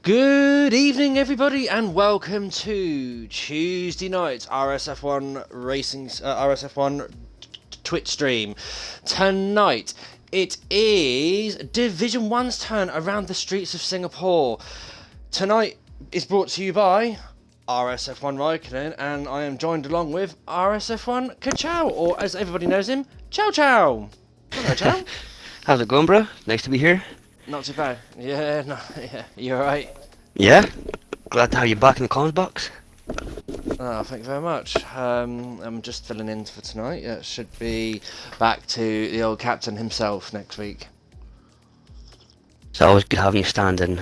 Good evening, everybody, and welcome to Tuesday night's RSF1 RSF1 Twitch stream. Tonight, it is Division 1's turn around the streets of Singapore. Tonight is brought to you by RSF1 Raikkonen, and I am joined along with RSF1 Kachow, or as everybody knows him, Chow Chow. Hello, Chow. How's it going, bro? Nice to be here. Not too bad. Yeah, you alright? Yeah? Glad to have you back in the comms box. Oh, thank you very much. I'm just filling in for tonight. It should be back to the old captain himself next week. It's always good having you standing.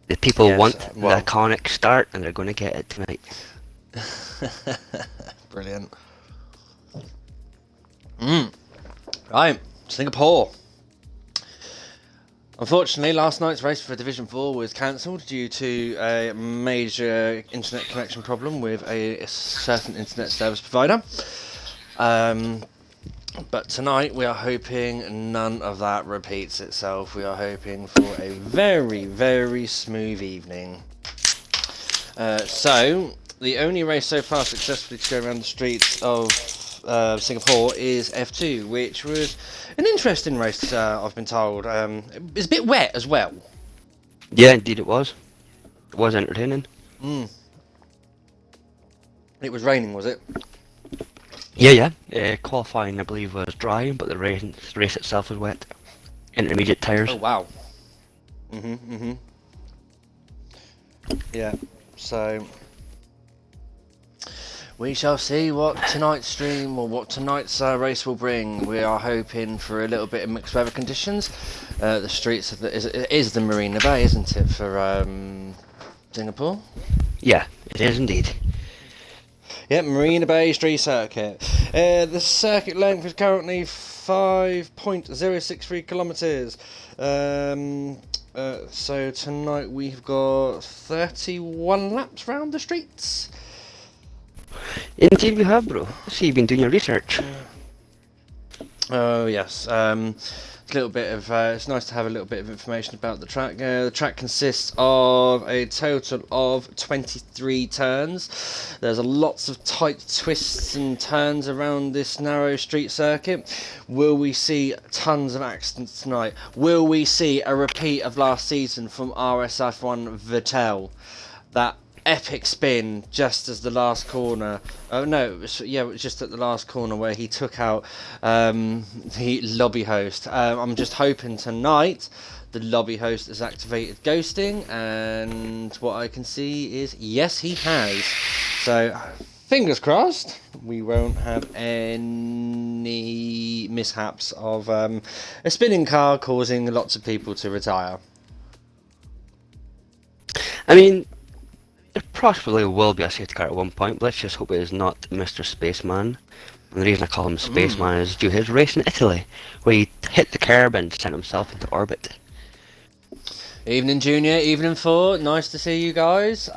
The people Yes, want well. the iconic start, and they're going to get it tonight. Brilliant. Right, Singapore. Unfortunately, last night's race for Division 4 was cancelled due to a major internet connection problem with a certain internet service provider. But tonight we are hoping none of that repeats itself. We are hoping for a very, very smooth evening. So, the only race so far successfully to go around the streets of Singapore is F2, which was an interesting race, I've been told. It's a bit wet as well. Yeah, indeed it was. It was entertaining. It was raining, was it? Yeah. Qualifying, I believe, was dry, but the race itself was wet. Intermediate tyres. Oh, wow. Yeah, so we shall see what tonight's stream or what tonight's race will bring. We are hoping for a little bit of mixed weather conditions. The streets of it is the Marina Bay, isn't it, for Singapore? Yeah, it is indeed. Yep, Marina Bay Street Circuit. The circuit length is currently 5.063 kilometres. So tonight we've got 31 laps round the streets. Indeed we have, bro. I see you've been doing your research. Oh yes, it's a little bit of. It's nice to have a little bit of information about the track. The track consists of a total of 23 turns. There's lots of tight twists and turns around this narrow street circuit. Will we see tons of accidents tonight? Will we see a repeat of last season from RSF1 Vettel? That epic spin just as the last corner. Oh no, it was just at the last corner where he took out the lobby host. I'm just hoping tonight the lobby host has activated ghosting, and what I can see is yes, he has. So fingers crossed we won't have any mishaps of a spinning car causing lots of people to retire. I mean, there possibly will be a safety car at one point, but let's just hope it is not Mr. Spaceman. And the reason I call him Spaceman is due to his race in Italy, where he hit the curb and sent himself into orbit. Evening, Junior. Evening, Four. Nice to see you guys.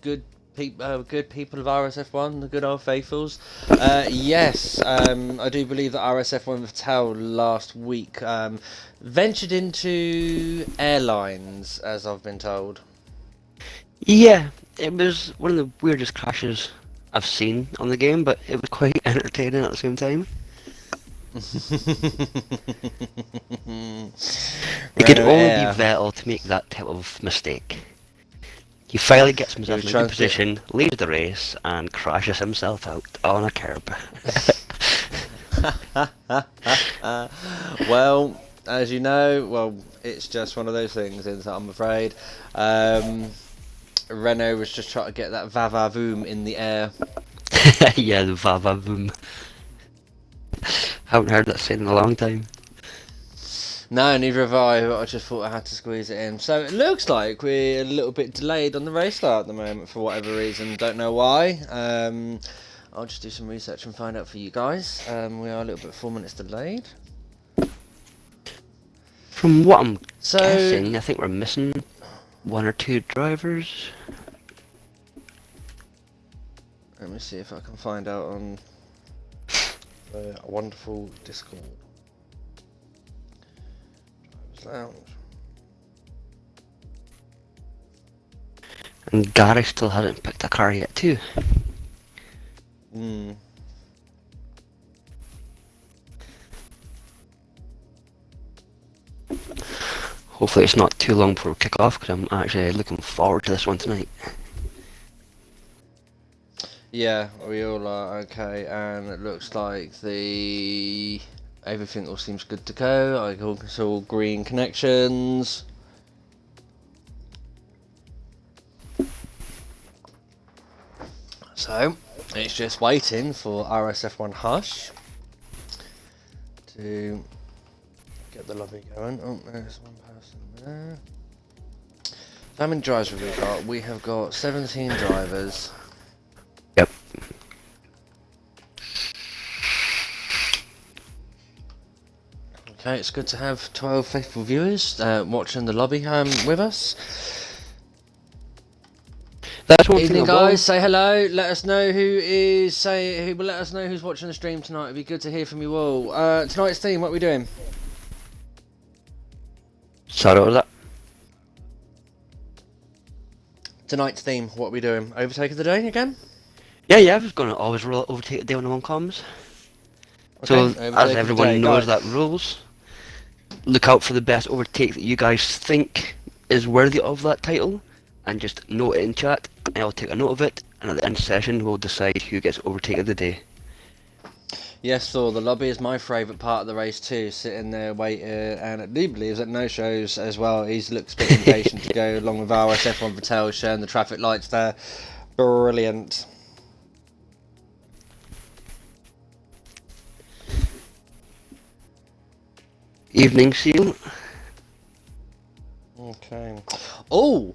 Good people of RSF1, the good old faithfuls. Yes, I do believe that RSF1 Vettel last week ventured into airlines, as I've been told. Yeah, it was one of the weirdest crashes I've seen on the game, but it was quite entertaining at the same time. It could only be Vettel to make that type of mistake. He finally gets himself in a good position, leaves the race, and crashes himself out on a curb. Well, as you know, it's just one of those things, isn't it, I'm afraid. Renault was just trying to get that va-va-voom in the air. Yeah, the va-va-voom. Haven't heard that said in a long time. No, neither have I, but I just thought I had to squeeze it in. So it looks like we're a little bit delayed on the race start at the moment for whatever reason. Don't know why. I'll just do some research and find out for you guys. We are a little bit 4 minutes delayed. From what I'm guessing, I think we're missing one or two drivers. Let me see if I can find out on the wonderful Discord. Drivers Lounge. And Gary still hasn't picked a car yet too. Hmm. Hopefully it's not too long before we kick off, because I'm actually looking forward to this one tonight. Yeah, we all are. Okay, and it looks like everything all seems good to go. I can see all green connections. So it's just waiting for RSF1 Hush to get the lobby going. Oh, there's one person there. How many drivers have we got? We have got 17 drivers. Yep. Okay, it's good to have 12 faithful viewers watching the lobby with us. That's one Evening, thing I will- guys. Say hello. Let us know who will let us know who's watching the stream tonight. It'd be good to hear from you all. Tonight's theme. What are we doing? Sorry, what was that? Tonight's theme. What are we doing? Overtake of the day again? Yeah, I was going to always overtake the day when the one comes. So, Okay, as overtake of the everyone day, knows guys. that rules, look out for the best overtake that you guys think is worthy of that title, and just note it in chat, and I'll take a note of it, and at the end of the session we'll decide who gets overtake of the day. Yes, Thor. The lobby is my favourite part of the race too. Sitting there waiting, and I do believe that no shows as well. He's looks a bit impatient to go along with RSF1 Vitel showing the traffic lights there. Brilliant. Evening seal. Okay. Oh,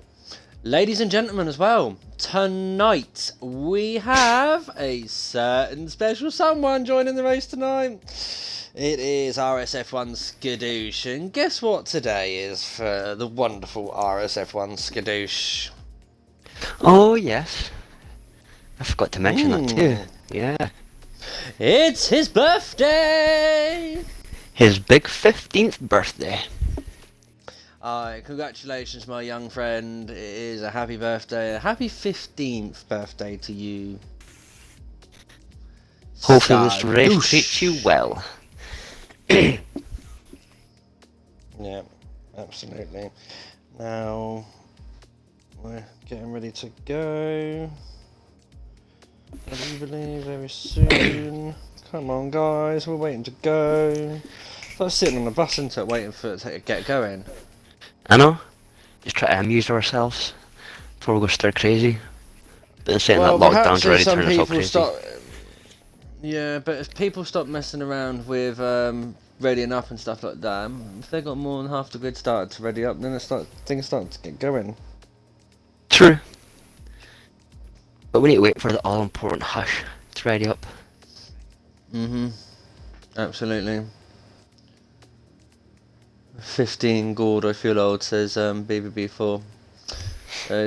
ladies and gentlemen as well. Tonight we have a certain special someone joining the race tonight. It is RSF1 Skadoosh, and guess what today is for the wonderful RSF1 Skadoosh? Oh yes, I forgot to mention that too. Yeah, It's his birthday! his big 15th birthday. Congratulations, my young friend. It is a happy birthday. A happy 15th birthday to you. Hopefully this race Skadoosh. treats you well. Yeah, absolutely. Now, we're getting ready to go. I do believe very soon. Come on, guys, we're waiting to go. It's like sitting on a bus until waiting for it to get going. I know, just try to amuse ourselves before we go stir crazy. But saying that lockdown's perhaps if ready to some turn us all people crazy. stop. Yeah, but if people stop messing around with readying up and stuff like that, if they got more than half the grid started to ready up, then things start to get going. True. But we need to wait for the all-important hush to ready up. Absolutely. 15 gold, I feel old, says BBB4.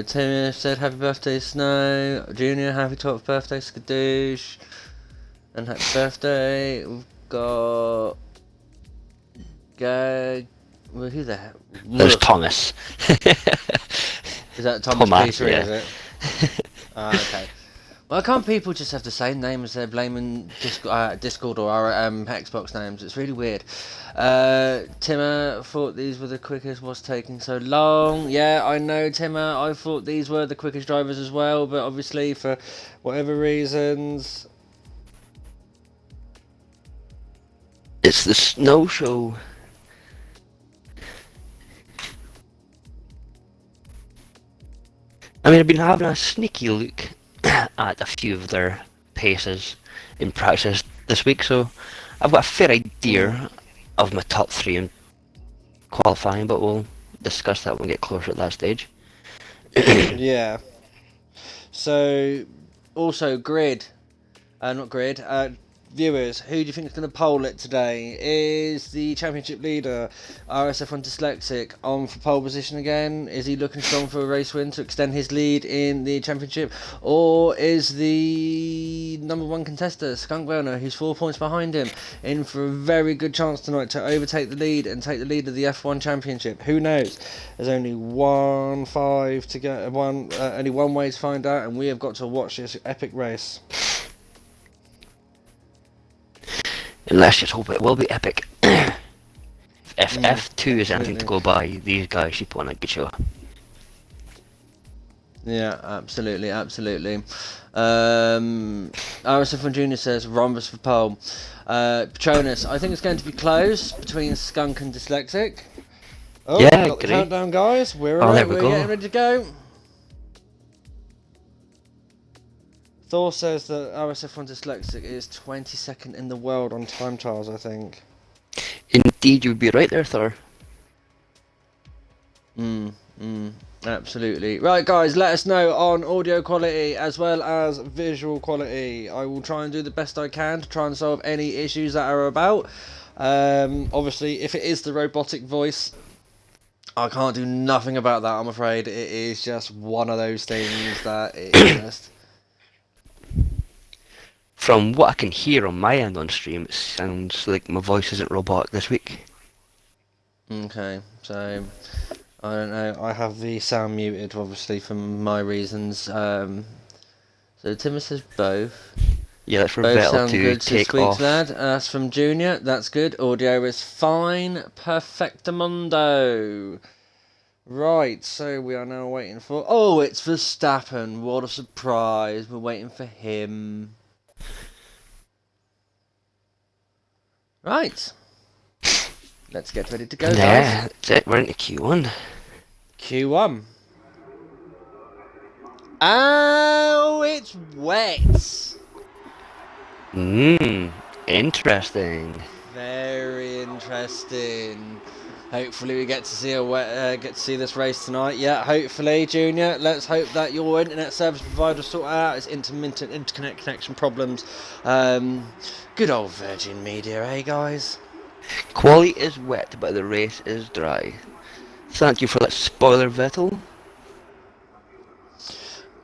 Tim said happy birthday Snow. Junior, happy 12th birthday Skadoosh. And happy birthday. We've got Gag. Well, who the hell? There's Thomas. Is that Thomas Thomas, P3, yeah. is it? Okay. Why can't people just have the same name as they're blaming Discord or our Xbox names? It's really weird. Timmer thought these were the quickest. What's taking so long? Yeah, I know, Timmer. I thought these were the quickest drivers as well, but obviously for whatever reasons. It's the snow show. I mean, I've been having a sneaky look at a few of their paces in practice this week, so I've got a fair idea of my top 3 in qualifying, but we'll discuss that when we get closer at that stage. Yeah. So, also not grid. viewers, who do you think is going to pole it today? Is the championship leader, RSF1 Dyslexic, on for pole position again? Is he looking strong for a race win to extend his lead in the championship? Or is the number one contester, Skunk Werner, who's 4 points behind him, in for a very good chance tonight to overtake the lead and take the lead of the F1 championship? Who knows? There's only only one way to find out, and we have got to watch this epic race. And let's just hope it will be epic. If F2 is anything to go by, these guys should put on a good show. Yeah, absolutely. RSF1 Junior says Rhombus for pole. Patronus, I think it's going to be close between Skunk and Dyslexic. Oh, yeah, got the countdown, guys. We're there we're getting ready to go. Thor says that RSF1 Dyslexic is 22nd in the world on time trials, I think. Indeed, you'd be right there, Thor. Absolutely. Right, guys, let us know on audio quality as well as visual quality. I will try and do the best I can to try and solve any issues that are about. Obviously, if it is the robotic voice, I can't do nothing about that, I'm afraid. It is just one of those things that it is just... From what I can hear on my end on stream, it sounds like my voice isn't robotic this week. Okay, so... I don't know, I have the sound muted, obviously, for my reasons. So Timmer says both. Yeah, that's from Both Vettel sound to good, take Squeaks off. lad. That's from Junior, that's good. Audio is fine. Perfectamundo. Right, so we are now waiting for... Oh, it's Verstappen. What a surprise. We're waiting for him. Right. Let's get ready to go, guys. Yeah, that's it. We're into Q1. Q1. Oh, it's wet. Interesting. Very interesting. Hopefully we get to see this race tonight. Yeah, hopefully, Junior. Let's hope that your internet service provider sort out its intermittent internet connection problems. Good old Virgin Media, eh, guys? Quali is wet, but the race is dry. Thank you for that spoiler, Vettel.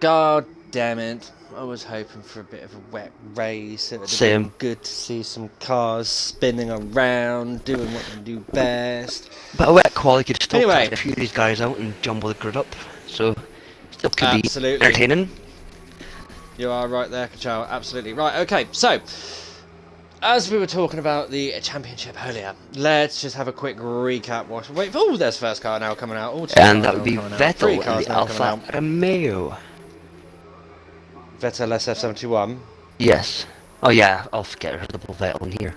God damn it. I was hoping for a bit of a wet race. It would have Same. been good to see some cars spinning around, doing what they do best. But a wet quali could still Anyway. catch a few of these guys out and jumble the grid up. So, still could Absolutely. be entertaining. You are right there, Kachal. Absolutely. Right, okay, so... As we were talking about the championship earlier, let's just have a quick recap. Wait, oh, there's first car now coming out. Oh, And that would be coming out. Three Vettel cars and the now coming Alfa out. Romeo. Vettel SF71. Yes. Oh yeah, I'll forget there's a double Vettel in here.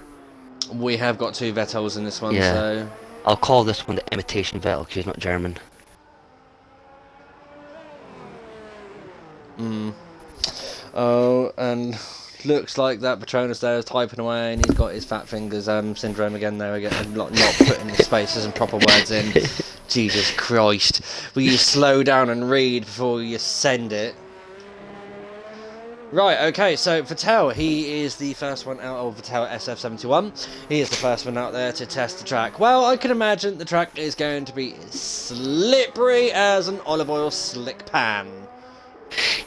We have got two Vettels in this one, Yeah. so... I'll call this one the imitation Vettel because he's not German. Oh, and looks like that Patronus there is typing away and he's got his fat fingers syndrome again there again, not putting the spaces and proper words in. Jesus Christ. Will you slow down and read before you send it? Right, okay, so Vettel, he is the first one out of Vettel SF71. He is the first one out there to test the track. Well, I can imagine the track is going to be slippery as an olive oil slick pan.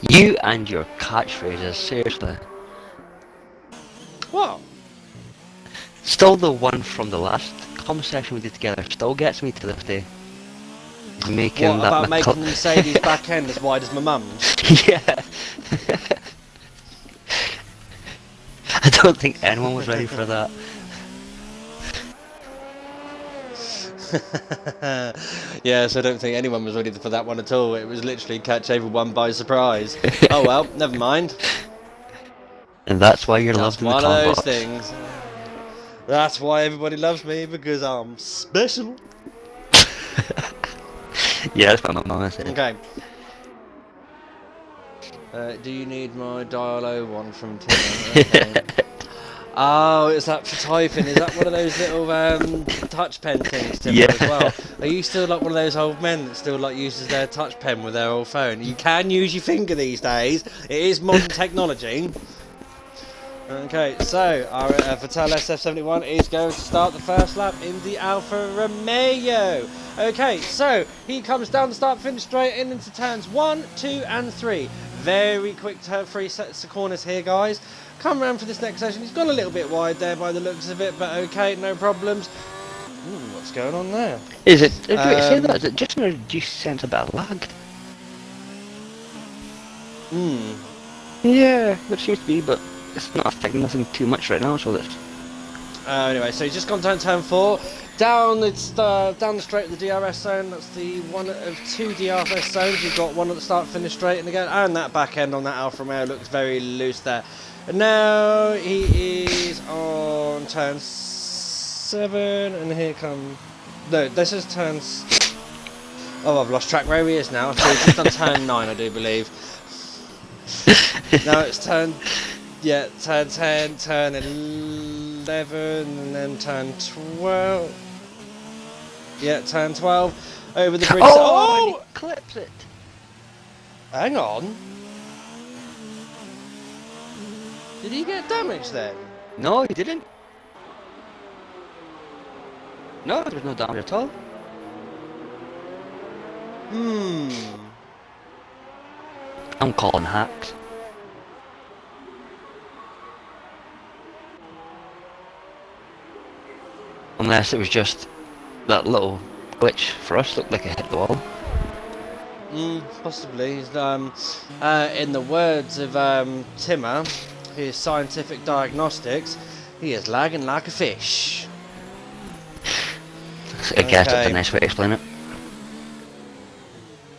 You and your catchphrases, seriously. What? Still the one from the last conversation we did together still gets me to this day. Making What that about making the Mercedes back end as wide as my mum's? Yeah. I don't think anyone was ready for that. Yes, I don't think anyone was ready for that one at all. It was literally catch everyone by surprise. Oh well, never mind. And that's why you're That's loved in the one of those Tombox. things. That's why everybody loves me, because I'm special. Yeah, that's what my mama said. Okay. Do you need my dial 01 from Tim? Okay. Oh, is that for typing? Is that one of those little touch pen things, Tim, Yeah. as well? Are you still like one of those old men that still like uses their touch pen with their old phone? You can use your finger these days. It is modern technology. Okay, so our Vital SF71 is going to start the first lap in the Alfa Romeo. Okay, so he comes down the start-finish straight in into turns 1, 2 and 3. Very quick turn, 3 sets of corners here, guys. Come around for this next session. He's gone a little bit wide there by the looks of it, but okay, no problems. Ooh, what's going on there? Is it? Do you say that? Is it just a reduced sense of bit of lag? Yeah, there seems to be, but it's not affecting nothing too much right now, so that's... Anyway, so he's just gone down turn 4, down the straight of the DRS zone. That's the one of 2 DRS zones. You've got one at the start, finish straight, and again, and that back end on that Alfa Romeo looks very loose there. And now he is on turn 7, and here come... No, this is turns... Oh, I've lost track where he is now. So he's just on turn 9, I do believe. Now it's turn... Yeah, turn 10, turn 11, and then turn 12. Yeah, turn 12. Over the bridge. Oh! He clips it. Hang on. Did he get damaged then? No, he didn't. No, there's no damage at all. I'm calling hacks. Unless it was just that little glitch for us, looked like it hit the wall. Possibly. In the words of Timmer, his scientific diagnostics, he is lagging like a fish. I guess that's a nice way to explain it.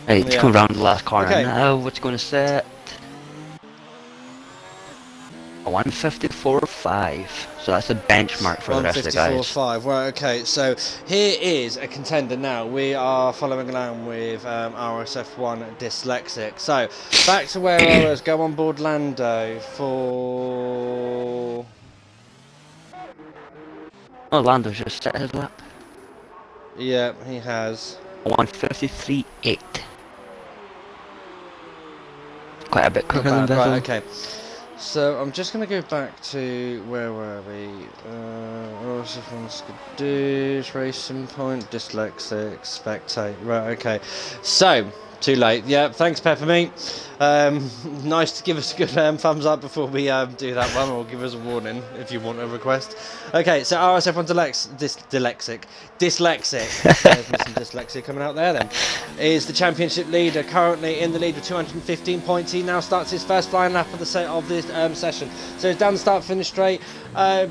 Right, let's come round the last corner now. What's going to set? A 154.5. So that's a benchmark for the rest of the guys. 154.5. Right, okay. So here is a contender now. We are following along with RSF1 Dyslexic. So back to where I was. Go on board Lando for... Oh, Lando's just set his lap. Yeah, he has. 153.8. Quite a bit quicker than Vettel. Right, okay. So I'm just going to go back to, where were we? RSF1 Racing Point, Dyslexic, Spectate. Right, okay. So, too late. Yeah, thanks Peppermint. Nice to give us a good thumbs up before we do that one, or give us a warning if you want a request. Okay, so RSF1 Dyslexic. There's some dyslexia coming out there then. Is the championship leader, currently in the lead with 215 points. He now starts his first flying lap of this session. So he's down the start finish straight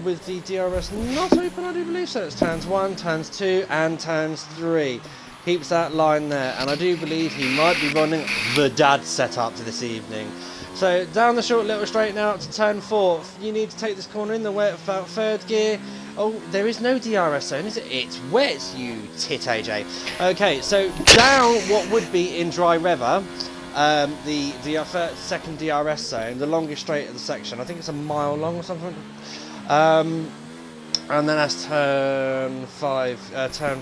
with the DRS not open, I do believe. So it's turns 1, turns 2 and turns 3. Keeps that line there, and I do believe he might be running the dad setup this evening. So down the short little straight now up to turn 4. You need to take this corner in the wet about 3rd gear. Oh, there is no DRS zone, is it? It's wet, you tit, AJ. Okay, so down what would be in dry weather, the 2nd DRS zone, the longest straight of the section. I think it's a mile long or something. And then that's turn 5. Turn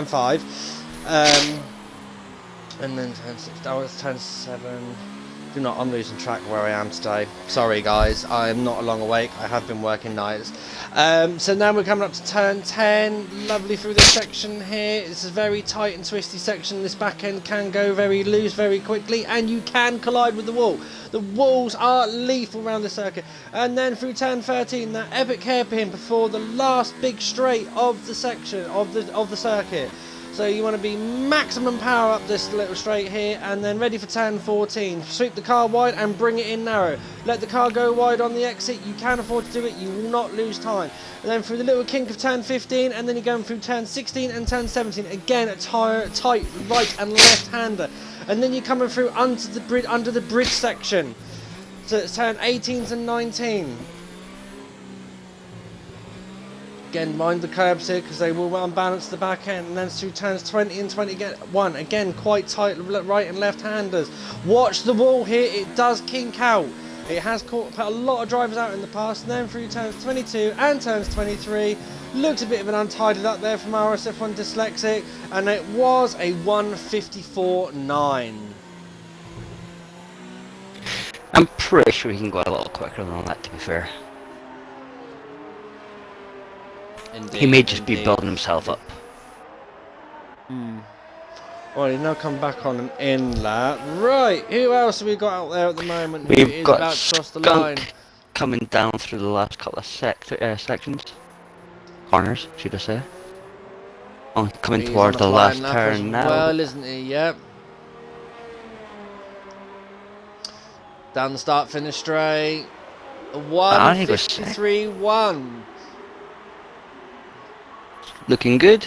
5. And then turn 6. Oh, it's turn 7. I'm losing track where I am today. Sorry guys, I am not long awake. I have been working nights. So now we're coming up to turn 10. Lovely through this section here. It's a very tight and twisty section. This back end can go very loose very quickly, and you can collide with the wall. The walls are lethal around the circuit. And then through turn 13, that epic hairpin before the last big straight of the section of the circuit. So you want to be maximum power up this little straight here, and then ready for turn 14. Sweep the car wide and bring it in narrow. Let the car go wide on the exit. You can afford to do it. You will not lose time. And then through the little kink of turn 15, and then you're going through turn 16 and turn 17. Again, a tight right and left hander. And then you're coming through under the bridge section. So it's turn 18 to 19. Again, mind the curbs here because they will unbalance the back end, and then through turns 20 and 21. Again, quite tight right and left handers. Watch the wall here, it does kink out. It has put a lot of drivers out in the past, and then through turns 22 and turns 23. Looks a bit of an untidied up there from RSF1 Dyslexic, and it was a 154.9. I'm pretty sure he can go a little quicker than that, to be fair. Indeed, He may just be indeed. building himself up. Well, he's now come back on an in lap. Right, who else have we got out there at the moment who We've is got about to cross the line? Skunk coming down through the last couple of sections. Corners, should I say. Oh, coming He's towards on a the last flying lap as turn now. well, isn't he? Yep. Down the start finish straight. A I think it was 1:53.1. Looking good.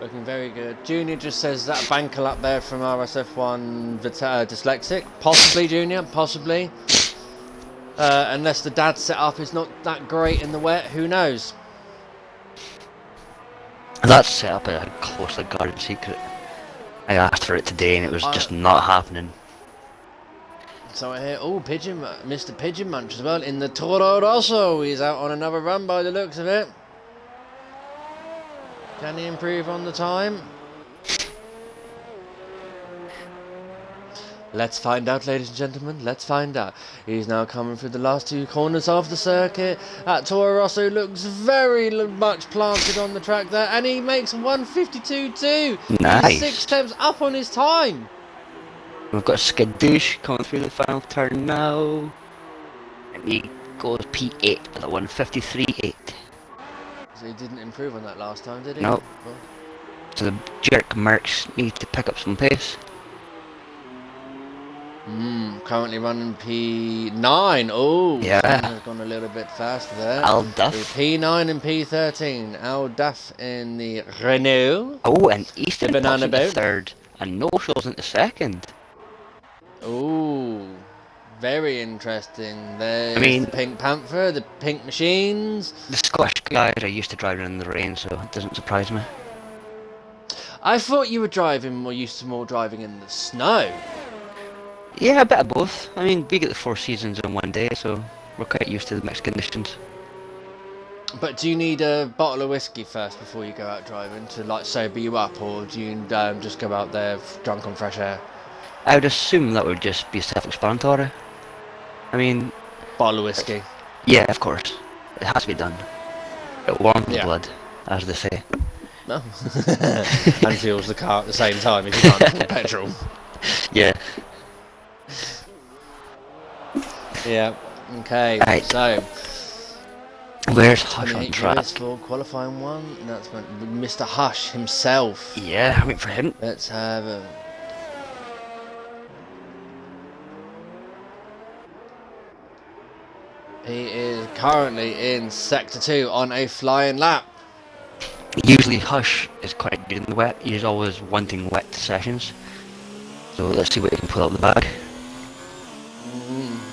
Looking very good. Junior just says that banker lap there from RSF1 dyslexic. Possibly, Junior, possibly. Unless the dad setup is not that great in the wet, who knows? That setup is a closely guarded secret. I asked for it today and it was just not happening. So I hear, Mr. Pigeon Munch as well in the Toro Rosso. He's out on another run by the looks of it. Can he improve on the time? Let's find out, ladies and gentlemen. Let's find out. He's now coming through the last two corners of the circuit. Toro Rosso looks very much planted on the track there, and he makes 1:52.2. Nice. He's 6 steps up on his time. We've got Skadoosh coming through the final turn now. And he goes P8 at a 1:53.8. So he didn't improve on that last time, did he? Nope. Well, So the jerk mercs need to pick up some pace. currently running P9. Oh, Yeah. Sam has gone a little bit faster there. Al Duff. P9 and P13. Al Duff in the Renault. Oh, and Easton The banana pops into boat. third. And No Shows into second. Oh, very interesting. There's I mean- the Pink Panther, the Pink Machines. The Scottish guys are used to driving in the rain, so it doesn't surprise me. I thought you were used to more driving in the snow. Yeah, a bit of both. I mean, we get the 4 seasons in one day, so we're quite used to the mixed conditions. But do you need a bottle of whiskey first before you go out driving to like sober you up, or do you just go out there drunk on fresh air? I would assume that would just be self-explanatory. I mean, Bottle of whiskey. yeah, of course. It has to be done. It warms the Yeah. blood, as they say. No. And fuels the car at the same time if you can't afford petrol. Yeah. Yeah. Okay. Right. So. Where's Hush on 28 track? US for qualifying one. And that's Mr. Hush himself. Yeah, I'm waiting for him. Let's have a. He is currently in Sector 2 on a flying lap. Usually Hush is quite good in the wet. He's always wanting wet sessions. So let's see what he can pull out the bag.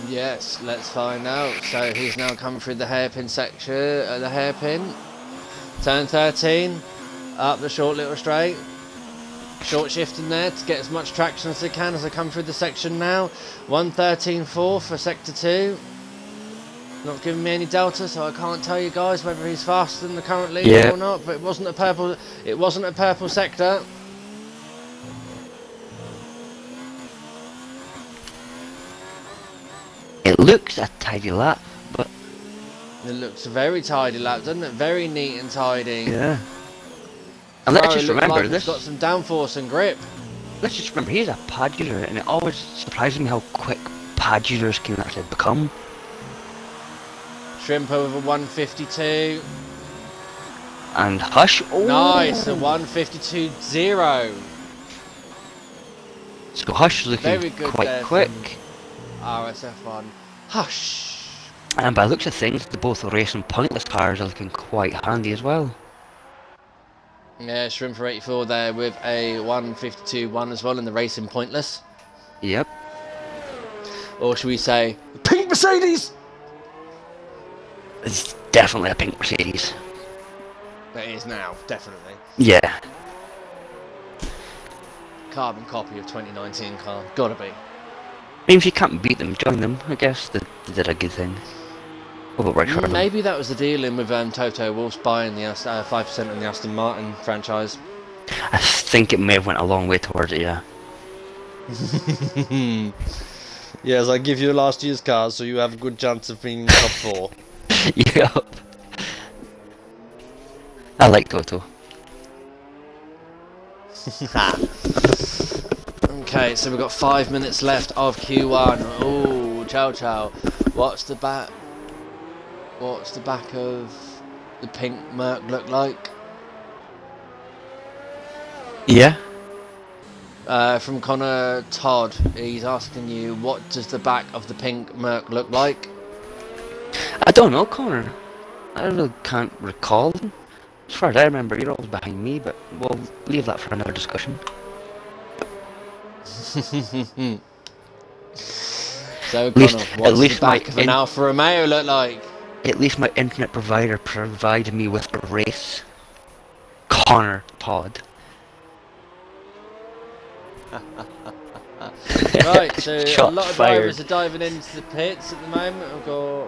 Yes, let's find out. So he's now coming through the hairpin section, the hairpin. Turn 13, up the short little straight. Short shifting there to get as much traction as they can as they come through the section now. 1:13.4 for Sector 2. Not giving me any delta, so I can't tell you guys whether he's faster than the current leader Yeah. or not. But it wasn't a purple. It wasn't a purple sector. It looks a tidy lap, but It looks a very tidy lap, doesn't it? Very neat and tidy. yeah. And let's Oh, just it looks remember like this. It's got some downforce and grip. Let's just remember he's a pad user, and it always surprises me how quick pad users can actually become. Shrimp over 152. And Hush, oh, Nice, a 152.0. So Hush is looking Very good quite there quick. RSF1. Hush. And by the looks of things, the both race and pointless cars are looking quite handy as well. Yeah, Shrimp for 84 there with a 152.1 as well in the racing pointless. Yep. Or should we say, Pink Mercedes? It's definitely a pink Mercedes. That is now, definitely. Yeah. Carbon copy of 2019 car. Gotta be. I mean, if you can't beat them, join them. I guess they did a good thing. What about Richard? Maybe that was the deal in with Toto Wolff buying the 5% in the Aston Martin franchise. I think it may have went a long way towards it, yeah. Yes, I give you last year's car, so you have a good chance of being top 4. Yep. I like Toto. Okay, so we've got 5 minutes left of Q1. Oh, ciao ciao. What's the back? What's the back of the pink Merc look like? Yeah. From Connor Todd, he's asking you, what does the back of the pink Merc look like? I don't know, Connor. I really can't recall them. As far as I remember, you're always behind me, but we'll leave that for another discussion. So Connor, what's the back of an Alfa Romeo look like? At least my internet provider provided me with a race. Connor Todd. Right, so a lot of fired. drivers are diving into the pits at the moment. We've got...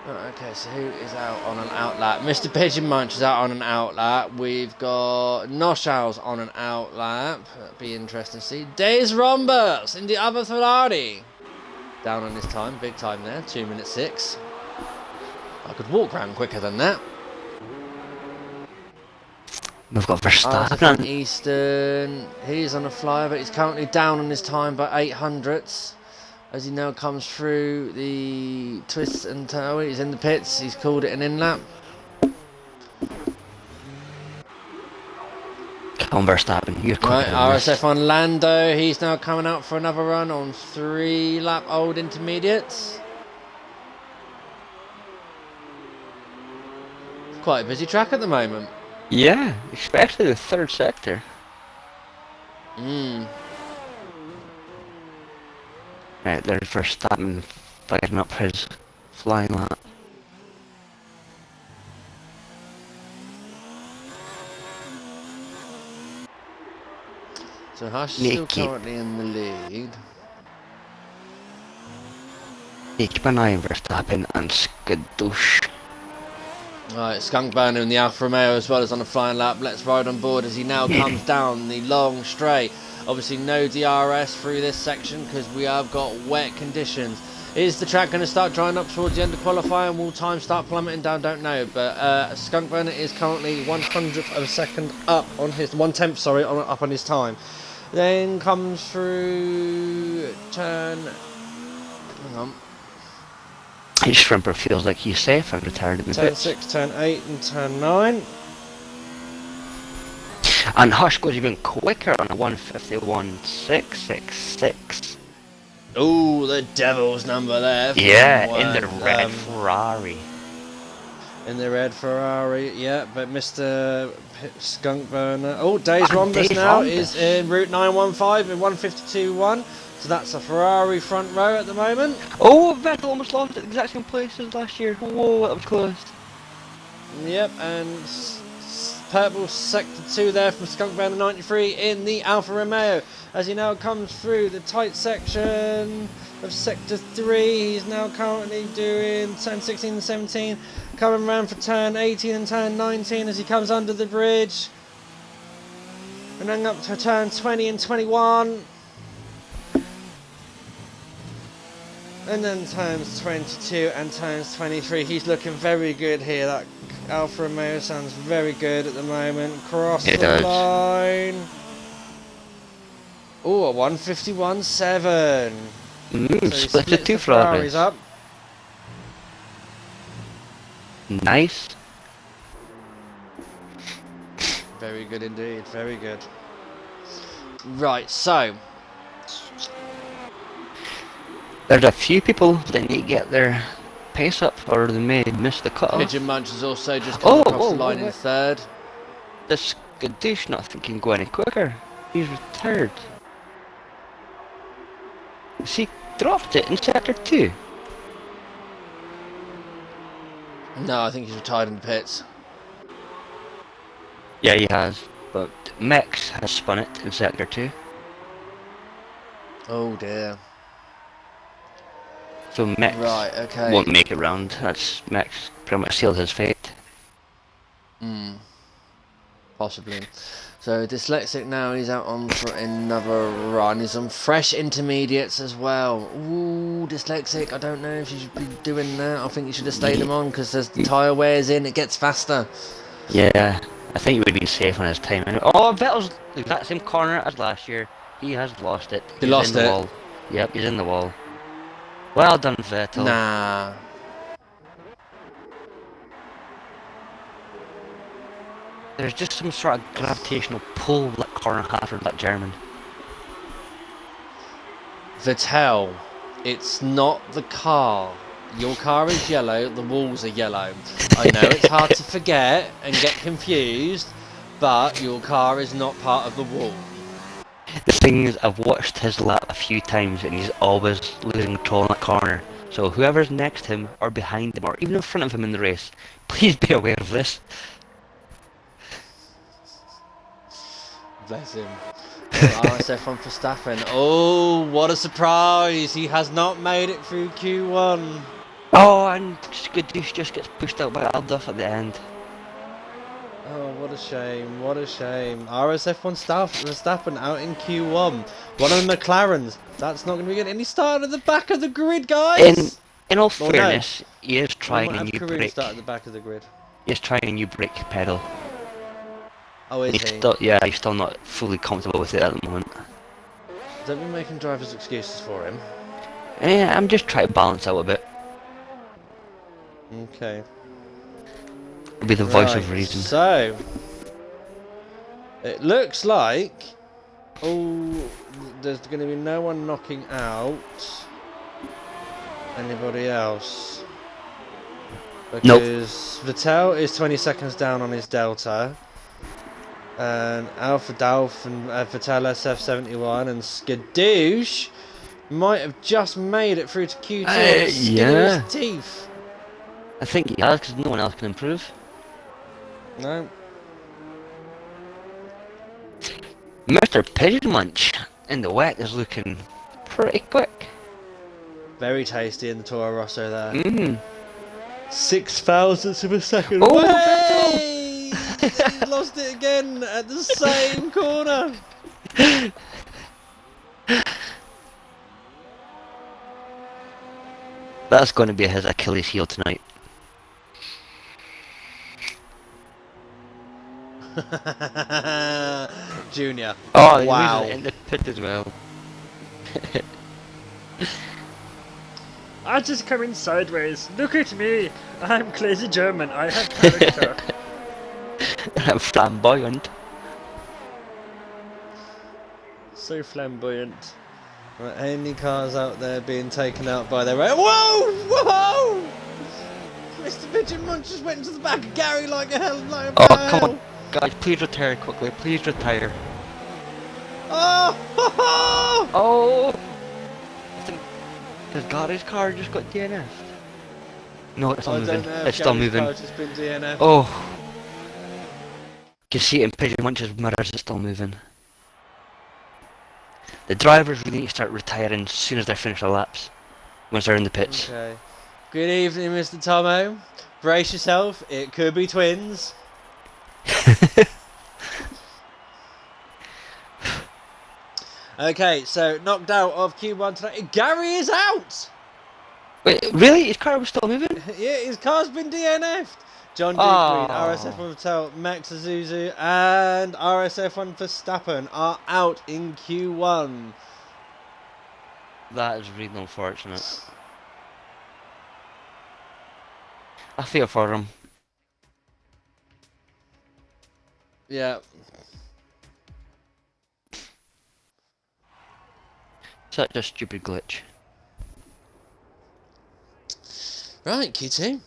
Oh, okay, so who is out on an outlap? Mr. Pigeon Munch is out on an outlap. We've got Noshals on an outlap. That'd be interesting to see. Des Rombers in the other Ferrari. Down on his time, big time there, 2 minutes 6. I could walk round quicker than that. We've got Verstappen. Eastern, he's on a flyer, but he's currently down on his time by 800ths. As he now comes through the twists and turns. He's in the pits, he's called it an in-lap. Come on, Verstappen, you're right, RSF1 Lando, he's now coming out for another run on 3-lap old intermediates. Quite a busy track at the moment. Yeah, especially the third sector. Right, there's Verstappen fighting up his flying lap. So Hush is still currently in the lead. Keep an eye on Verstappen and Skadoosh. Right, Skunk Burner in the Alfa Romeo as well as on a flying lap. Let's ride on board as he now comes down the long straight. Obviously no DRS through this section because we have got wet conditions. Is the track going to start drying up towards the end of qualifying? Will time start plummeting down? Don't know. But Skunk Burner is currently 100th of a second up on his 1/10, sorry, up on his time. Then comes through turn. Hang on. Each shrimper feels like he's safe and retired in the Turn pits. 6, turn 8 and turn 9. And Hush goes even quicker on a 151.666. Oh, the devil's number there. Yeah, in the red Ferrari. In the red Ferrari, yeah, but Mr. Skunk Burner. Oh, Days Rhombus now is in Route 915 in 152.1. So that's a Ferrari front row at the moment. Oh, Vettel almost lost at the exact same place as last year. Whoa, that was close. Yep, and purple sector 2 there from Skunk Burner 93 in the Alfa Romeo. As he now comes through the tight section of sector 3, he's now currently doing turn 16 and 17. Coming around for turn 18 and turn 19 as he comes under the bridge. And then up to turn 20 and 21. And then turns 22 and turns 23. He's looking very good here. That Alfa Romeo sounds very good at the moment. Cross the line. Oh, a 151.7. So split the two Ferraris up. Nice. Very good indeed. Very good. Right, so there's a few people that need to get their pace up or they may miss the cut-off. Pigeon Munch has also just come across the line in third. This Skadoosh not thinking go any quicker. He's retired. He dropped it in sector 2. No, I think he's retired in the pits. Yeah, he has. But Mex has spun it in sector 2. Oh dear. So Mex won't make it round. That's Mex pretty much sealed his fate. Possibly. So Dyslexic now, he's out on for another run. He's on fresh intermediates as well. Ooh, Dyslexic, I don't know if you should be doing that. I think you should have stayed him on because as the tyre wears in, it gets faster. Yeah, I think he would have been safe on his time. Oh, Vettel's the exact same corner as last year. He has lost it. He lost in the it? wall. Yep, he's in the wall. Well done, Vettel. Nah. There's just some sort of gravitational pull that corner has for that German. Vettel, it's not the car. Your car is yellow, the walls are yellow. I know it's hard to forget and get confused, but your car is not part of the wall. The thing is, I've watched his lap a few times and he's always losing control in that corner. So whoever's next to him, or behind him, or even in front of him in the race, please be aware of this. Bless him. RSF1 for Verstappen. Oh, what a surprise! He has not made it through Q1. Oh, and Skadoosh just gets pushed out by Alduff at the end. Oh, what a shame, what a shame. RSF1 Verstappen out in Q1. One of the McLarens. That's not going to be good. And he started at the back of the grid, guys! In all fairness, no. He is trying a new brake. Start at the back of the grid. He is trying a new brake pedal. Oh, is he? He's still not fully comfortable with it at the moment. Don't be making drivers excuses for him. Yeah, I'm just trying to balance out a bit. Okay. It'll be the voice of reason. So, it looks like, there's going to be no one knocking out anybody else. Because Vettel is 20 seconds down on his Delta. And Alpha Dalf and Vettel SF71 and Skadoosh might have just made it through to Q2. Yeah. His teeth. I think he has, because no one else can improve. No. Mr. Pigeon Munch in the wet is looking pretty quick. Very tasty in the Toro Rosso there. Mmm. 0.006 of a second. Oh, Way! He lost it again at the same corner. That's going to be his Achilles heel tonight. Junior. Oh, wow. In the pit as well. I just come in sideways. Look at me. I'm crazy German. I have character. I'm flamboyant. So flamboyant. Right, any cars out there being taken out by their... Whoa! Whoa! Mr. Pigeon Munch just went into the back of Gary like a hell. Oh, come on. Guys, please retire quickly. Please retire. Oh! Oh! I think... Has Gary's car just got DNF'd? No, it's still moving. It's still moving. Just been DNF'd. Oh! You can see it in Pigeon Munch's mirrors, it's still moving. The drivers really need to start retiring as soon as they finish their laps. Once they're in the pits. Okay. Good evening, Mr. Tomo. Brace yourself, it could be twins. Okay, so knocked out of Q1 tonight. Gary is out! Wait, really? His car was still moving? Yeah, his car's been DNF'd. John Duke Oh. RSF1 Verstappen, Max Azuzu, and RSF1 Verstappen are out in Q1. That is really unfortunate. I feel for him. Yeah. Such a stupid glitch. Right, Q2.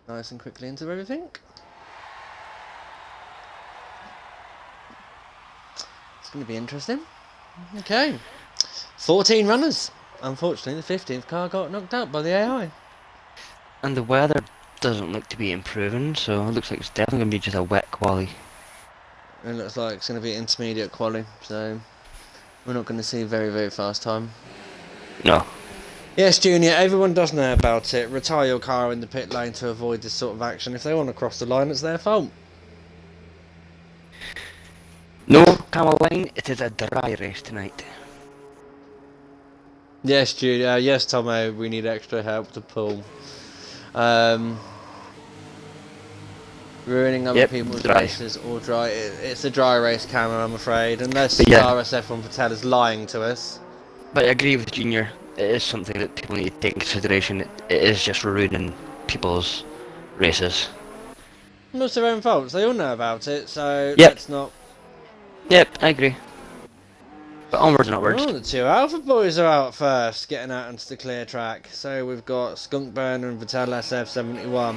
Nice and quickly into everything. It's going to be interesting. Okay. 14 runners. Unfortunately, the 15th car got knocked out by the AI. And the weather doesn't look to be improving, so it looks like it's definitely going to be just a wet quali. It looks like it's going to be intermediate quali, so we're not going to see very, very fast time. No. Yes, Junior, everyone does know about it. Retire your car in the pit lane to avoid this sort of action. If they want to cross the line, it's their fault. No, Cameline, it is a dry race tonight. Yes, Jude. Yes, Tomo. We need extra help to pull. Ruining other Yep, people's dry. races or dry. It's a dry race, Cameron. I'm afraid, unless But yeah. RSF1 Patel is lying to us. But I agree with Junior. It is something that people need to take into consideration. It is just ruining people's races. Not their own faults. They all know about it, so Yep. let's not. Yep, I agree. But onwards and upwards. Oh, the two Alpha boys are out first, getting out into the clear track. So we've got Skunk Burner and Vital SF71.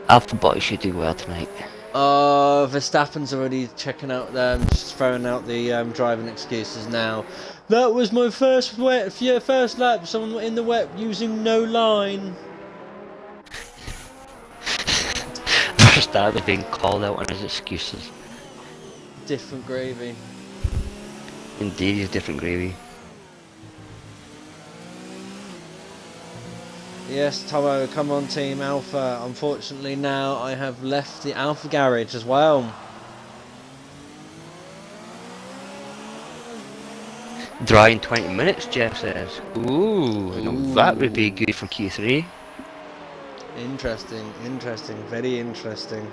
Alpha Boy should do well tonight. Verstappen's already checking out them, just throwing out the driving excuses now. That was my first lap. Someone in the wet using no line. Verstappen being called out on his excuses. Different gravy. Indeed, he's different gravy. Yes, Tomo, come on Team Alpha. Unfortunately now I have left the Alpha garage as well. Dry in 20 minutes, Jeff says. Ooh, no, that would be good for Q3. Interesting, very interesting.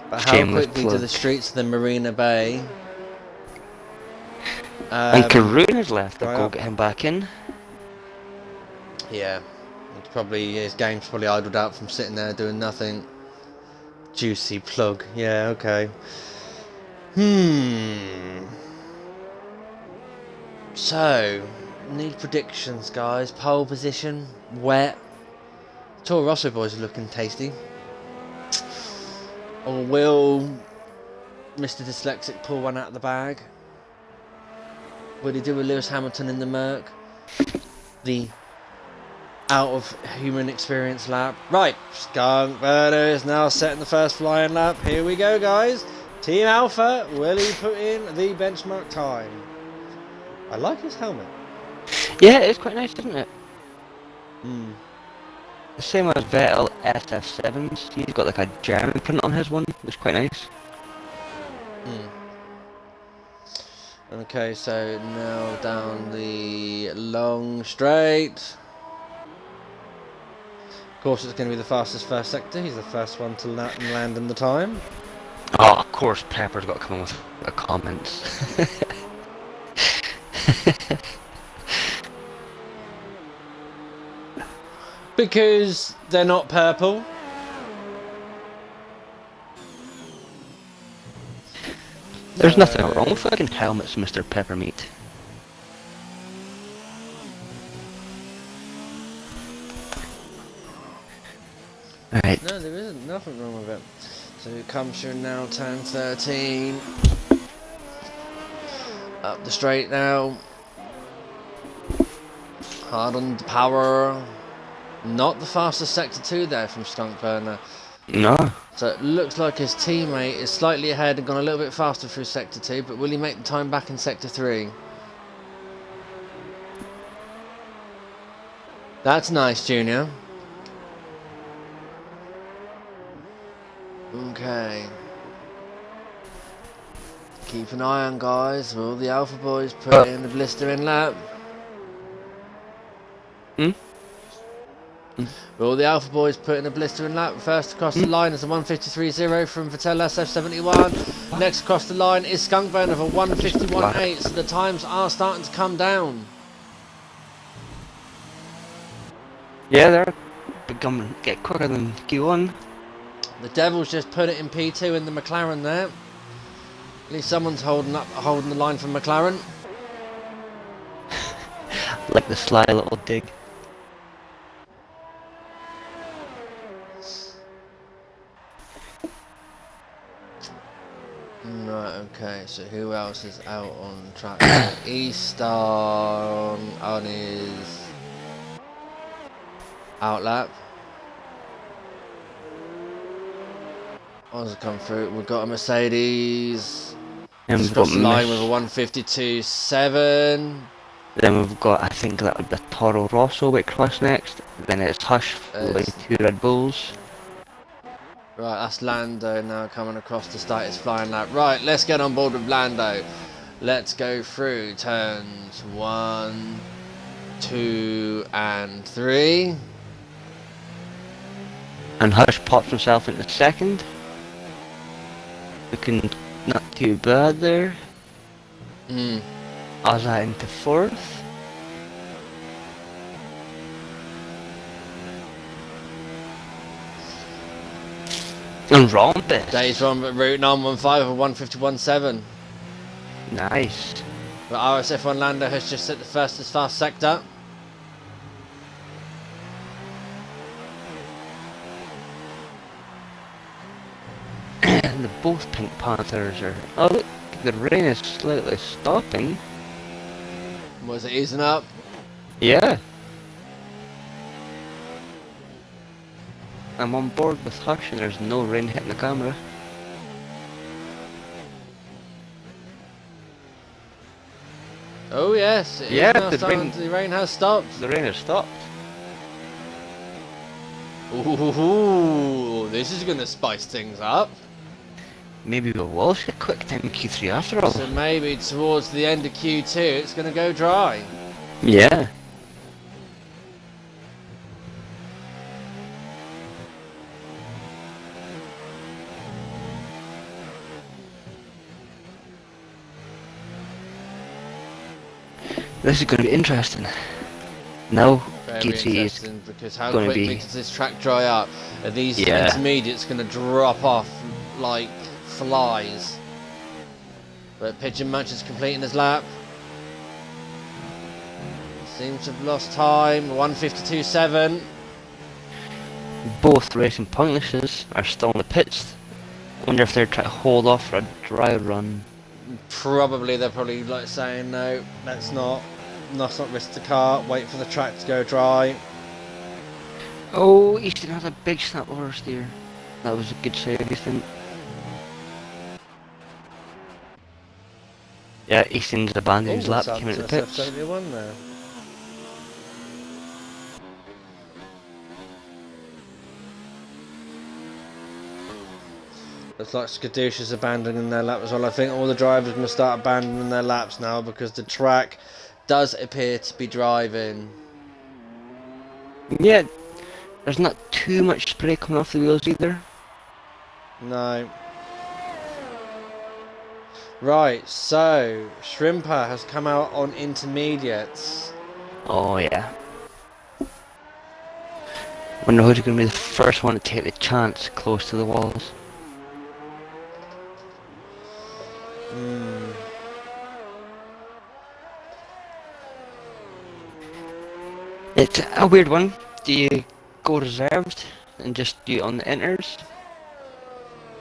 But how Shameless quickly do plug. the streets of the Marina Bay... And Karoon has left. dry I'll go up? get him back in. Yeah, it's probably his game's probably idled out from sitting there doing nothing. Juicy plug. Yeah, okay. So, need predictions, guys. Pole position, wet. Toro Rosso boys are looking tasty. Or will Mr. Dyslexic pull one out of the bag? Will he do a Lewis Hamilton in the Merc? The out of human experience lap. Right, Skunk Burner is now setting the first flying lap. Here we go, guys. Team Alpha, will he put in the benchmark time? I like his helmet. Yeah, it's quite nice, isn't it? The same as Vettel SF7's. He's got like a German print on his one. It's quite nice. Okay, so now down the long straight. Of course, it's going to be the fastest first sector. He's the first one to land in the time. Oh, of course, Pepper's got to come in with a comments. Because they're not purple. There's nothing wrong with fucking helmets, Mr. Peppermeat. Alright. No, there isn't. Nothing wrong with it. So it comes through now, turn 13. Up the straight now. Hard on the power. Not the fastest sector 2 there from Skunk Burner. No. So it looks like his teammate is slightly ahead and gone a little bit faster through sector 2, but will he make the time back in sector 3? That's nice, Junior. Okay. Keep an eye on, guys. Will the Alpha boys put in the blistering lap? Will the Alpha boys put in a blistering lap? First across the line is a 153.0 from Vettel SF71. Next across the line is Skunk Burner for 151.8. So the times are starting to come down. Yeah, they're get quicker than Q1. The Devils just put it in P2 in the McLaren there. At least someone's holding the line from McLaren. Like the sly little dig. Right, okay, so who else is out on track? Eastar on his out lap. What's come through? We've got a Mercedes. And Just we've got across the line with a 152.7. Then we've got, I think that would be Toro Rosso wait cross next. Then it's Hush with It's- 2 Red Bulls. Right, that's Lando now coming across to start his flying lap. Right, let's get on board with Lando. Let's go through turns 1, 2, and 3. And Hush pops himself into second. Looking not too bad there. Ozza into fourth. And Rompus. Days from Route 915 of 151.7. Nice. But RSF1 Lando has just set the fastest fast sector. And both Pink Panthers are... Oh look, the rain is slightly stopping. Was it easing up? Yeah. I'm on board with Hush and there's no rain hitting the camera. Oh yes, it is Yeah, now the starting- rain- the rain has stopped. The rain has stopped. Ooh, this is going to spice things up. Maybe we will get quick time in Q3 after all. So maybe towards the end of Q2 it's going to go dry. Yeah. This is going to be interesting. Now, Very GT is interesting because how gonna quickly be- does this track dry up? Are these Yeah. intermediates going to drop off like flies? But Pigeon Munch is completing his lap. Seems to have lost time. 152.7. both racing pointlesses are still in the pits. Wonder if they're trying to hold off for a dry run. Probably they're probably like saying no, let's not risk the car. Wait for the track to go dry. Oh, Easton has a big snap oversteer. That was a good save, Easton. Yeah, Easton's abandoned his lap, came into the pits. S02 there. Looks like Skadoosh is abandoning their lap as well. I think all the drivers are going to start abandoning their laps now because the track does appear to be driving. Yeah, there's not too much spray coming off the wheels either. No. Right, so Shrimper has come out on intermediates. Oh yeah. Wonder who's going to be the first one to take the chance close to the walls. It's a weird one. Do you go reserved and just do it on the inters?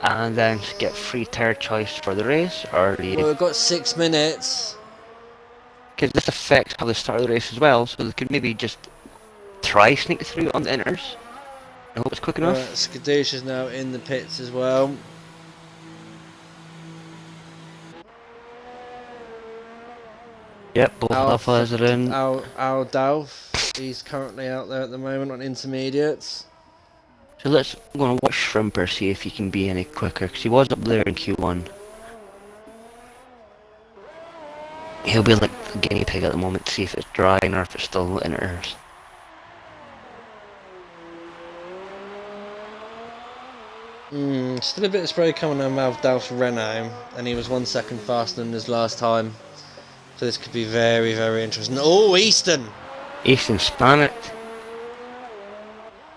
And then get free tire choice for the race? Or do Well, you... we've got 6 minutes. Because this affects how they start the race as well, so they could maybe just try sneak through on the inters. I hope it's quick enough. Skadoosh is now in the pits as well. Yep, both Alphas are in. Al Dalf, he's currently out there at the moment on intermediates. So let's go and watch Shrimper, see if he can be any quicker, because he was up there in Q1. He'll be like a guinea pig at the moment to see if it's drying or if it's still inters. Still a bit of spray coming on Al Dalf's Renault, and he was 1 second faster than his last time. So this could be very, very interesting. Oh, Easton! Easton span it.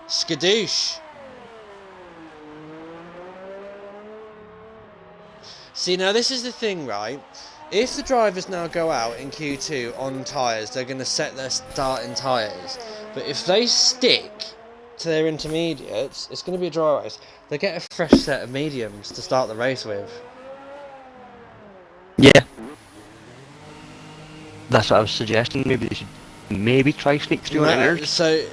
Skadoosh! See, now this is the thing, right? If the drivers now go out in Q2 on tyres, they're going to set their starting tyres. But if they stick to their intermediates, it's going to be a dry race. They get a fresh set of mediums to start the race with. Yeah. That's what I was suggesting. Maybe they should try sneak through on inters.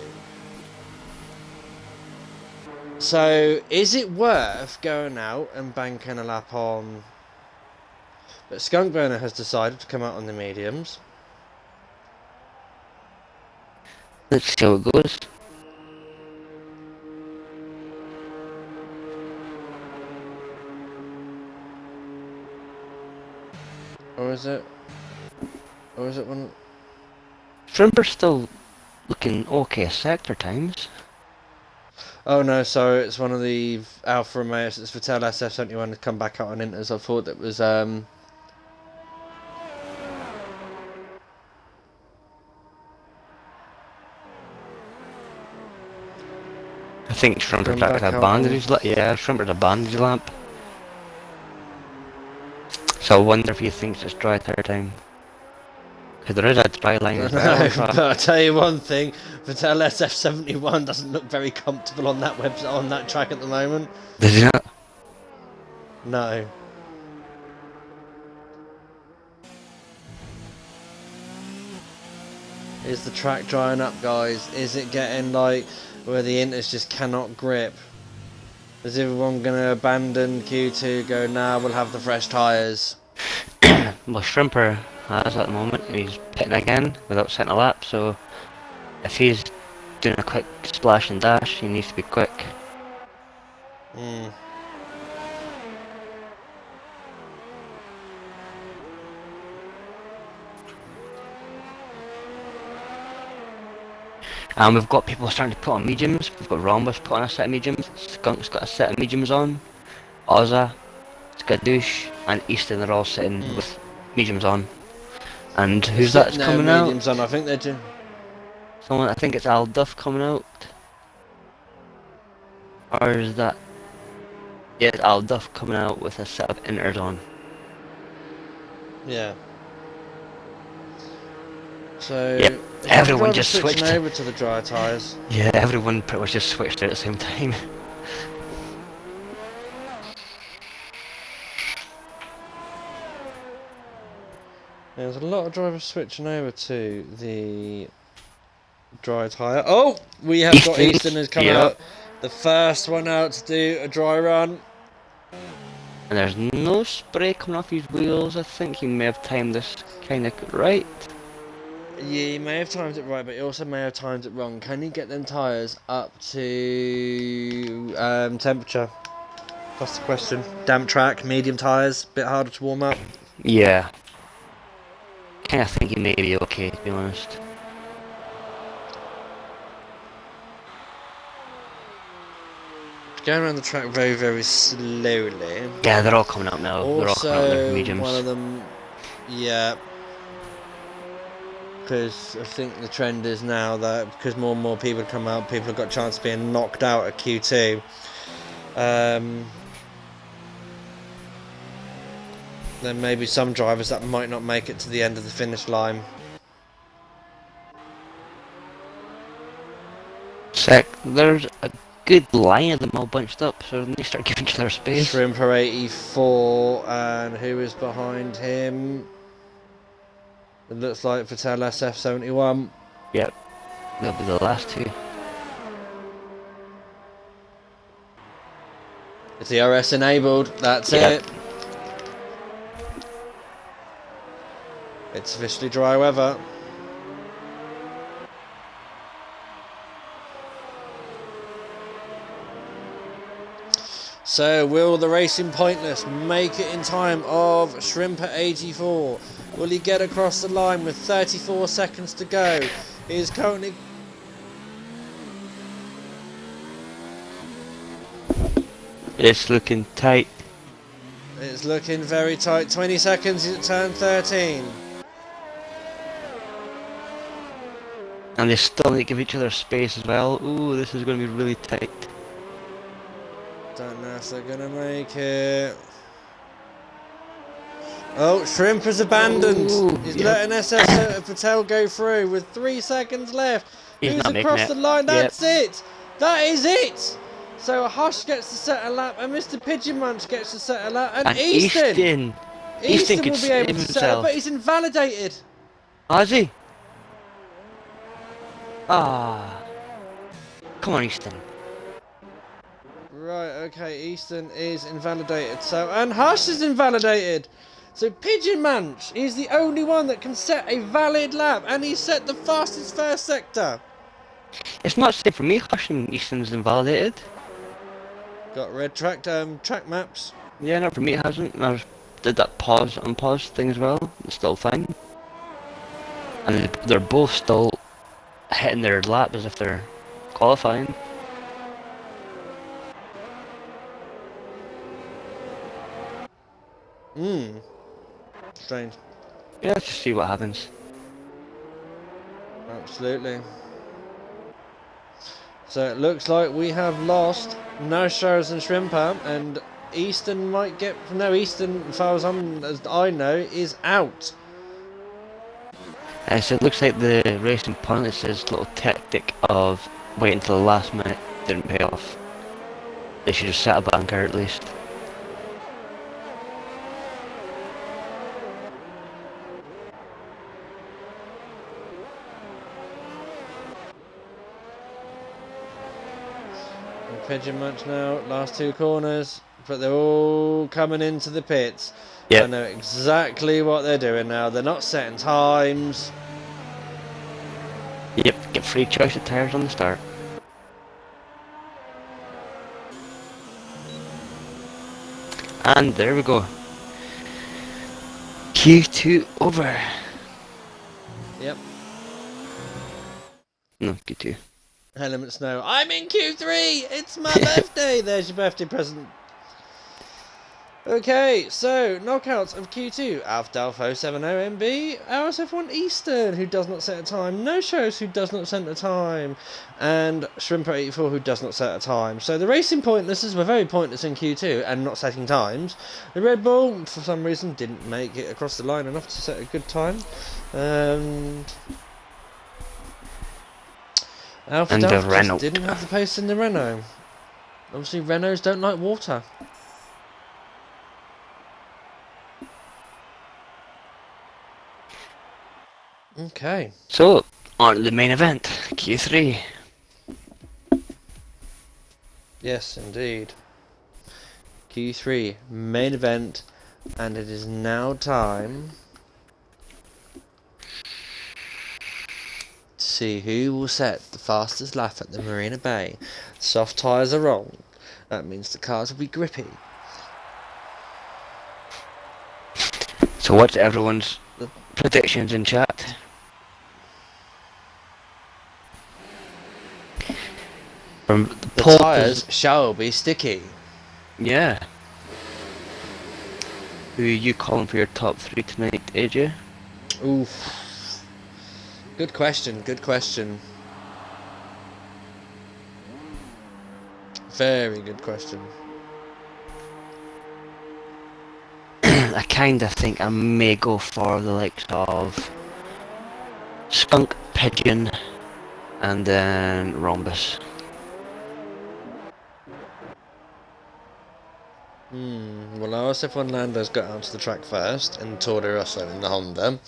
So is it worth going out and banking a lap on? But Skunkburner has decided to come out on the mediums. Let's see how it goes. Or is it? Or is it one? Shrimper's still looking okay sector times. Oh no, sorry, it's one of the Alfa Romeos. It's Vettel SF71 to come back out on Inters. I thought that was I think Shrimper's Going back back with a out bandage lamp. Yeah, Shrimper's a bandage lamp. So I wonder if he thinks it's dry tire time. Because there is a dry line I as well. know, So but I'll tell you one thing, Vettel SF71 doesn't look very comfortable on that on that track at the moment. does he not? No. Is the track drying up, guys? Is it getting like where the Inters just cannot grip? Is everyone going to abandon Q2, go, nah, we'll have the fresh tyres? Well, Shrimper has at the moment. He's pitting again without setting a lap. So if he's doing a quick splash and dash, he needs to be quick. Hmm. And we've got people starting to put on mediums. We've got Rhombus put on a set of mediums. Skunk's got a set of mediums on. Ozza, Skadoosh, and Easton are all sitting with mediums on. And who's that's No, coming out? mediums on. I think they're doing. Someone, I think it's Al Duff coming out. Or is that? Yeah, it's Al Duff coming out with a set of Inters on. Yeah. So Yep, everyone drivers just switching switched. over to the dry tyres. Yeah, everyone pretty much just switched at the same time. There's a lot of drivers switching over to the dry tyre. Oh, we have got Easton. Easton who's coming Yep. out. The first one out to do a dry run. And there's no spray coming off his wheels. I think he may have timed this kind of right. Yeah, he may have timed it right, but he also may have timed it wrong. Can he get them tyres up to temperature? That's the question. Damp track, medium tyres, bit harder to warm up. Yeah. Kind of think he may be okay, to be honest. Going around the track very, very slowly. Yeah, they're all coming up now. They're all coming up with their Also, mediums. one of them, yeah. Because I think the trend is now that because more and more people come out, people have got a chance of being knocked out at Q2. There may be some drivers that might not make it to the end of the finish line. There's a good line of them all bunched up, so they start giving each other space. Shrimper 84, and who is behind him? It looks like Vettel SF71. Yep, they'll be the last two. It's the RS enabled, that's Yep. it. It's officially dry weather. So, will the Racing Pointless make it in time of Shrimper 84? Will he get across the line with 34 seconds to go? He is currently... It's looking tight. It's looking very tight. 20 seconds at turn 13. And they still need to give each other space as well. Ooh, this is going to be really tight. Don't know if they're going to make it. Oh, Shrimp has abandoned. Ooh, He's yep. letting SS Patel go through with 3 seconds left. He's Who's not making across it. the line? Yep. That's it. That is it. So Hush gets to set a lap, and Mr. Pigeon Munch gets to set a lap, and Easton Easton could will be able save to set a lap, himself. but he's invalidated. Has he? Ah. Come on, Easton. Right, okay, Easton is invalidated. So, and Hush is invalidated. So Pigeon Munch is the only one that can set a valid lap, and he set the fastest first sector. It's not safe for me, Hushing Easton's invalidated. Got red track maps. Yeah, not for me, it hasn't. And I did that pause, unpause thing as well. It's still fine. And they're both still hitting their lap as if they're qualifying. Strange. Yeah, let's just see what happens. Absolutely. So it looks like we have lost No Shows and Shrimper, and Easton might get. No, Easton, as far as I know, is out. So it looks like the racing pilot's little tactic of waiting until the last minute didn't pay off. They should have set a banker at least. Pigeon match now, last two corners, but they're all coming into the pits. Yep. I know exactly what they're doing now. They're not setting times. Yep, get free choice of tyres on the start. And there we go. Q2 over. Yep. No, Q2. Element Snow. I'm in Q3! It's my birthday! There's your birthday present. Okay, so knockouts of Q2. Alpha 70 MB, RSF1 Eastern, who does not set a time. No Shows, who does not set a time. And Shrimper 84, who does not set a time. So the racing pointlesses were very pointless in Q2 and not setting times. The Red Bull, for some reason, didn't make it across the line enough to set a good time. Alpha And the Delta Renault didn't have the pace in the Renault. Obviously, Renaults don't like water. Okay. So, on to the main event, Q3. Yes, indeed. Q3, main event, and it is now time to see who will set the fastest lap at the Marina Bay. Soft tyres are wrong. That means the cars will be grippy. So what's everyone's predictions in chat? From The pole tyres shall be sticky. Yeah. Who are you calling for your top 3 tonight, AJ? Oof. Good question, good question. Very good question. I kinda think I may go for the likes of Skunk, Pigeon, and then Rhombus. Well, RSF1 Lando's got onto the track first, and Tour de Rosso in the Honda.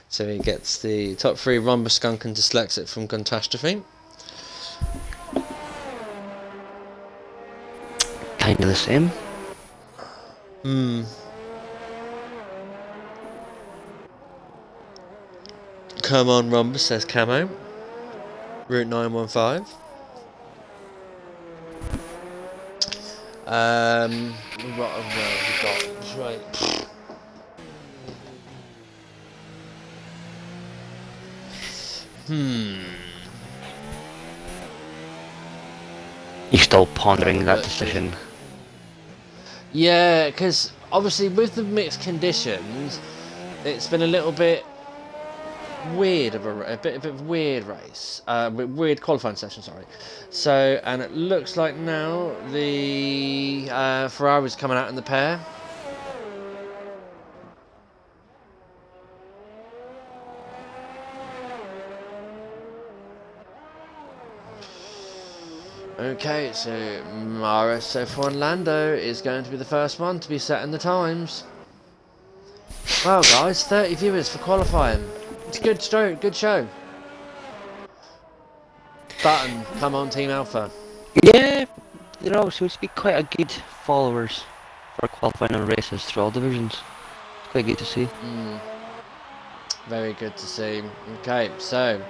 So he gets the top 3 Rhombus, Skunk and Dyslexic from Catastrophe. Kinda the same. Come on, Rhombus, says Camo. Route 915. What have we got? Right. You're still pondering that decision. Yeah, because obviously with the mixed conditions, it's been a little bit weird of a bit of a weird race, weird qualifying session. Sorry. So, and it looks like now the Ferrari's coming out in the pair. Okay, so RSF1 Lando is going to be the first one to be setting the times. Wow, guys, 30 viewers for qualifying. It's a good show. Button, come on, Team Alpha. Yeah, there all seems to be quite a good followers for qualifying and races through all divisions. It's quite good to see. Very good to see. Okay, so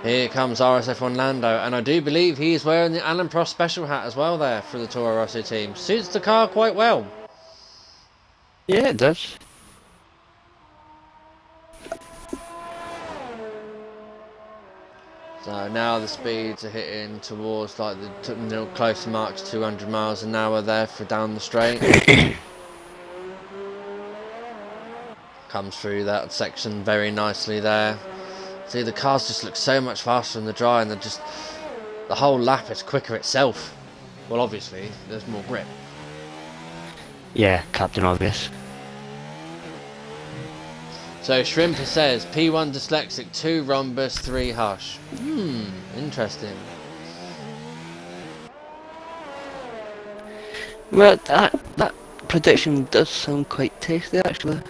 Here comes RSF1 Lando, and I do believe he's wearing the Alan Prost special hat as well there for the Toro Rosso team. Suits the car quite well. Yeah, it does. So now the speeds are hitting towards like the close mark to 200 miles an hour there for down the straight. Comes through that section very nicely there. See, the cars just look so much faster in the dry, and the whole lap is quicker itself. Well, obviously, there's more grip. Yeah, Captain Obvious. So Shrimper says, P1 dyslexic, 2 rhombus, 3 hush. Interesting. Well, that prediction does sound quite tasty, actually.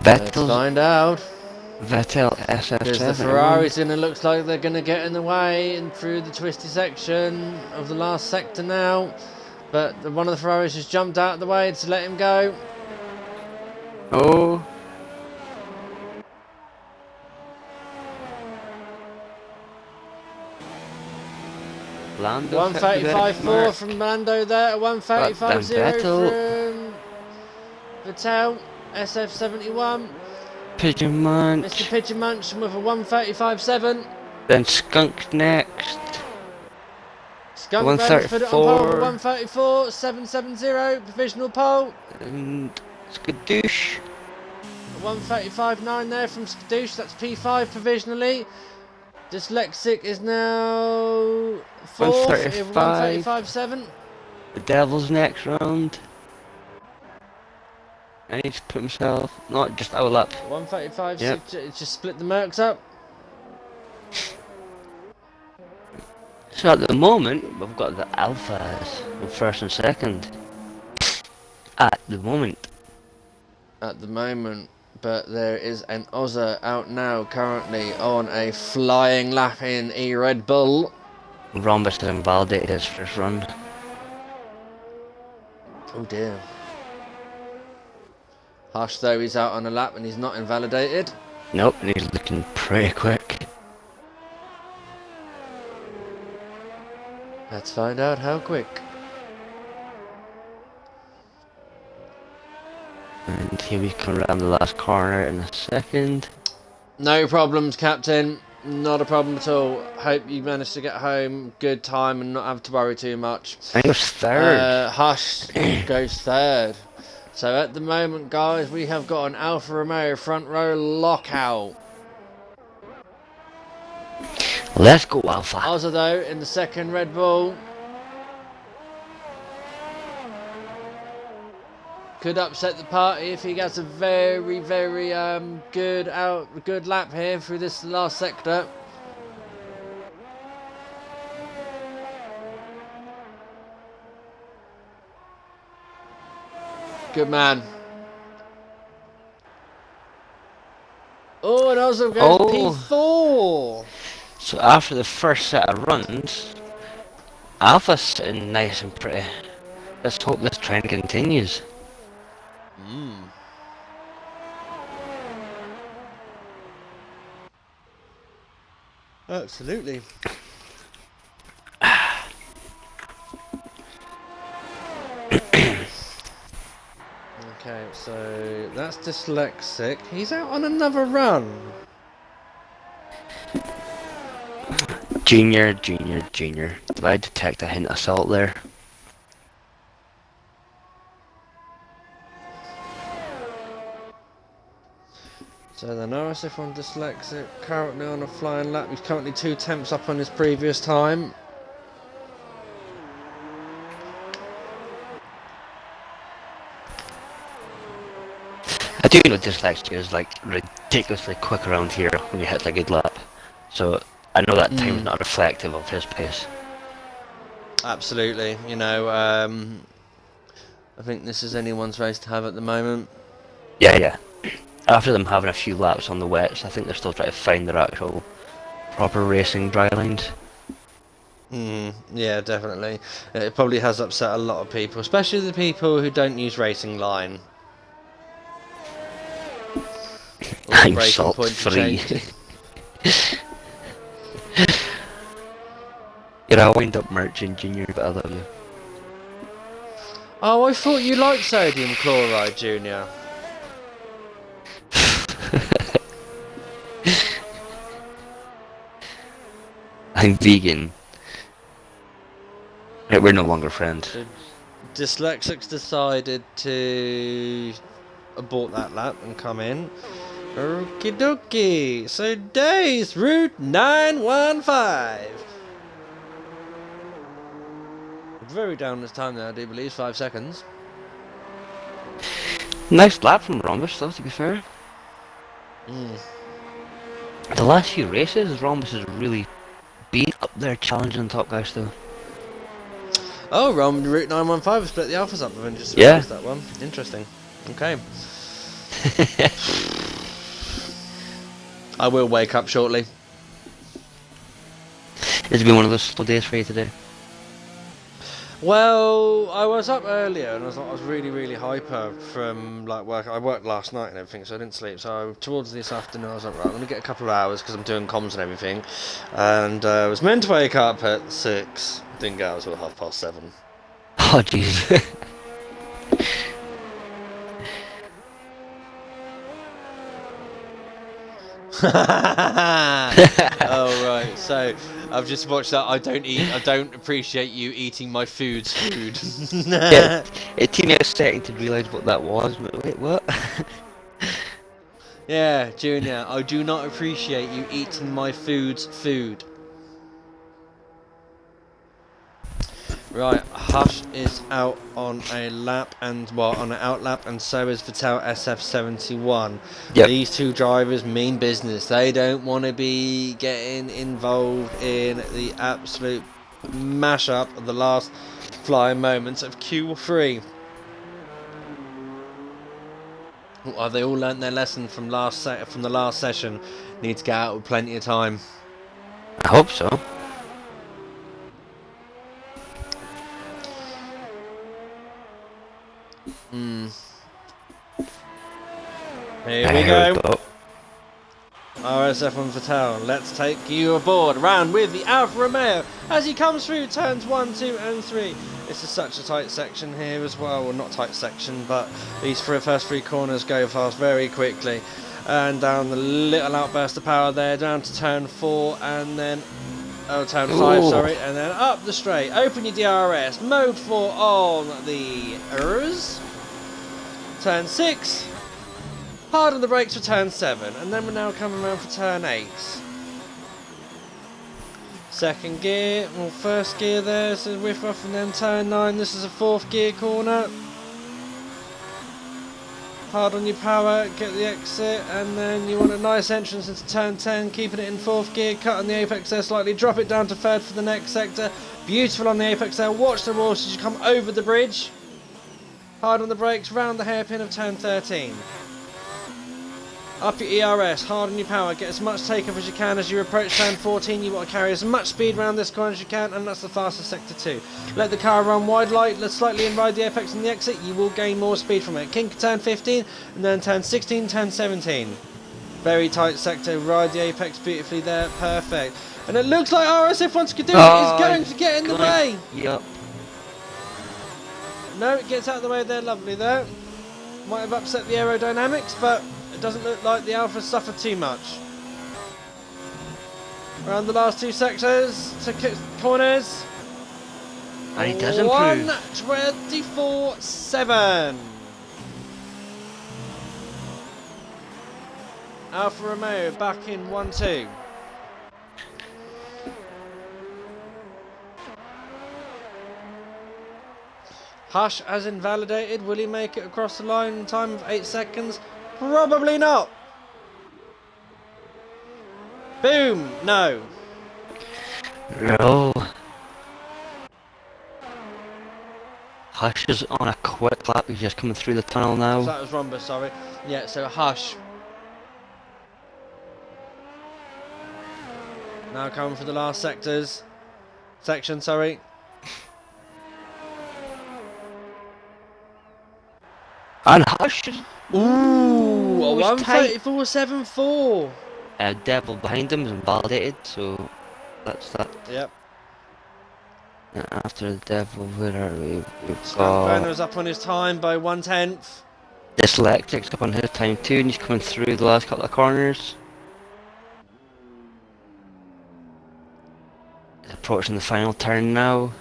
Let's find out. Vettel SF7. Because the Ferrari's looks like they're going to get in the way and through the twisty section of the last sector now. But one of the Ferraris just jumped out of the way to let him go. Oh. Lando 135.4 from Lando there, 135.0 from Vettel, SF71. Pigeon Munch. Mr. Pigeon Munch with a 135.7. Then Skunk next. Skunk Rose put it on pole for 134.770, provisional pole. And Skadoosh. 135.9 there from Skadoosh, that's P5 provisionally. Dyslexic is now 4th, 135.7. The Devil's next round. And he's put himself, not just out lap. 135, yep. It's just split the Mercs up. So at the moment, we've got the Alphas in first and second. At the moment. But there is an Ozza out now currently on a flying lap in Red Bull. Rhombus has invalidated his first run. Oh dear. Hush though, he's out on a lap and he's not invalidated. Nope, and he's looking pretty quick. Let's find out how quick. And here we come around the last corner in a second. No problems, Captain. Not a problem at all. Hope you managed to get home good time and not have to worry too much. I think it was third. Hush goes third. So at the moment, guys, we have got an Alfa Romeo front row lockout. Let's go, Alpha. Ozza though in the second Red Bull. Could upset the party if he gets a very, very good lap here through this last sector. Good man. Oh, and also goes P4. So after the first set of runs, Alpha's sitting nice and pretty. Let's hope this trend continues. Absolutely. Okay, so that's dyslexic. He's out on another run. Junior. Did I detect a hint of salt there? So then RSF1 dyslexic, currently on a flying lap. He's currently 2 tenths up on his previous time. I do know dyslexia is like ridiculously quick around here when you hit a good lap. So I know that time's not reflective of his pace. Absolutely, you know, I think this is anyone's race to have at the moment. Yeah. After them having a few laps on the wets, I think they're still trying to find their actual proper racing dry lines. Yeah, definitely. It probably has upset a lot of people, especially the people who don't use racing line. All the I'm braking salt points are free. changing. You're a wind up merchant, Junior, but I love you. Oh, I thought you liked sodium chloride, Junior. I'm vegan. Right, we're no longer friends. So, dyslexics decided to abort that lap and come in. Okie dokie. So, days, Route 915. Very down this time now, I do believe, 5 seconds. Nice lap from Rhombus, though, to be fair. The last few races, Rhombus has really been up there challenging the top guys, though. Oh, Route 915 has split the Alphas up. I've just Yeah. realised that one. Interesting. Okay. I will wake up shortly. It's been one of those slow days for you today. Well, I was up earlier and I was really, really hyper from like work. I worked last night and everything, so I didn't sleep. So towards this afternoon, I was like, right, I'm gonna get a couple of hours because I'm doing comms and everything. And I was meant to wake up at 6. Didn't get out until 7:30. Oh, jeez. Oh right, so I've just watched that. I don't appreciate you eating my food's food. Yeah, it took me a second to realise what that was. But wait, what? Yeah, Junior, I do not appreciate you eating my food's food. Right, Hush is out on a lap and on an out lap, and so is Vettel SF71. Yep. These two drivers mean business. They don't want to be getting involved in the absolute mash-up of the last flying moments of Q3. Well, they all learnt their lesson from the last session. Need to get out with plenty of time. I hope so. Here we go. RSF1 Vettel, let's take you aboard. Round with the Alfa Romeo as he comes through turns 1, 2 and 3. This is such a tight section here as well. Well, not tight section, but these first 3 corners go fast very quickly. And down the little outburst of power there, down to turn 4 and then... Oh, turn 5, sorry. And then up the straight. Open your DRS. Mode 4 on the ERS. Turn 6. Hard on the brakes for turn 7, and then we're now coming around for turn 8. Second gear, well, first gear there, so whiff off, and then turn 9. This is a 4th gear corner. Hard on your power, get the exit, and then you want a nice entrance into turn 10, keeping it in 4th gear, cut on the apex there slightly, drop it down to 3rd for the next sector. Beautiful on the apex there, watch the walls as you come over the bridge. Hard on the brakes, round the hairpin of turn 13. Up your ERS, hard on your power, get as much takeoff as you can as you approach turn 14. You want to carry as much speed around this corner as you can, and that's the fastest sector too. Let the car run wide light, let's slightly in ride the apex on the exit, you will gain more speed from it. Kink turn 15, and then turn 16, turn 17. Very tight sector, ride the apex beautifully there, perfect. And it looks like RSF1 is going to get in the way. Yep. No, it gets out of the way there, lovely there. Might have upset the aerodynamics, but it doesn't look like the Alpha suffered too much. Around the last 2 sectors, to corners. And he does improve. 1:24.7. Alfa Romeo back in 1-2. Hush has invalidated. Will he make it across the line in time of 8 seconds? Probably not. Boom. No. No. Hush is on a quick lap. He's just coming through the tunnel now. So that was Rhombus, sorry. Yeah, so Hush. Now coming for the last sectors. section, sorry. And Hush is Ooh, a was tight. 134.74. Devil behind him is invalidated, so that's that. Yep. And after the Devil, where are we? We've Skunk got Burner's up on his time by 1/10. Dyslectic's up on his time too, and he's coming through the last couple of corners. He's approaching the final turn now.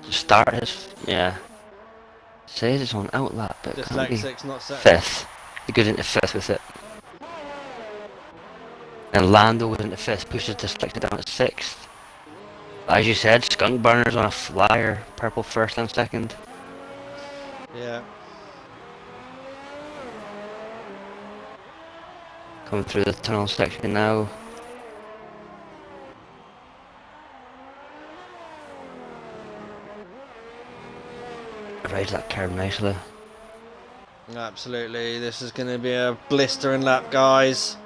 To start his, yeah. Says it's on outlap, but it can't be. Dyslexics not set. Fifth. He goes into fifth with it. And Lando goes into fifth, pushes Dyslectic down at sixth. As you said, Skunk Burner's on a flyer, purple first and second. Yeah. Coming through the tunnel section now. Rides that curve nicely. Absolutely. This is going to be a blistering lap, guys.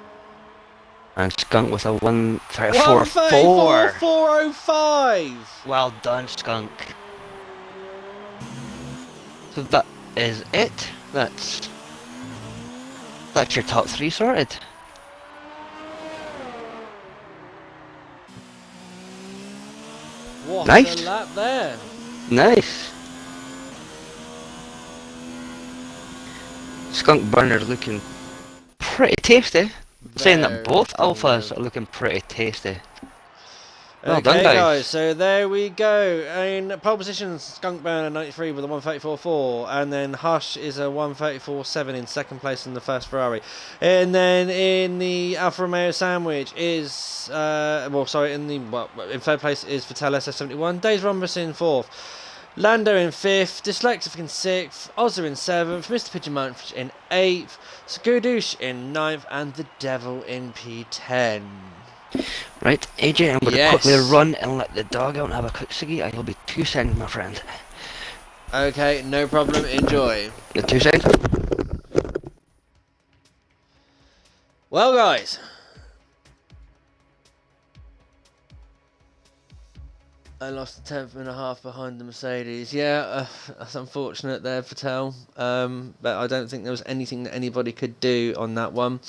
And Skunk with a 134.4. 134.405. Well done, Skunk. So that is it. That's your top three sorted. What Nice. a lap there. Nice. Skunk Burner looking pretty tasty. Saying that both alphas are looking pretty tasty. Well Okay, done, guys. so there we go. In pole position, Skunk Burner 93 with a 134.4, and then Hush is a 134.7 in second place in the first Ferrari. And then in the Alfa Romeo sandwich is, in third place is Vettel SS71, Days Rombus in fourth, Lando in fifth, Dyslexic in sixth, Ozza in seventh, Mr. Pigeon Munch in eighth, Skudoosh in ninth, and the Devil in P10. Right, AJ, I'm going to Yes. quickly run and let the dog out and have a quick ciggy. I'll be 2 seconds, my friend. Okay, no problem, enjoy. 2 seconds. Well, guys, I lost a tenth and a half behind the Mercedes. Yeah, that's unfortunate there, Vettel. But I don't think there was anything that anybody could do on that one.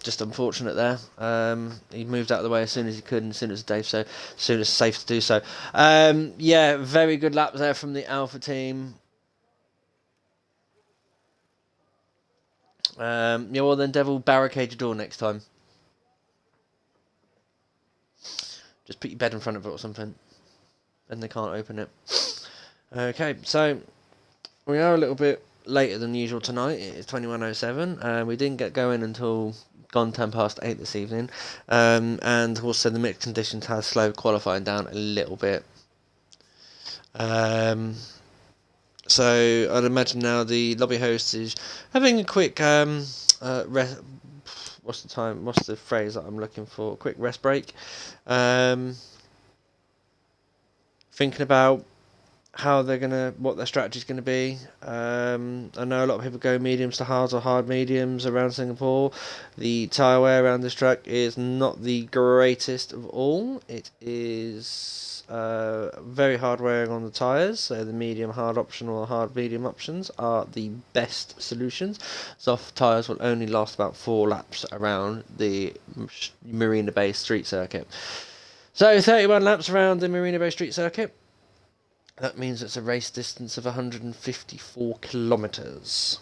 Just unfortunate there. He moved out of the way as soon as he could, and as soon as soon as safe to do so. Yeah, very good lap there from the Alpha team. Yeah, well then, Devil, barricade your door next time. Just put your bed in front of it or something. Then they can't open it. Okay, so we are a little bit later than usual tonight. It's 21:07. We didn't get going until gone 10 past 8 this evening. And also the mixed conditions has slowed qualifying down a little bit. So I'd imagine now the lobby host is having a quick what's the phrase that I'm looking for? Quick rest break. Thinking about what their strategy's gonna be. I know a lot of people go mediums to hards or hard mediums around Singapore. The tyre wear around this track is not the greatest of all. It is very hard wearing on the tyres, so the medium hard option or hard medium options are the best solutions. Soft tyres will only last about 4 laps around the Marina Bay Street Circuit. So 31 laps around the Marina Bay Street Circuit. That means it's a race distance of 154 kilometres.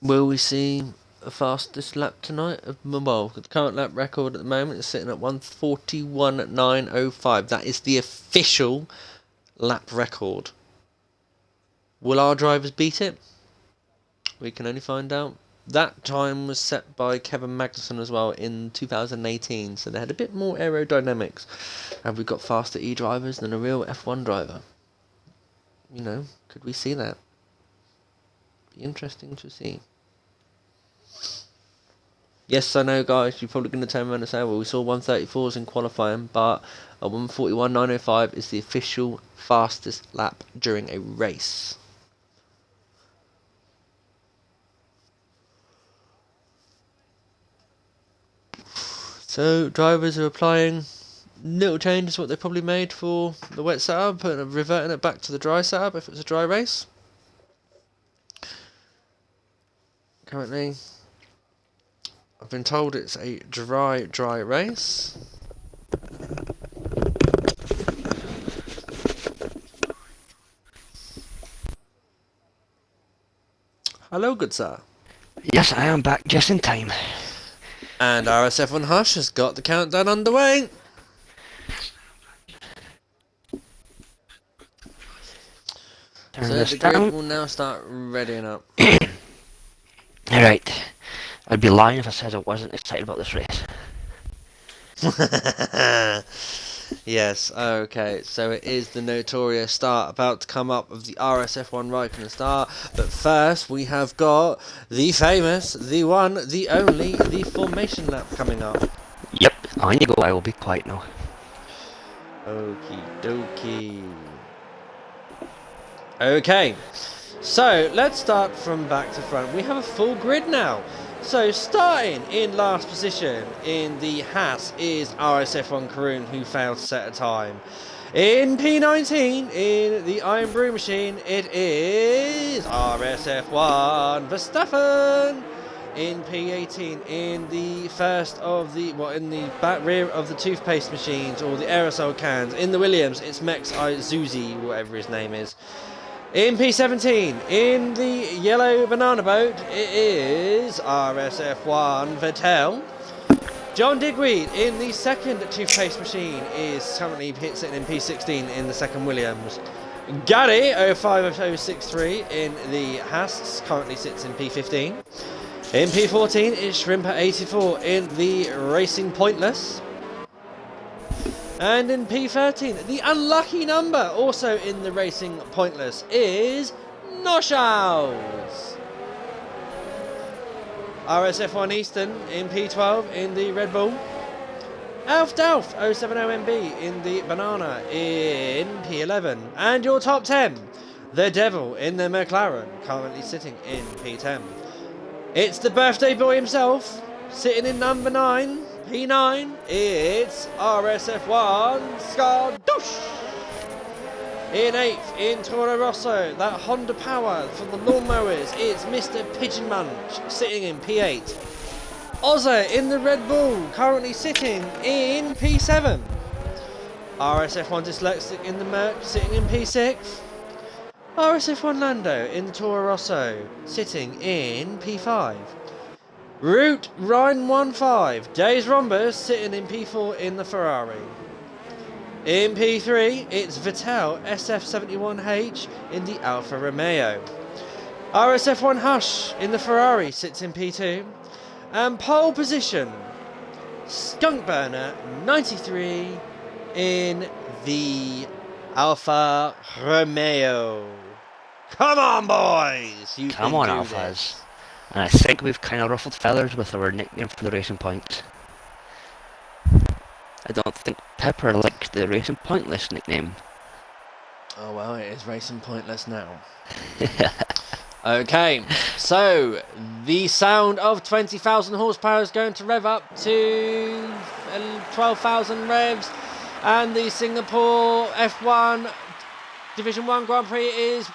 Will we see a fastest lap tonight? Well, the current lap record at the moment is sitting at 1:41.905. That is the official lap record. Will our drivers beat it? We can only find out. That time was set by Kevin Magnussen as well in 2018, so they had a bit more aerodynamics. Have we got faster e-drivers than a real F1 driver? You know, could we see that? Be interesting to see. Yes, I know, guys, you're probably going to turn around and say, well, we saw 134s in qualifying, but a 1:41.905 is the official fastest lap during a race. So drivers are applying little changes what they probably made for the wet setup and reverting it back to the dry setup if it's a dry race. Currently, I've been told it's a dry race. Hello, good sir. Yes, I am back just in time. And RSF1 Hush has got the countdown underway. Turn So this the grid down. will now start readying up. Alright. I'd be lying if I said I wasn't excited about this race. Yes, okay, so it is the notorious start about to come up of the RSF1 Raikkonen start, but first we have got the famous, the one, the only, the formation lap coming up. Yep, on you go, I will be quiet now. Okie dokie. Okay, so let's start from back to front. We have a full grid now. So starting in last position in the Haas is RSF1 Karun, who failed to set a time. In P19 in the Iron Brew machine it is RSF1 Verstappen. In P18 in the first of the in the back rear of the toothpaste machines or the aerosol cans in the Williams it's Mex Zuzi, whatever his name is. In P17, in the yellow banana boat, it is RSF1 Vettel. John Digweed in the second toothpaste machine is currently sitting in P16 in the second Williams. Gary 05063 in the Haas currently sits in P15. In P14 is Shrimper 84 in the Racing Pointless. And in P13, the unlucky number, also in the Racing Pointless, is Noshaus. RSF1 Eastern in P12 in the Red Bull. Alf Dalf 070MB in the Banana in P11. And your top 10, the Devil in the McLaren, currently sitting in P10. It's the birthday boy himself, sitting in number 9. P9, it's RSF1 Skardoosh. In 8th, in Toro Rosso, that Honda Power from the lawnmowers, it's Mr. Pigeon Munch, sitting in P8. Ozza in the Red Bull, currently sitting in P7. RSF1 Dyslexic in the Merc, sitting in P6. RSF1 Lando in the Toro Rosso, sitting in P5. Route Rhine 15, Days Rhombus sitting in P4 in the Ferrari. In P3, it's Vettel SF71H in the Alfa Romeo. RSF1 Hush in the Ferrari sits in P2. And pole position, Skunk Burner 93 in the Alfa Romeo. Come on, boys! Come on, Alphas. And I think we've kind of ruffled feathers with our nickname for the Racing Points. I don't think Pepper liked the Racing Pointless nickname. Oh well, it is Racing Pointless now. Okay, so the sound of 20,000 horsepower is going to rev up to 12,000 revs, and the Singapore F1 Division 1 Grand Prix is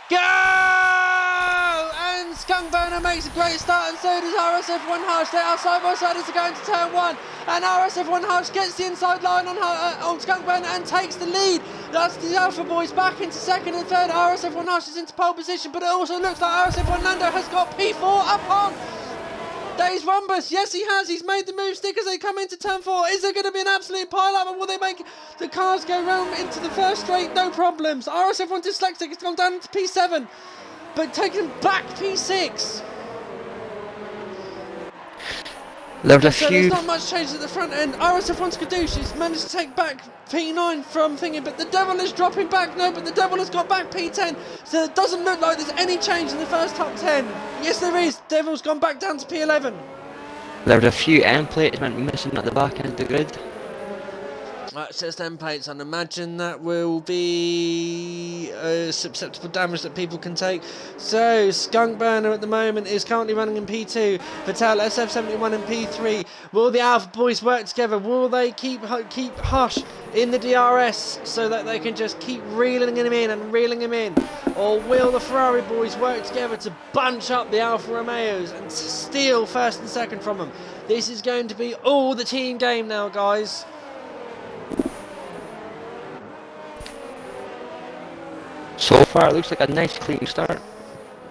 go! And Skunk Burner makes a great start, and so does RSF1 Hush. They are side by side as they go into turn 1, and RSF1 Hush gets the inside line on Skunk Burner and takes the lead. That's the Alpha Boys back into second and third. RSF1 Hush is into pole position, but it also looks like RSF1 Lando has got P4 up on Days Rhombus. Yes, he has. He's made the move stick as they come into turn 4. Is there going to be an absolute pile-up, and will they make the cars go round into the first straight? No problems. RSF1 Dyslexic has gone down into P7, but taken back P6. There's a So few. there's not much change at the front end. RSF1 Skadoosh has managed to take back P9 from thingy, but the Devil is dropping back. No, but the Devil has got back P10. So it doesn't look like there's any change in the first top 10. Yes, there is. Devil's gone back down to P11. There's a few end plates went missing at the back end of the grid. Right, says them plates, and imagine that will be susceptible damage that people can take. So, Skunk Burner at the moment is currently running in P2. Vital SF71 in P3. Will the Alpha Boys work together? Will they keep Hush in the DRS so that they can just keep reeling him in and reeling him in? Or will the Ferrari Boys work together to bunch up the Alfa Romeos and steal first and second from them? This is going to be all the team game now, guys. So far, it looks like a nice clean start.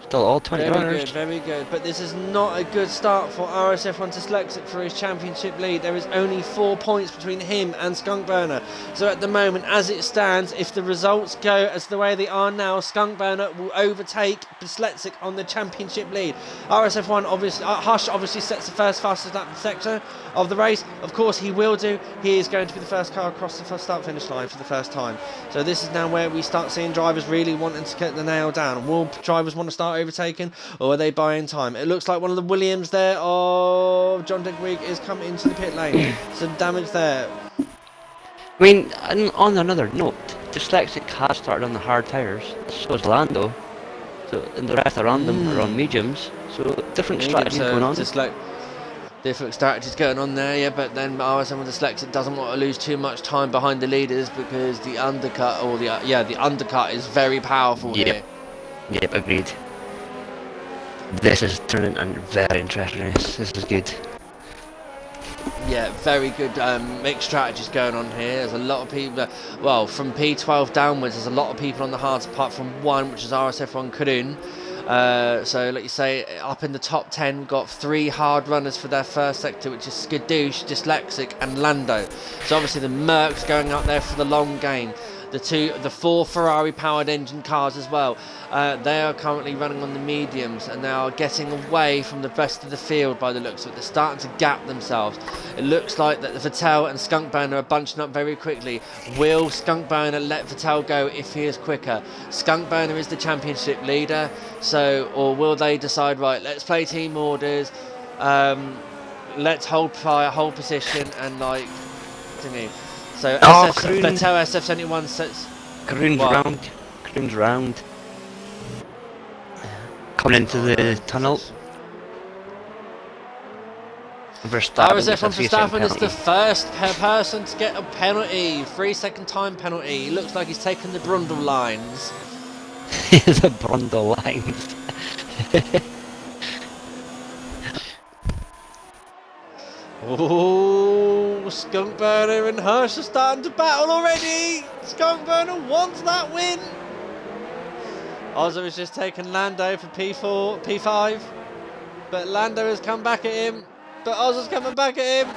Still all 20 runners. Very good. But this is not a good start for RSF1 Dyslexic for his championship lead. There is only 4 points between him and Skunk Burner. So at the moment, as it stands, if the results go as the way they are now, Skunk Burner will overtake Dyslexic on the championship lead. RSF1 obviously, Hush obviously sets the first fastest lap sector of the race. Of course, he will do. He is going to be the first car across the first start-finish line for the first time. So this is now where we start seeing drivers really wanting to get the nail down. Will drivers want to start overtaken, or are they buying time? It looks like one of the Williams there of John Digweed is coming into the pit lane. Some damage there. I mean, on another note, Dyslexic has started on the hard tyres, so is Lando. So, and the rest around them are on mediums, so different strategies going on. Different strategies going on there, yeah, but then RSM with Dyslexic doesn't want to lose too much time behind the leaders because the undercut, or the undercut is very powerful here. Yep, agreed. This is turning into a very interesting race. This is good. Yeah, very good mixed strategies going on here. There's a lot of people, well, from P12 downwards, there's a lot of people on the hards apart from one, which is RSF1 Kadun. So, like you say, up in the top 10, we've got 3 hard runners for their first sector, which is Skadoosh, Dyslexic, and Lando. So, obviously, the Mercs going up there for the long game. The 4 Ferrari-powered engine cars as well. They are currently running on the mediums, and they are getting away from the rest of the field by the looks of it. They're starting to gap themselves. It looks like that the Vettel and Skunk Burner are bunching up very quickly. Will Skunk Burner let Vettel go if he is quicker? Skunk Burner is the championship leader, so, or will they decide, right, let's play team orders, let's hold fire, hold position, and like, thingy. So Vettel SF71 sets. Croon's round. Coming into the tunnel. RSF1 Verstappen is the first person to get a penalty, 3-second time penalty. He looks like he's taken the Brundle lines. The Brundle lines. Oh, Skunk Burner and Hush are starting to battle already. Skunk Burner wants that win. Ozzo has just taken Lando for P4, P5, but Lando has come back at him. But Ozzo's coming back at him.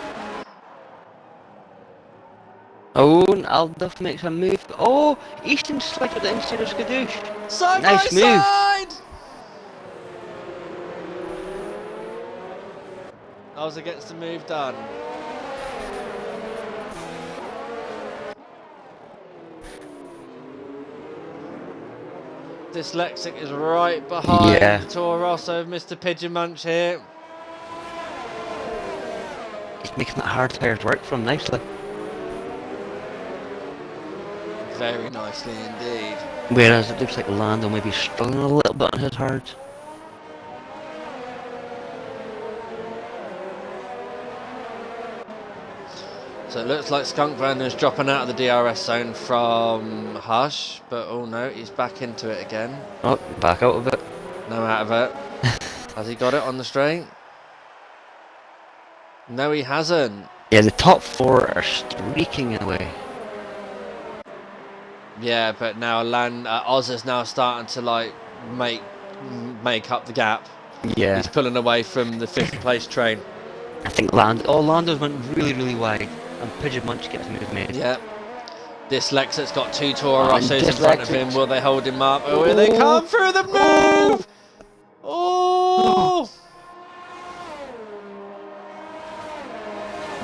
Oh, and Alduff makes a move. Oh, Easton slipped at the inside of Skadoosh. Side Nice by move. side. Ozzo gets the move done. Dyslexic is right behind Toro Rosso, Mr. Pigeon Munch here. He's making that hard tyres work for him nicely. Very nicely indeed. Whereas it looks like Lando may be struggling a little bit on his hards. So it looks like Skunk Burner's dropping out of the DRS zone from Hush, but oh no, he's back into it again. Oh, back out of it. No, out of it. Has he got it on the straight? No, he hasn't. Yeah, the top 4 are streaking away. Yeah, but now Oz is now starting to like make up the gap. Yeah. He's pulling away from the 5th place train. I think Lando's went really wide, and Pigeon Munch gets a move made. Yeah. Dyslexic's got 2 Toro Rossos in front of him. Will they hold him up? Oh, here they come through the move! Oh!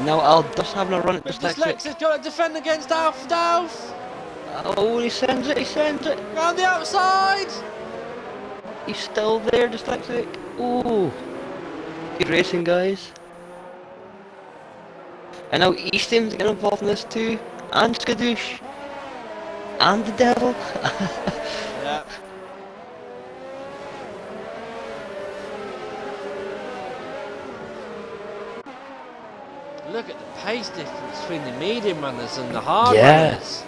Now Alduff's having a run at Dyslexic's Dyslexic. got to defend against Dalf. Oh, he sends it. Round the outside! He's still there, Dyslexic. Ooh. Good racing, guys. And now Easton's getting involved in this too. and Skadoosh, and the devil. Yeah. Look at the pace difference between the medium runners and the hard Yeah. runners.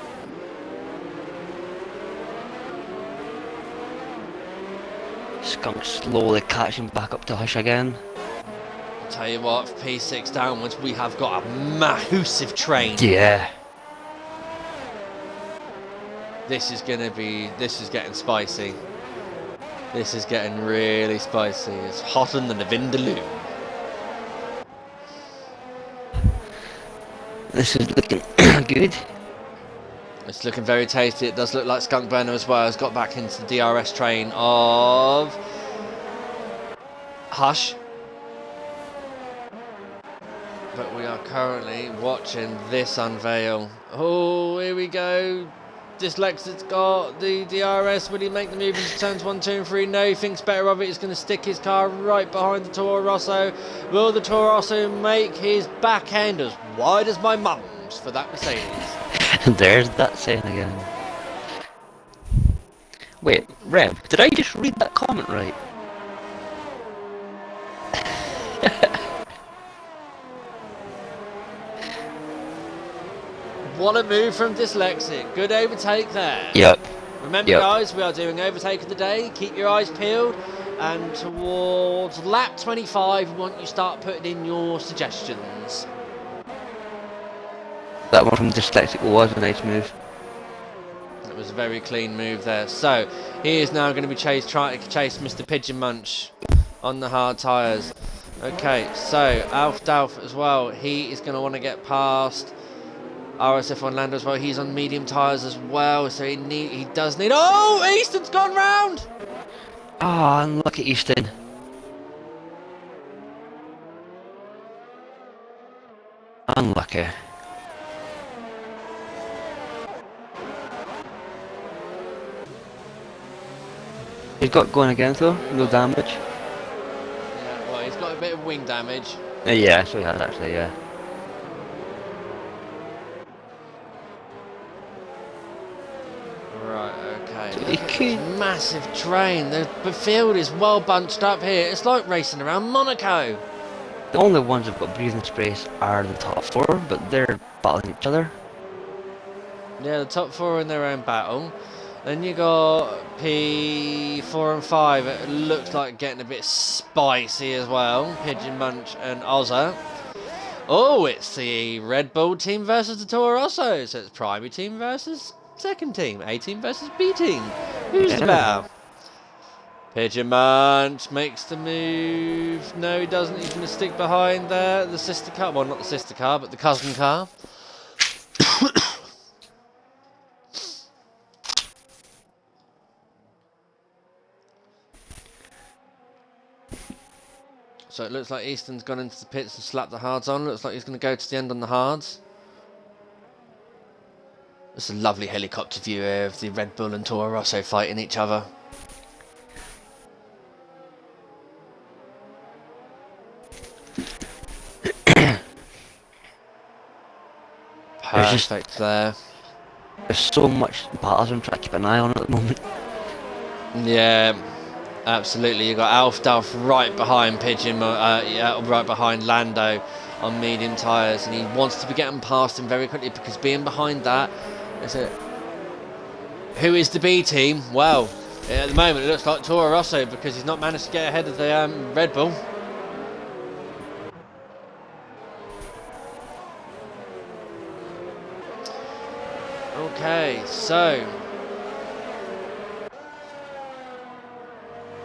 Skunk slowly catching back up to Hush again. I'll tell you what, for P6 downwards, we have got a massive train. Yeah. This is getting spicy. This is getting really spicy. It's hotter than a vindaloo. This is looking good. It's looking very tasty. It does look like Skunk Burner as well has got back into the DRS train of Hush. But we are currently watching this unveil. Oh, here we go. Dyslexic's got the DRS. Will he make the move into turns 1, 2 and 3? No, he thinks better of it. He's going to stick his car right behind the Toro Rosso. Will the Toro Rosso make his back end as wide as my mum's for that Mercedes? There's that saying again. Wait, Rev, did I just read that comment right? What a move from Dyslexic. Good overtake there. Yep. Remember, guys, we are doing overtake of the day. Keep your eyes peeled. And towards lap 25, we want you to start putting in your suggestions. That one from Dyslexic was a nice move. It was a very clean move there. So, he is now going to be trying to chase Mr. Pigeon Munch on the hard tyres. Okay, so Alf Dalf as well. He is going to want to get past RSF1 Lando as well. He's on medium tyres as well, so he does need... Oh, Easton's gone round! Ah, and look at Easton. Unlucky. He's got going again though, no damage. Yeah, well, he's got a bit of wing damage. Yeah, so he has actually, yeah. Right, okay. So Look he at could... this massive train. The field is well bunched up here. It's like racing around Monaco. The only ones who've got breathing space are the top 4, but they're battling each other. Yeah, the top 4 are in their own battle. Then you got P4 and 5. It looks like getting a bit spicy as well. Pigeon Munch and Ozza. Oh, it's the Red Bull team versus the Toro Rosso. So it's primary team versus second team. A team versus B team. Who's the better? Pigeon Munch makes the move. No, he doesn't. He's going to stick behind there. The sister car. Well, not the sister car, but the cousin car. So it looks like Easton's gone into the pits and slapped the hards on. Looks like he's going to go to the end on the hards. It's a lovely helicopter view here of the Red Bull and Toro Rosso fighting each other. Perfect there. There's so much battles I'm trying to keep an eye on at the moment. Yeah, absolutely. You got Alf Dalf right behind right behind Lando on medium tyres, and he wants to be getting past him very quickly because being behind that is it. Who is the B team? Well, at the moment it looks like Toro Rosso because he's not managed to get ahead of the Red Bull. Okay, so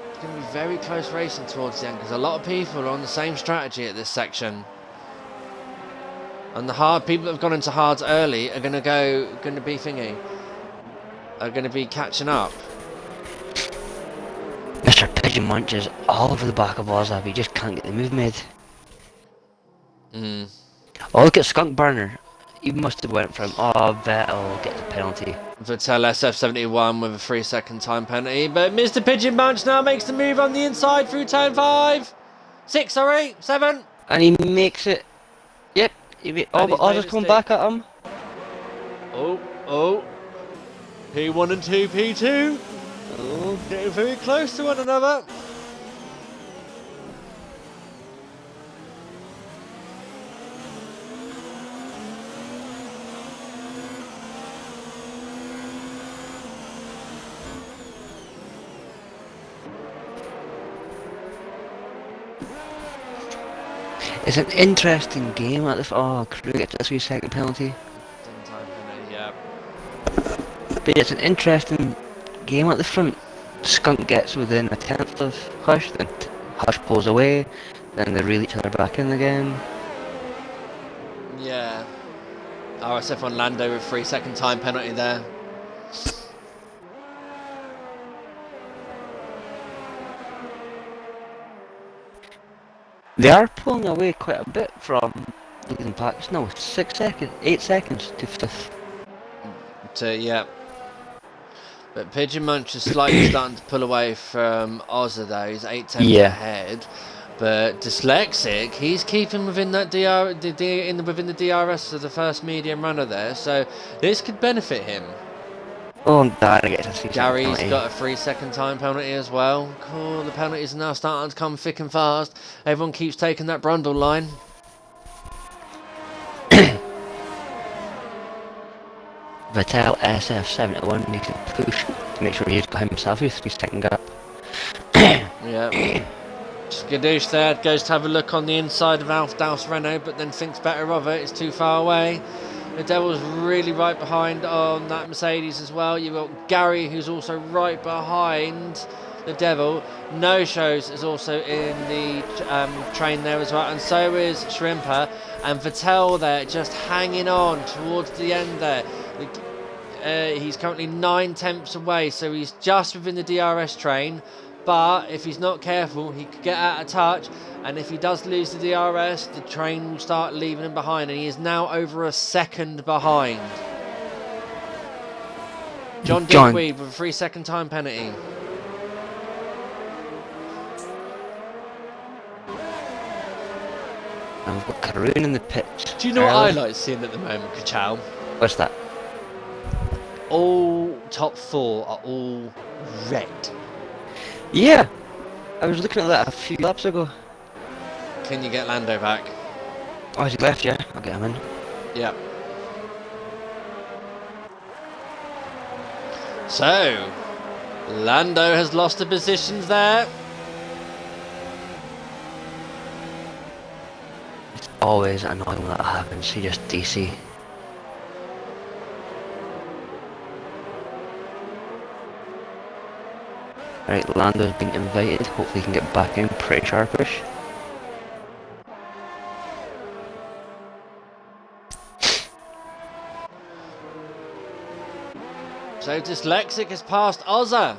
it's going to be very close racing towards the end because a lot of people are on the same strategy at this section, and the people that have gone into hards early are going to be catching up. Mr. Pigeon Munch is all over the back of Ozza, but he just can't get the move made. Oh, look at Skunk Burner. He must have went from, oh, Vettel gets a penalty. Vettel SF1 with a 3-second time penalty, but Mr. Pigeon Munch now makes the move on the inside through turn 5. 6, sorry, 7. And he makes it. Yep. But Ozza's coming back at him. Oh. P1 and 2, P2. Oh, getting very close to one another. It's an interesting game at the Crew gets a 3-second penalty. Yeah. But it's an interesting game at the front. Skunk gets within a tenth of Hush, then Hush pulls away, then they reel each other back in again. Yeah. RSF1 Lando with 3-second time penalty there. They are pulling away quite a bit from leading packs now. 8 seconds to 5th. Yeah. But Pigeon Munch is slightly starting to pull away from Ozza though. He's 8 tenths ahead. But Dyslexic, he's keeping within that within the DRS of the first medium runner there. So this could benefit him. Oh, I'm dying to get to see Gary's got a 3-second time penalty as well. Cool, the penalties are now starting to come thick and fast. Everyone keeps taking that Brundle line. Vettel SF1 needs to push to make sure he's got himself a 3-second gap. Yeah. Skadoosh there goes to have a look on the inside of Alf Douse Renault, but then thinks better of it. It's too far away. The Devil's really right behind on that Mercedes as well. You've got Gary, who's also right behind the Devil. No Shows is also in the train there as well, and so is Shrimper. And Vettel there just hanging on towards the end there. He's currently 9 tenths away, so he's just within the DRS train. But if he's not careful, he could get out of touch, and if he does lose the DRS, the train will start leaving him behind, and he is now over a second behind. John Dickweed with a 3-second time penalty. And we've got Karoon in the pitch. Do you know what I like seeing at the moment, Kachow? What's that? All top 4 are all red. Yeah! I was looking at that a few laps ago. Can you get Lando back? Oh, has he left? Yeah, I'll get him in. Yep. So, Lando has lost the positions there. It's always annoying when that happens. He just DC. Right, Lando's been invited. Hopefully he can get back in pretty sharpish. So Dyslexic has passed Ozza.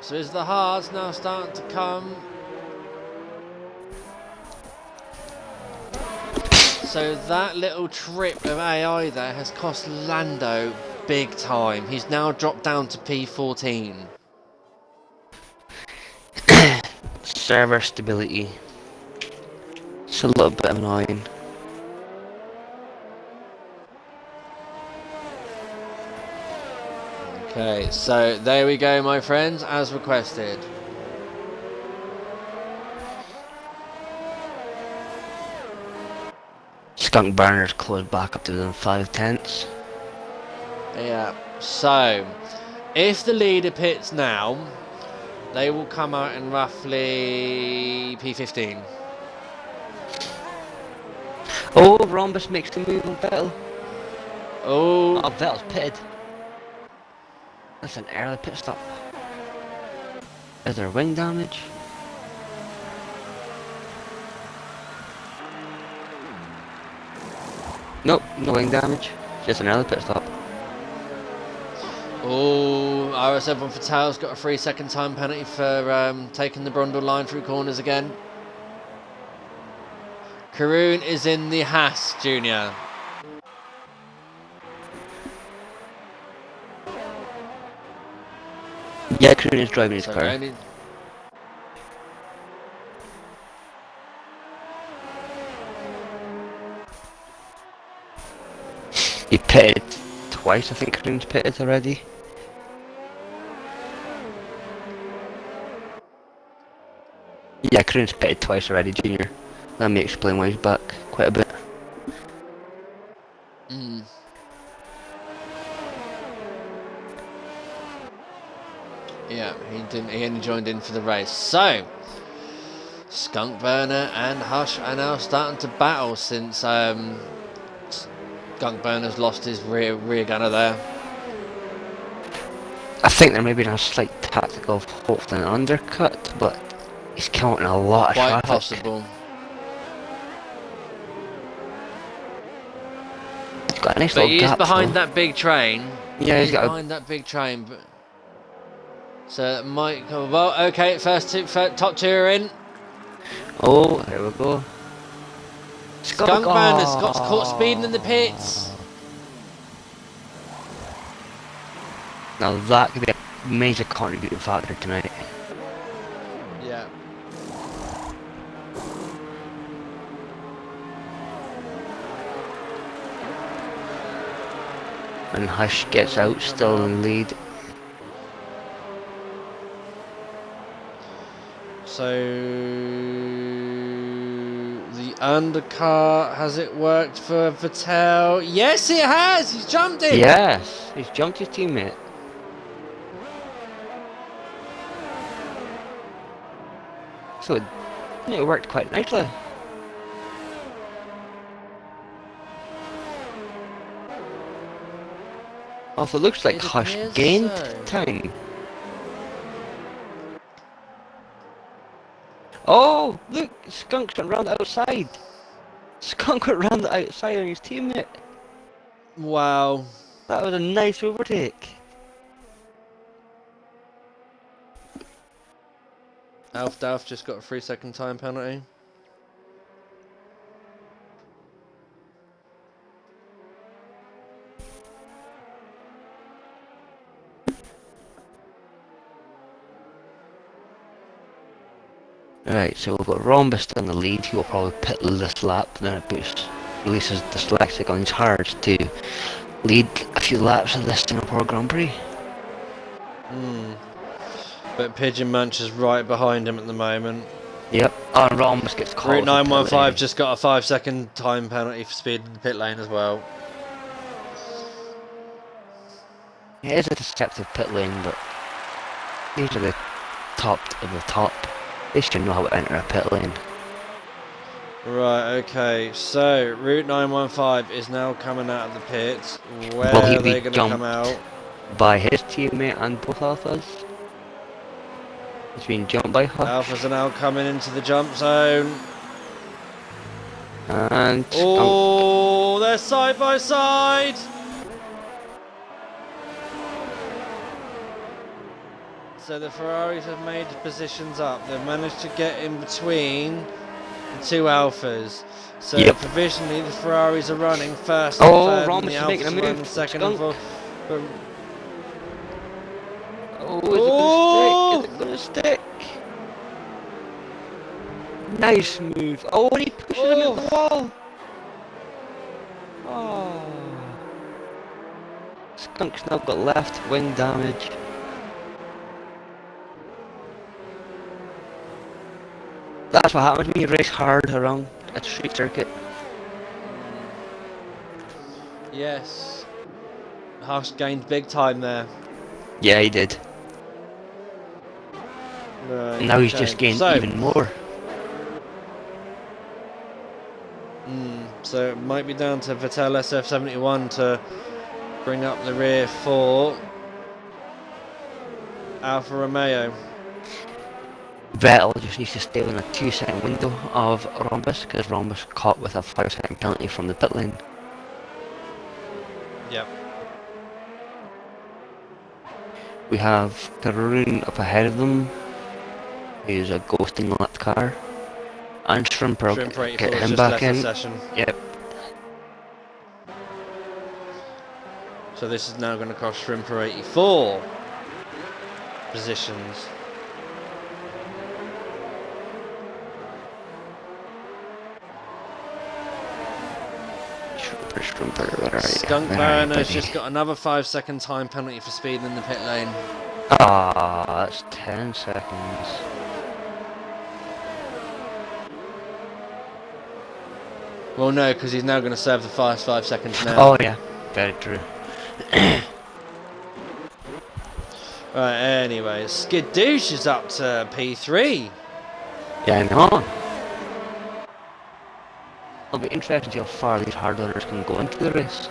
So is the hards now starting to come. So that little trip of AI there has cost Lando big time. He's now dropped down to P14. Server stability. It's a little bit annoying. Okay, so there we go, my friends, as requested. Skunk Burner's closed back up to within 5 tenths. Yeah, so if the leader pits now, they will come out in roughly P15. Oh, Rhombus makes the move on Vettel. Oh, Oh, Vettel's pitted. That's an early pit stop. Is there wing damage? Nope, no wing damage. Just an early pit stop. oh, RSF1 for Tails got a 3-second time penalty for taking the Brundle line through corners again. Karoon is in the Haas Junior. Yeah, Karoon is driving his So car. pitted twice, I think Kareem's pitted already. Yeah, Kareem's pitted twice already, Junior. That may explain why he's back quite a bit. Yeah, he didn't. He only joined in for the race. So, Skunk Burner and Hush are now starting to battle since Skunk Burner's lost his rear gunner there. I think there may be a slight tactical fault in an undercut, but he's counting a lot of Quite traffic. possible. He's got a nice But little he is gap, behind though. that big train. Yeah, he's got behind that big train. But so it might come. Well, okay. Top two are in. Oh, here we go. Skunk Burner's got caught speeding in the pits. Now that could be a major contributing factor tonight. Yeah. And Hush gets out, still in the lead. So the undercar, has it worked for Vettel? Yes, it has. He's jumped in. Yes, he's jumped his teammate. So it worked quite nicely. Also, looks like It Hush appears gained so. time. Oh, look, Skunk's went round the outside. Skunk went round the outside on his teammate. Wow. That was a nice overtake. Alf Dalf just got a 3-second time penalty. Right, so we've got Rhombus in the lead. He will probably pit this lap. Then it releases Dyslexic on his hard to lead a few laps of this Singapore Grand Prix. But Pigeon Munch is right behind him at the moment. Yep, and Rhombus gets caught. Route with a pit 915 lane. just got a 5-second time penalty for speed in the pit lane as well. It is a deceptive pit lane, but these are the top of the top. They should know how to enter a pit lane. Right, okay, so Route 915 is now coming out of the pits. Where Will he are be they going to come jumped out? by his teammate and both Alphas? He's been jumped by Hush. Alphas are now coming into the jump zone. And Oh, they're side by side. So the Ferraris have made positions up. They've managed to get in between the two Alphas. So Yep. provisionally the Ferraris are running first Oh, and third, Rhombus and the is making a Alphas are move. running second and Skunk. fourth. But oh, is it gonna stick? Nice move. Oh, and he pushes him into the wall. Oh. Skunk's now got left wing damage. That's what happens when you race hard around a street circuit. yes, Hush gained big time there. Yeah, he did. Right, And now he's okay. just gained So, even more. So it might be down to Vettel SF1 to bring up the rear for Alfa Romeo. Vettel just needs to stay within a 2-second window of Rhombus, because Rhombus caught with a 5-second penalty from the pit lane. Yep. We have Karoon up ahead of them, who's a ghosting lap car. And Shrimper Shrimper 84 get has him just back left in. the session. Yep. So this is now going to cost Shrimper 84 positions. Shrimper's Strumper, where are you? Skunk Where are you, Burner's buddy? just got another 5-second time penalty for speeding in the pit lane. Ah, that's 10 seconds. Well, no, because he's now going to serve the first 5 seconds now. Oh yeah, very true. Right, anyway, Skadoosh is up to P3. Yeah, I know. It'll be interesting to see how far these hard runners can go into the race.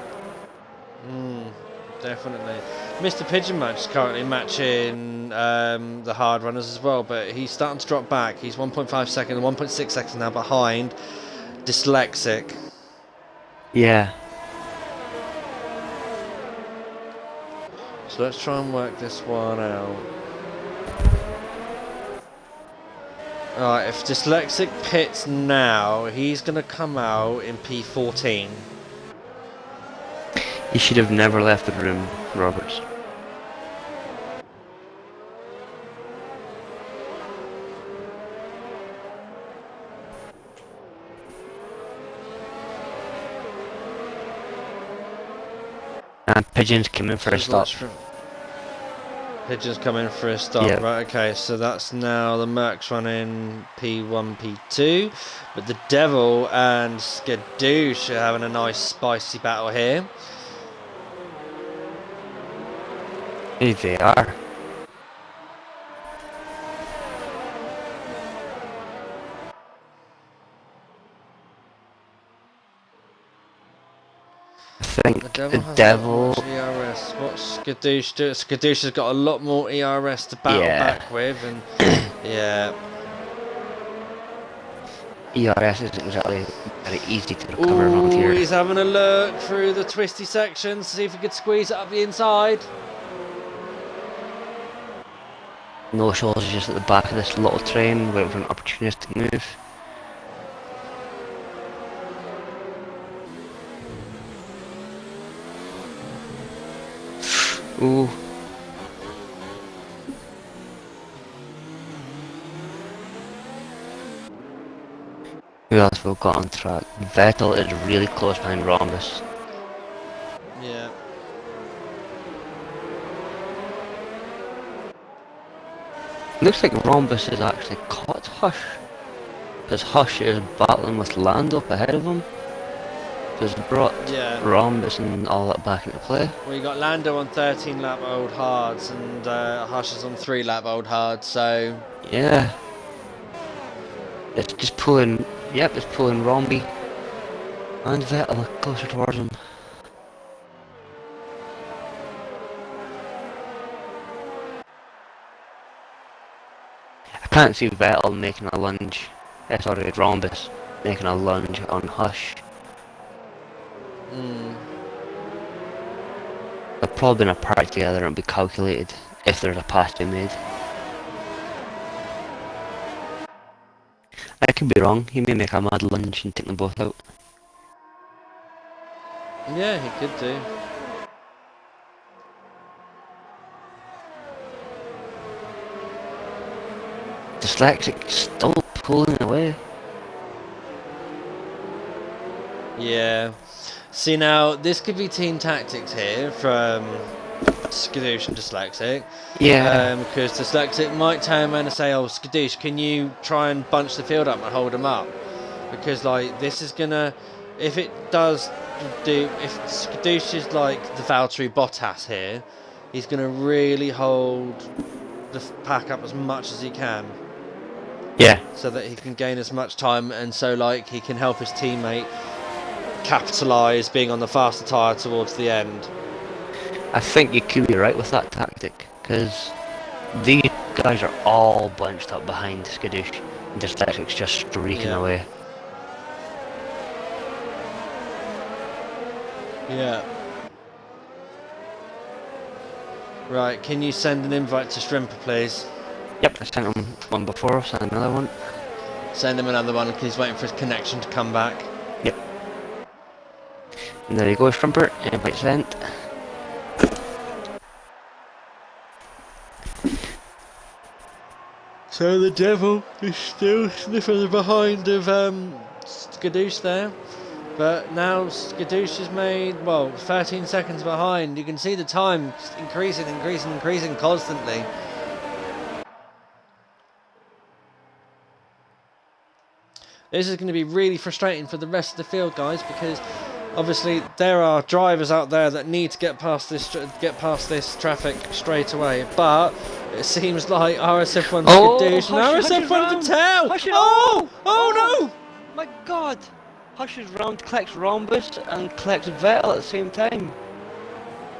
Definitely. Mr. Pigeon Match is currently matching the hard runners as well, but he's starting to drop back. He's 1.5 seconds, 1.6 seconds now behind Dyslexic. Yeah. So let's try and work this one out. Alright, if Dyslexic pits now, he's going to come out in P14. You should have never left the room, Roberts. And Pigeons came in for a stop. Pigeons coming for a stop, Yep. right? Okay, so that's now the Mercs running P1, P2, but the Devil and Skadoosh are having a nice spicy battle here. Here they are. I think the devil. What's ERS? What's Skadoosh do? Skadoosh has got a lot more ERS to battle back with, and yeah. ERS isn't exactly very easy to recover around Ooh, here. he's having a look through the twisty sections to see if he could squeeze it up the inside. No shows is just at the back of this little train waiting for an opportunistic move. Ooh. Who else we've got on track? Vettel is really close behind Rhombus. Yeah. Looks like Rhombus has actually caught Hush. Because Hush is battling with Lando up ahead of him. So it's brought Rhombus and all that back into play. We got Lando on 13 lap old hards and Hush is on 3 lap old hards, so Yeah. It's just pulling, yep, it's pulling Romby and Vettel closer towards him. I can't see Vettel making a lunge, sorry, Rhombus making a lunge on Hush. They're probably going to park together and be calculated if there's a pass to be made. I could be wrong, he may make a mad lunge and take them both out. yeah, he could do. Dyslexic still pulling away. Yeah. See now, this could be team tactics here from Skadoosh and Dyslexic. Yeah. Because Dyslexic might turn around and say, oh, Skadoosh, can you try and bunch the field up and hold him up? Because, like, this is gonna... If it does do... If Skadoosh is like the Valtteri Bottas here, he's gonna really hold the pack up as much as he can. Yeah. So that he can gain as much time, and so, like, he can help his teammate capitalise being on the faster tyre towards the end. I think you could be right with that tactic, because these guys are all bunched up behind Skadoosh, and Dyslexic's just streaking away. Yeah. Right, can you send an invite to Shrimper, please? Yep, I sent him one before, send another one. Send him another one, because he's waiting for his connection to come back. Yep. And there you go, Shrimper, invite sent. So the devil is still sniffing behind of Skadoosh there. But now Skadoosh is made, well, 13 seconds behind. You can see the time just increasing constantly. This is going to be really frustrating for the rest of the field, guys, because obviously there are drivers out there that need to get past this traffic straight away. But it seems like RSF1 Skadoosh and RSF1 Vettel. Oh no! My God! Hushes round, collects Rhombus, and collects Vettel at the same time.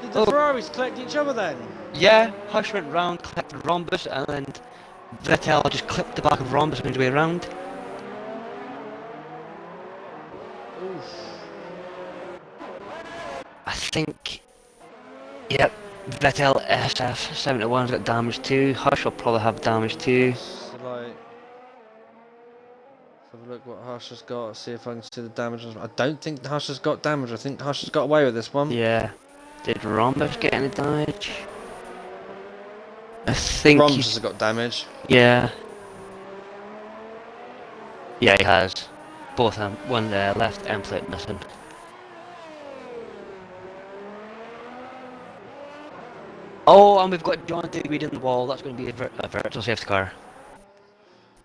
Did the Ferraris collect each other then? Yeah, Hush went round, collected Rhombus, and then Vettel just clipped the back of Rhombus and made his way around. Oof. I think, yep, Vettel SF1's got damage too. Hush will probably have damage too. So like, let's have a look what Hush has got. See if I can see the damage. I don't think Hush has got damage. I think Hush has got away with this one. Yeah. Did Rhombus get any damage? I think Roms has got damage. Yeah. Yeah, he has. Both one left end plate missing. Oh, and we've got John Digweed in the wall. That's going to be a virtual safety car.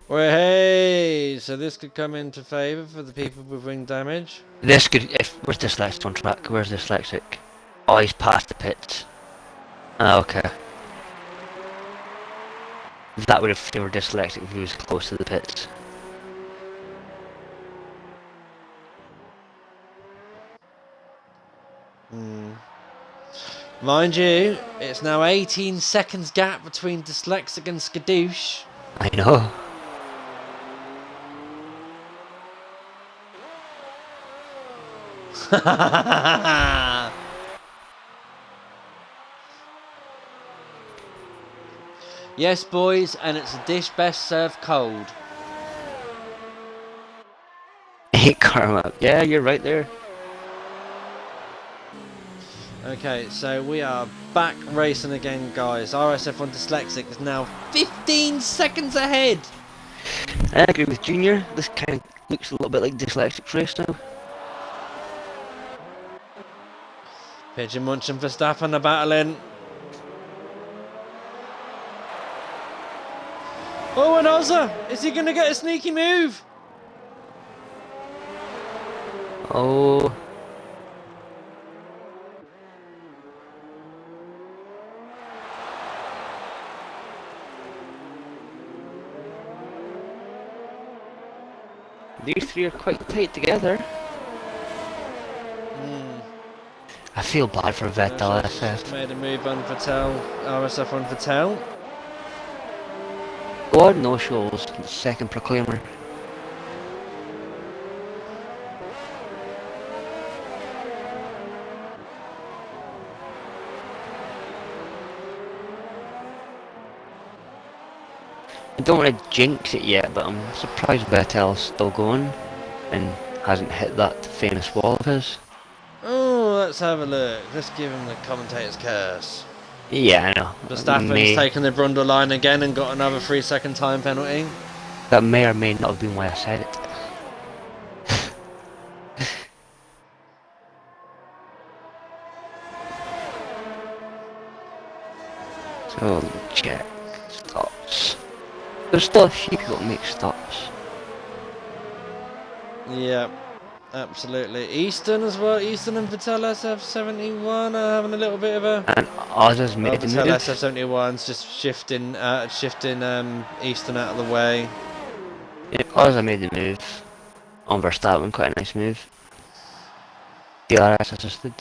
Well, hey, so this could come into favour for the people with wing damage. This could, where's Dyslexic on track? Where's Dyslexic? Oh, he's past the pits. Ah, okay. That would have favoured Dyslexic if he was close to the pits. Mind you, it's now 18 seconds gap between Dyslexic and Skadoosh. I know. Yes, boys, and it's a dish best served cold. 8 car map. Yeah, you're right there. Okay, so we are back racing again, guys. RSF1 Dyslexic is now 15 seconds ahead. I agree with Junior. This kind of looks a little bit like Dyslexic's race now. Pigeon Munch and Verstappen are battling. Oh, and Ozza! Is he going to get a sneaky move? Oh. These three are quite tight together. I feel bad for Vettel SF. Made a move on Vettel, RSF on Vettel. Or no shows, the second proclaimer. I don't want to jinx it yet, but I'm surprised Vettel's still going and hasn't hit that famous wall of his. Oh, let's have a look. Let's give him the commentator's curse. Yeah, I know. Verstappen's taken the Brundle line again and got another 3-second time penalty. That may or may not have been why I said it. So, check. Stops. There's still a few people that make stops. Yeah, absolutely. Easton as well. Easton and Vettel SF71 are having a little bit of a... And Oz's made the Vettel move. SF71's just shifting Easton out of the way. Yeah, Ozza made the move. On Verstappen, quite a nice move. DRS assisted.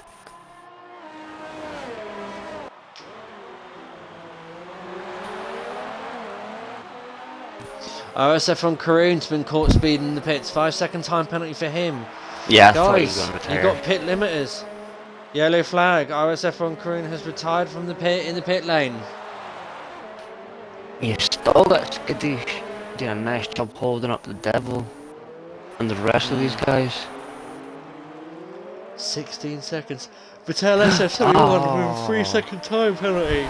RSF on Karoon's been caught speeding in the pits. 5-second time penalty for him. Yeah, I thought he was Guys, going to you retire. got pit limiters. Yellow flag. RSF on Karoon has retired from the pit in the pit lane. You still got Skadoosh doing a nice job holding up the devil and the rest of these guys. 16 seconds. Vettel SF71 with a 3-second time penalty.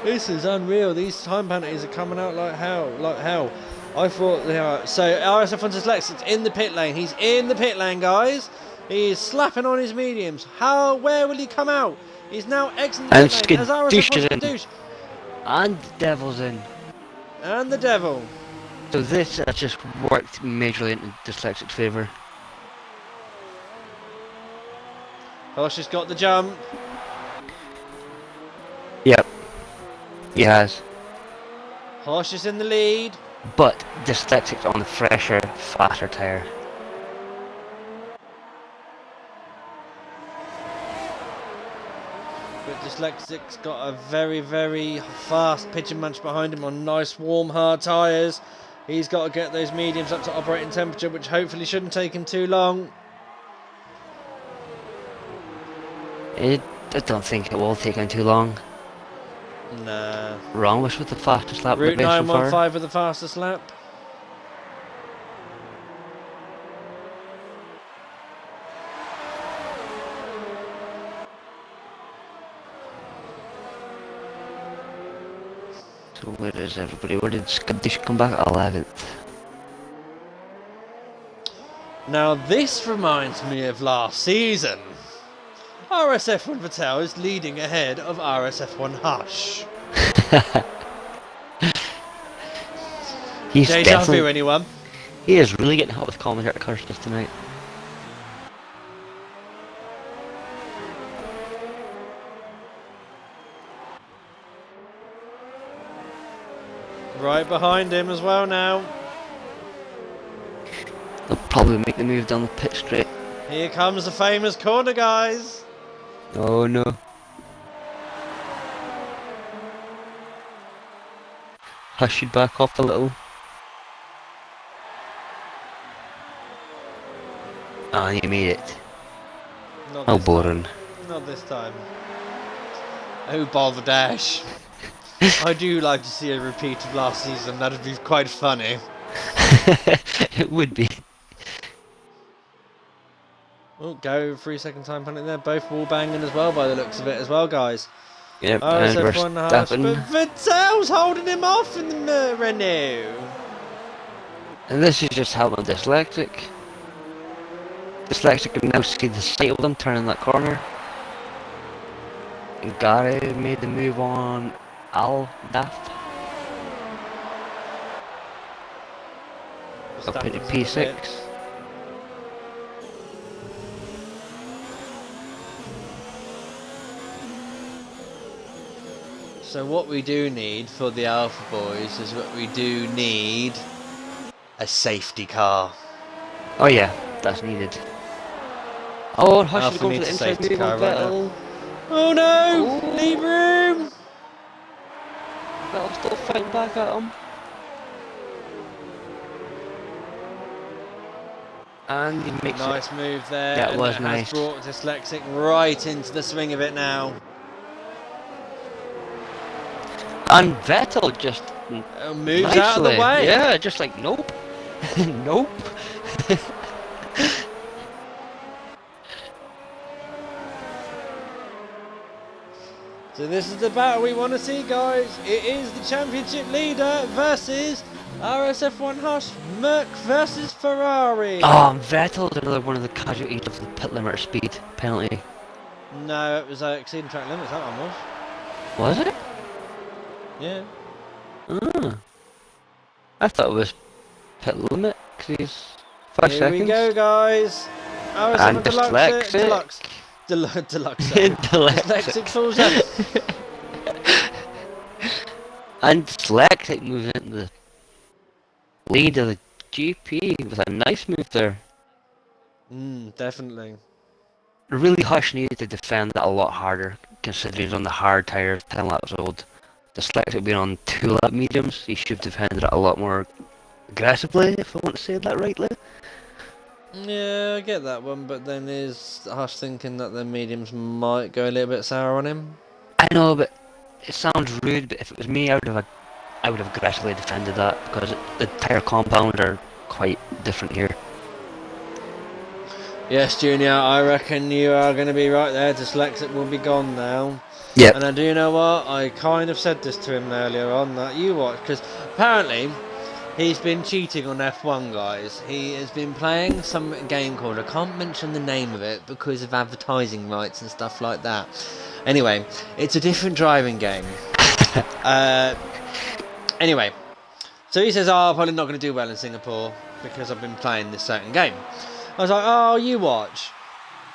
This is unreal. These time penalties are coming out like hell. I thought they are. So RSF1 Dyslexic's in the pit lane. He's in the pit lane, guys. He is slapping on his mediums. Where will he come out? He's now exiting the And pit lane as Skadoosh is RSF1 in. Skadoosh. And Devil's in. And the Devil. So this has just worked majorly into Dyslexic's favour. Hosh has got the jump. Yep. He has. Hosh is in the lead. But Dyslexic's on the fresher, faster tyre. But Dyslexic's got a very, very fast pigeon munch behind him on nice, warm, hard tyres. He's got to get those mediums up to operating temperature, which hopefully shouldn't take him too long. I don't think it will take him too long. Nah. Wrong was with the fastest lap Route of the race so far. 915 with the fastest lap. So where is everybody? Where did Skadoosh come back? 11th. Now this reminds me of last season. RSF1 Vattel is leading ahead of RSF1 Hush. He's Deja definitely... vu, anyone? He is really getting hot with commentator curses tonight. Right behind him as well now. They'll probably make the move down the pit straight. Here comes the famous corner, guys. Oh no. Hush should back off a little. Ah, you made it. Not How this boring. time. Not this time. Oh, balderdash. I do like to see a repeat of last season. That'd be quite funny. It would be. Oh, go 3 second time penalty there. Both wall banging as well by the looks of it as well, guys. Yep, and we're RSF1 Hush, stopping. but Vattel's holding him off in the Renault. And this is just helping Dyslexic. Dyslexic can now see the sight of them turning that corner. And Gary made the move on Al Daft. Up into P6. So what we do need for the Alpha Boys is we do need a safety car. Oh yeah, that's needed. Oh, Hush Alpha is going for needs the a inside safety move on car right now. Vettel. Oh no! Ooh. Leave room! Vettel's still fighting back at him. And he makes Nice it. move there. That and was it nice. has brought Dyslexic right into the swing of it now. And Vettel just Moves out of the nicely. way. Yeah, just like nope. Nope. So this is the battle we want to see, guys. It is the championship leader versus RSF1 Hush, Merc versus Ferrari. Oh, Vettel's another one of the casualties of the pit limiter speed penalty. No, it was exceeding track limits, that one was. Was it? Yeah. Ah. I thought it was pit limit, because he's 5 Here seconds. we go, guys. And RSF1 Deluxe. Dyslexic. Deluxe. Dyslexic falls out. And Dyslexic moves into the lead of the GP with a nice move there. Definitely. Really Hush needed to defend that a lot harder, considering he's on the hard tyres, 10 laps old. Dyslexic being on 2 lap mediums, he should have defended it a lot more aggressively, if I want to say that rightly. Yeah, I get that one, but then is Hush thinking that the mediums might go a little bit sour on him? I know, but it sounds rude, but if it was me, I would have aggressively defended that, because the tyre compound are quite different here. Yes, Junior, I reckon you are going to be right there. Dyslexic will be gone now. Yep. And I do know what? I kind of said this to him earlier on, that you watch, because apparently He's been cheating on F1, guys. He has been playing some game called, I can't mention the name of it because of advertising rights and stuff like that. Anyway, it's a different driving game. Anyway, so he says, oh, I'm probably not going to do well in Singapore because I've been playing this certain game. I was like, oh, you watch.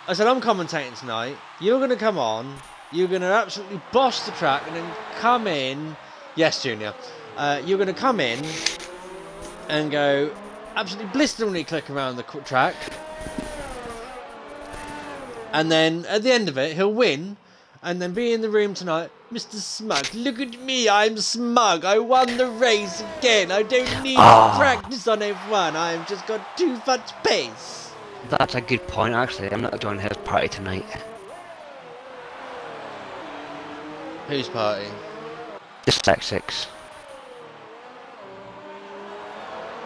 I said, I'm commentating tonight. You're going to come on. You're going to absolutely boss the track and then come in. Yes, Junior. You're going to come in and go absolutely blisteringly click around the track. And then at the end of it, he'll win. And then be in the room tonight. Mr. Smug, look at me. I'm smug. I won the race again. I don't need to practice on F1. I've just got too much pace. That's a good point, actually. I'm not joining his party tonight. Whose party? Dyslexics.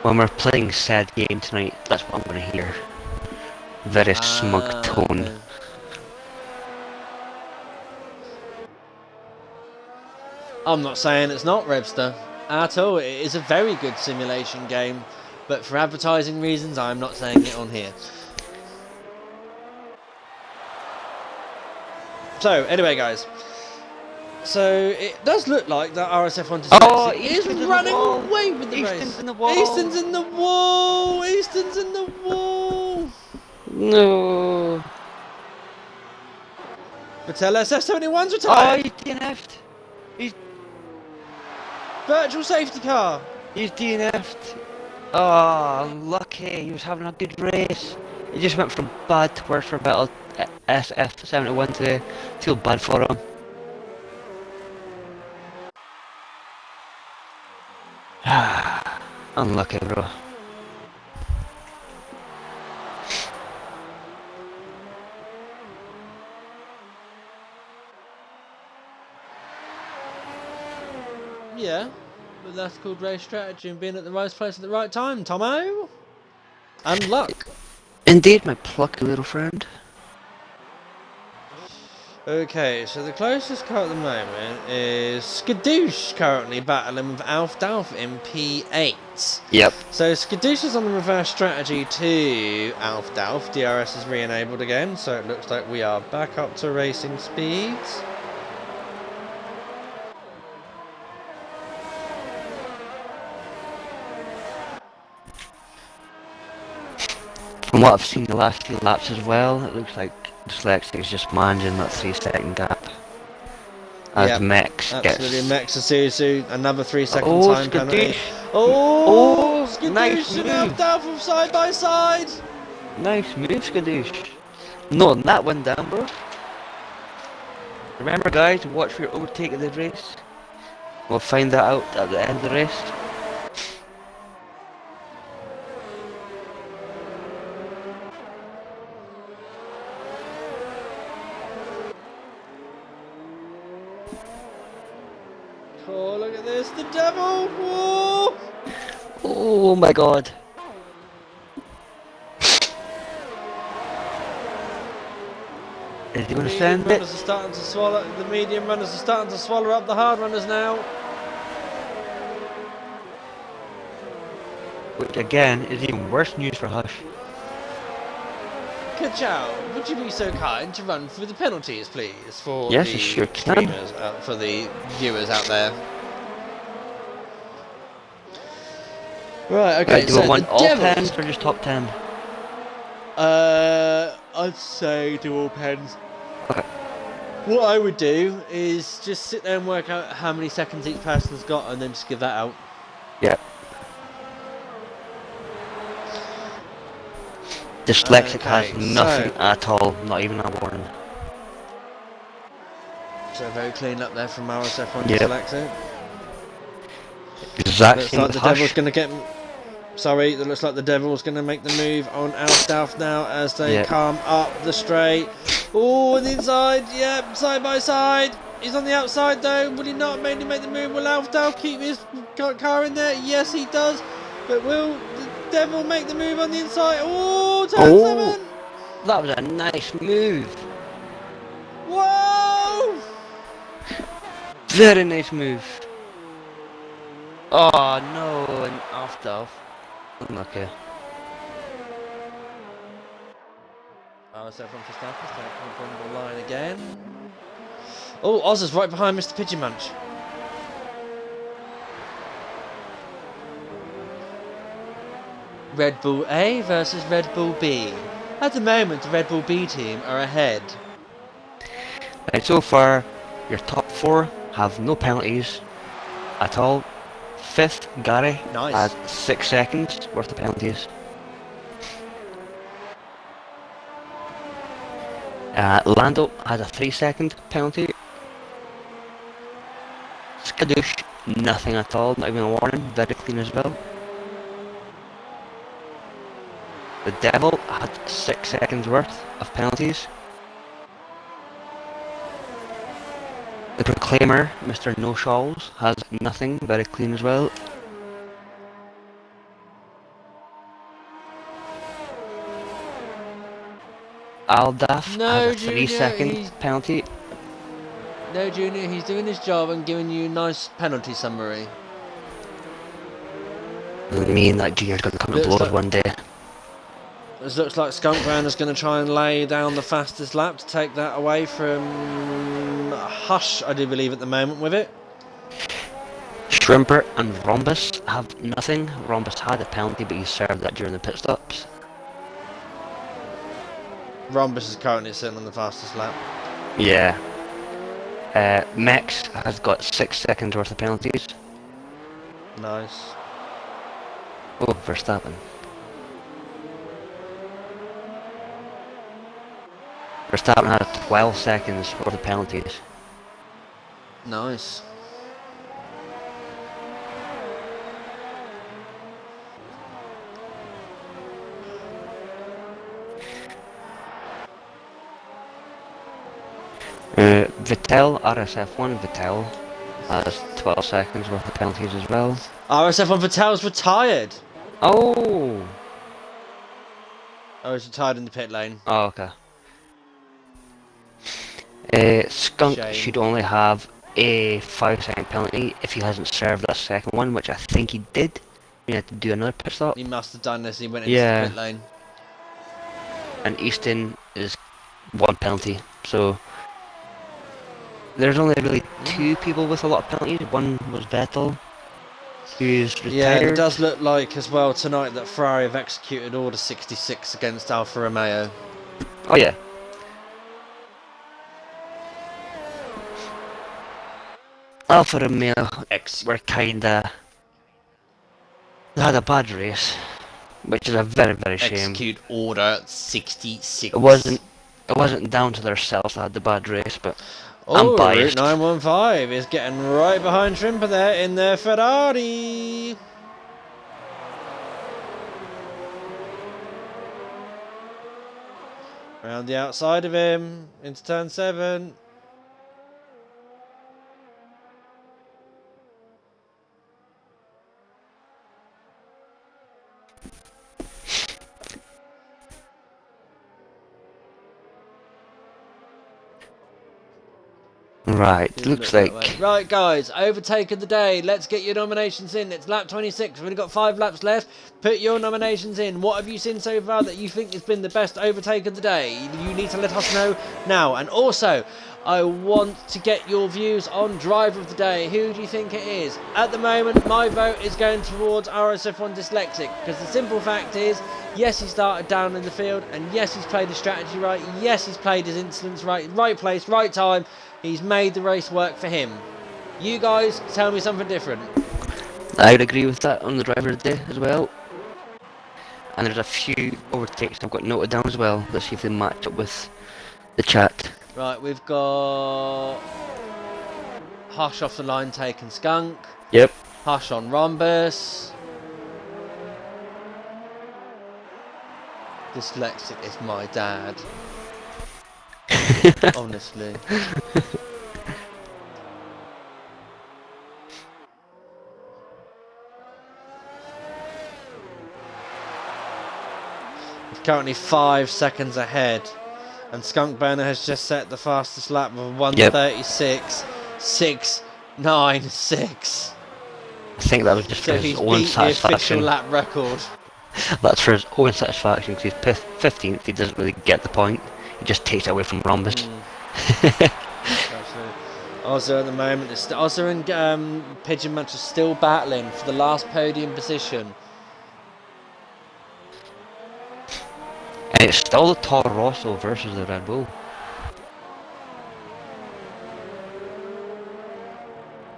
When we're playing said game tonight, that's what I'm going to hear. Very smug tone. Okay. I'm not saying it's not, Rebster, at all. It is a very good simulation game, but for advertising reasons, I'm not saying it on here. So, anyway, guys. So, it does look like that RSF1 Oh, is running away with the race. Easton's in the wall. Easton's in the wall. Easton's in the wall. No. Mattel SF71's Oh, retired. he's DNF'd. Virtual safety car. He's DNF'd. Oh, lucky. He was having a good race. He just went from bad to worse for a bit. SF71 today. Feel bad for him. Unlucky, bro. Yeah, but that's called race strategy and being at the right place at the right time, Tomo. And luck. Indeed, my plucky little friend. Okay, so the closest car at the moment is Skadoosh currently battling with Alf Dalf in P8. Yep. So Skadoosh is on the reverse strategy to Alf Dalf. DRS is re-enabled again, so it looks like we are back up to racing speeds. From what I've seen the last few laps as well, it looks like Dyslexic is just managing that 3-second gap. As Mex absolutely. gets... Mex Isuzu, another 3-second Oh, time penalty. Skadoosh. Oh, Skadoosh nice and move. Alf Dalf from side by side. Nice move, Skadoosh. Noting that one down, bro. Remember, guys, watch for your overtake of the race. We'll find that out at the end of the race. Oh, look at this, the devil! Whoa! Oh my god. Is he going to send it? Runners are starting to swallow. The medium runners are starting to swallow up the hard runners now. Which again is even worse news for Hush. Ka-chow, would you be so kind to run through the penalties, please, for Yes, the I sure can. streamers, for the viewers out there? Right, okay, Right, do so we want the all Devils, 10s or just top 10? I'd say do all pens. Okay. What I would do is just sit there and work out how many seconds each person's got and then just give that out. Yeah. Dyslexic has nothing at all, not even a warning. So very clean up there from RSF1 Yep. Dyslexic. Exact Looks same like with the Hush. Devil's going to get... Sorry, it looks like the Devil's going to make the move on Alf Dalf now as they Yep. come up the straight. Oh, on the inside, yep, side by side. He's on the outside though. Will he not mainly make the move? Will Alf Dalf keep his car in there? Yes, he does. But will the Devil make the move on the inside? Oh, turn 7. That was a nice move. Whoa! Very nice move. Oh no, and off. Okay. RSF1 for Stafford's taking the line again. Oh, Oz is right behind Mr. Pigeon Munch. Red Bull A versus Red Bull B. At the moment, the Red Bull B team are ahead. Right, so far, your top 4 have no penalties at all. 5th, Gary, Nice. has 6 seconds worth of penalties. Lando has a 3-second penalty. Skadoosh, nothing at all, not even a warning, very clean as well. The Devil had 6 seconds worth of penalties. The Proclaimer, Mr. No Shawls, has nothing, very clean as well. Aldaf No, has a Junior, 3-second penalty. No, Junior, he's doing his job and giving you a nice penalty summary. Me and that Junior's going to come to Looks blows like- one day. It looks like Skunk Brown is going to try and lay down the fastest lap to take that away from Hush, I do believe, at the moment with it. Shrimper and Rhombus have nothing. Rhombus had a penalty, but he served that during the pit stops. Rhombus is currently sitting on the fastest lap. Yeah. Mex has got 6 seconds worth of penalties. Nice. Oh, Verstappen. Verstappen had 12 seconds worth of penalties. Nice. Vittel, RSF1 Vittel, has 12 seconds worth of penalties as well. RSF1 Vatel's retired. Oh! Oh, he's retired in the pit lane. Oh, okay. Skunk Shame. should only have a 5-second penalty if he hasn't served that second one, which I think he did. He had to do another pit stop. He must have done this. He went into Yeah. the pit lane. And Easton is 1 penalty, so there's only really 2 people with a lot of penalties. One was Vettel, who's retired. Yeah, it does look like as well tonight that Ferrari have executed Order 66 against Alfa Romeo. Oh yeah. Alfa Romeo were kinda... They had a bad race, which is a very, very shame. Execute Order 66. It wasn't down to themselves that had the bad race, but I'm Oh, Route biased. 915 is getting right behind Trimper there in their Ferrari. Round the outside of him into turn 7. Right, looks Look that like... way. Right, guys, overtake of the day. Let's get your nominations in. It's lap 26. We've only got 5 laps left. Put your nominations in. What have you seen so far that you think has been the best overtake of the day? You need to let us know now. And also, I want to get your views on driver of the day. Who do you think it is? At the moment, my vote is going towards RSF1 Dyslexic, because the simple fact is, yes, he started down in the field, and yes, he's played his strategy right. Yes, he's played his incidents right. Right place, right time. He's made the race work for him. You guys, tell me something different. I would agree with that on the driver of the day as well. And there's a few overtakes I've got noted down as well. Let's see if they match up with the chat. Right, we've got Hush off the line taking Skunk. Yep. Hush on Rhombus. Dyslexic is my dad. Honestly. He's currently 5 seconds ahead. And Skunk Burner has just set the fastest lap of 1:36.696. I think that was just for So his he's own beat the official satisfaction. lap record. That's for his own satisfaction because he's 15th. He doesn't really get the point. He just takes it away from Rhombus. Absolutely. Ozza at the moment, Ozza and Pigeon Match are still battling for the last podium position. And it's still the Toro Rosso versus the Red Bull.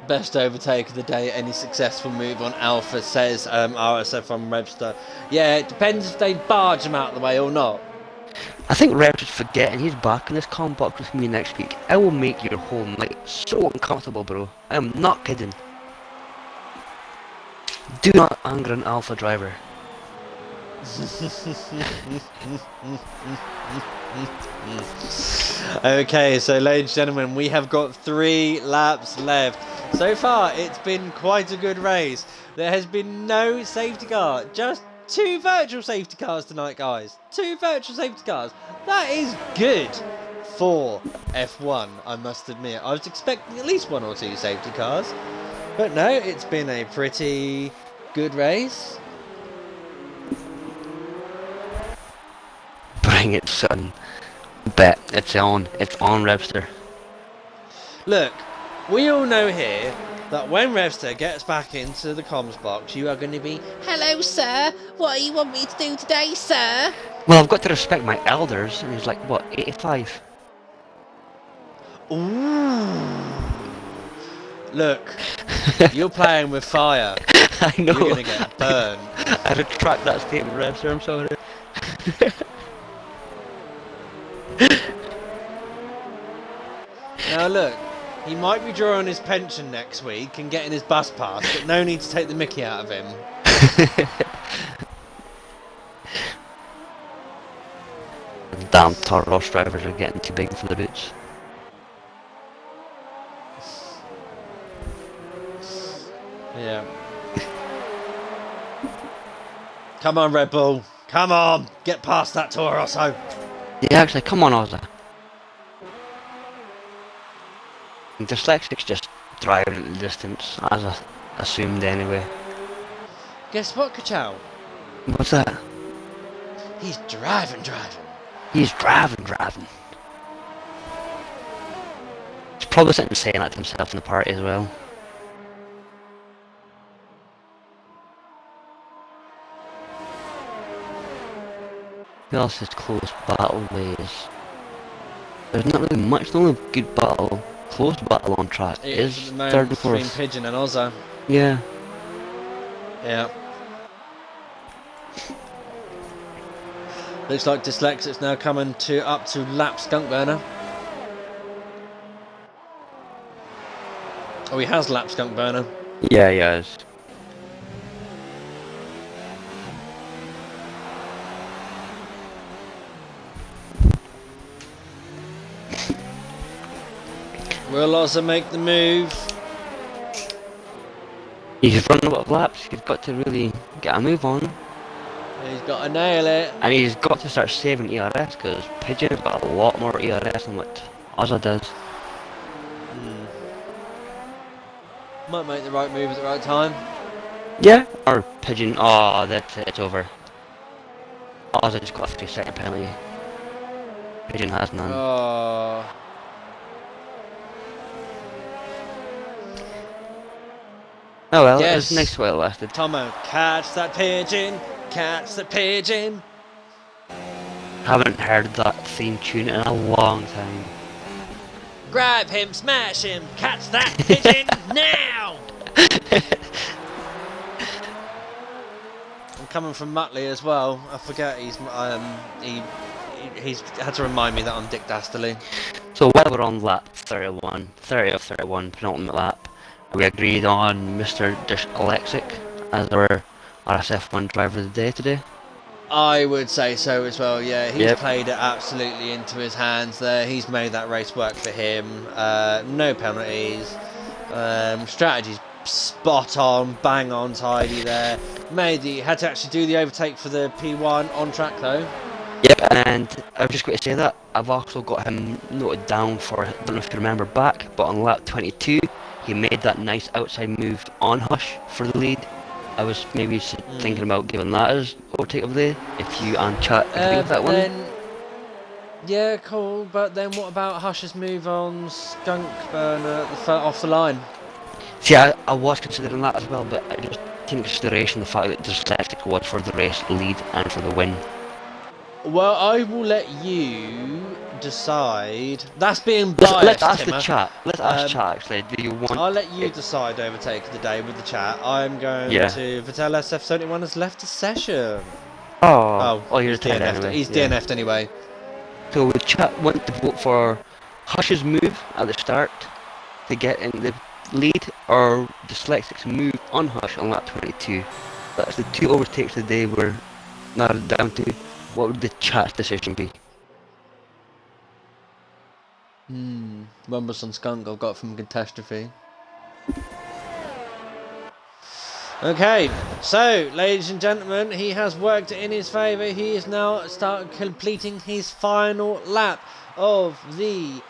Best overtake of the day, any successful move on Alpha, says RSF1 Webster. Yeah, it depends if they barge him out of the way or not. I think Reb's just forgetting he's back in this comp box with me next week. I will make your whole night so uncomfortable, bro. I am not kidding. Do not anger an Alpha driver. Okay, so ladies and gentlemen, we have got 3 laps left. So far, it's been quite a good race. There has been no safety car, just 2 virtual safety cars tonight, guys. 2 virtual safety cars. That is good for F1, I must admit. I was expecting at least 1 or 2 safety cars. But no, it's been a pretty good race. Bring it, son. Bet it's on. It's on, Rebster. Look, we all know here that when Revster gets back into the comms box, you are going to be, "Hello, sir. What do you want me to do today, sir?" Well, I've got to respect my elders, and he's like, what, 85? Ooh. Look, you're playing with fire. I know. You're going to get burned. I retract that statement, Rebster, I'm sorry. Now look, he might be drawing his pension next week and getting his bus pass, but no need to take the mickey out of him. Damn Toro Rosso drivers are getting too big for the boots. Yeah. Come on, Red Bull. Come on. Get past that Toro Rosso. Yeah, actually, come on, Ozza. Dyslexics just drive at the distance, as I assumed anyway. Guess what, Kachow? What's that? He's driving. He's driving. He's probably sitting saying that to himself in the party as well. Who else is close battle ways? There's not really much. The only good battle, close battle on track is at the moment third and between fourth. Pigeon and Ozza. Yeah. Yeah. Looks like Dyslexic's now coming up to lap Skunk Burner. Oh, he has lap Skunk Burner. Yeah, he has. Will Ozza make the move? He's run a lot of laps. He's got to really get a move on. He's got to nail it. And he's got to start saving ERS because Pigeon's got a lot more ERS than what Ozza does. Might make the right move at the right time. Yeah. Or Pigeon. Oh, that's it. It's over. Ozza just got a 3-second penalty. Pigeon has none. Oh. Oh well, Yes. it was nice while it lasted. Tomo, catch that pigeon. Catch the pigeon. Haven't heard that theme tune in a long time. Grab him, smash him. Catch that pigeon now. I'm coming from Muttley as well. I forget he's had to remind me that I'm Dick Dastardly. So while we're on lap 30 of 31, penultimate lap, we agreed on Mr. Dyslexic as our RSF1 driver of the day today. I would say so as well, yeah. He's Yep. played it absolutely into his hands there. He's made that race work for him. No penalties. Strategy's spot on, bang on, tidy there. Had to actually do the overtake for the P1 on track though. Yep, and I was just going to say that I've also got him noted down for, I don't know if you remember back, but on lap 22, he made that nice outside move on Hush for the lead. I was maybe thinking about giving that as overtake of the day, if you and chat agree with that But one. then, yeah, cool. But then, what about Hush's move on Skunk Burner off the line? See, I was considering that as well, but I just take into consideration the fact that Dyslexic was for the race lead and for the win. Well, I will let you decide. That's being biased, Let's ask the Timmer. chat. Let's ask chat actually. Do you want? I'll let you decide overtake of the day with the chat. I'm going to Vitel SF71 has left the session. Oh, you're he's tired DNF'd. anyway. He's DNF'd anyway. So the chat want to vote for Hush's move at the start to get in the lead, or Dyslexic's move on Hush on lap 22. That's the two overtakes of the day we're narrowed down to. What would the chat's decision be? Rumbles on Skunk I've got from Catastrophe. Okay, so ladies and gentlemen, he has worked in his favour. He is now completing his final lap of the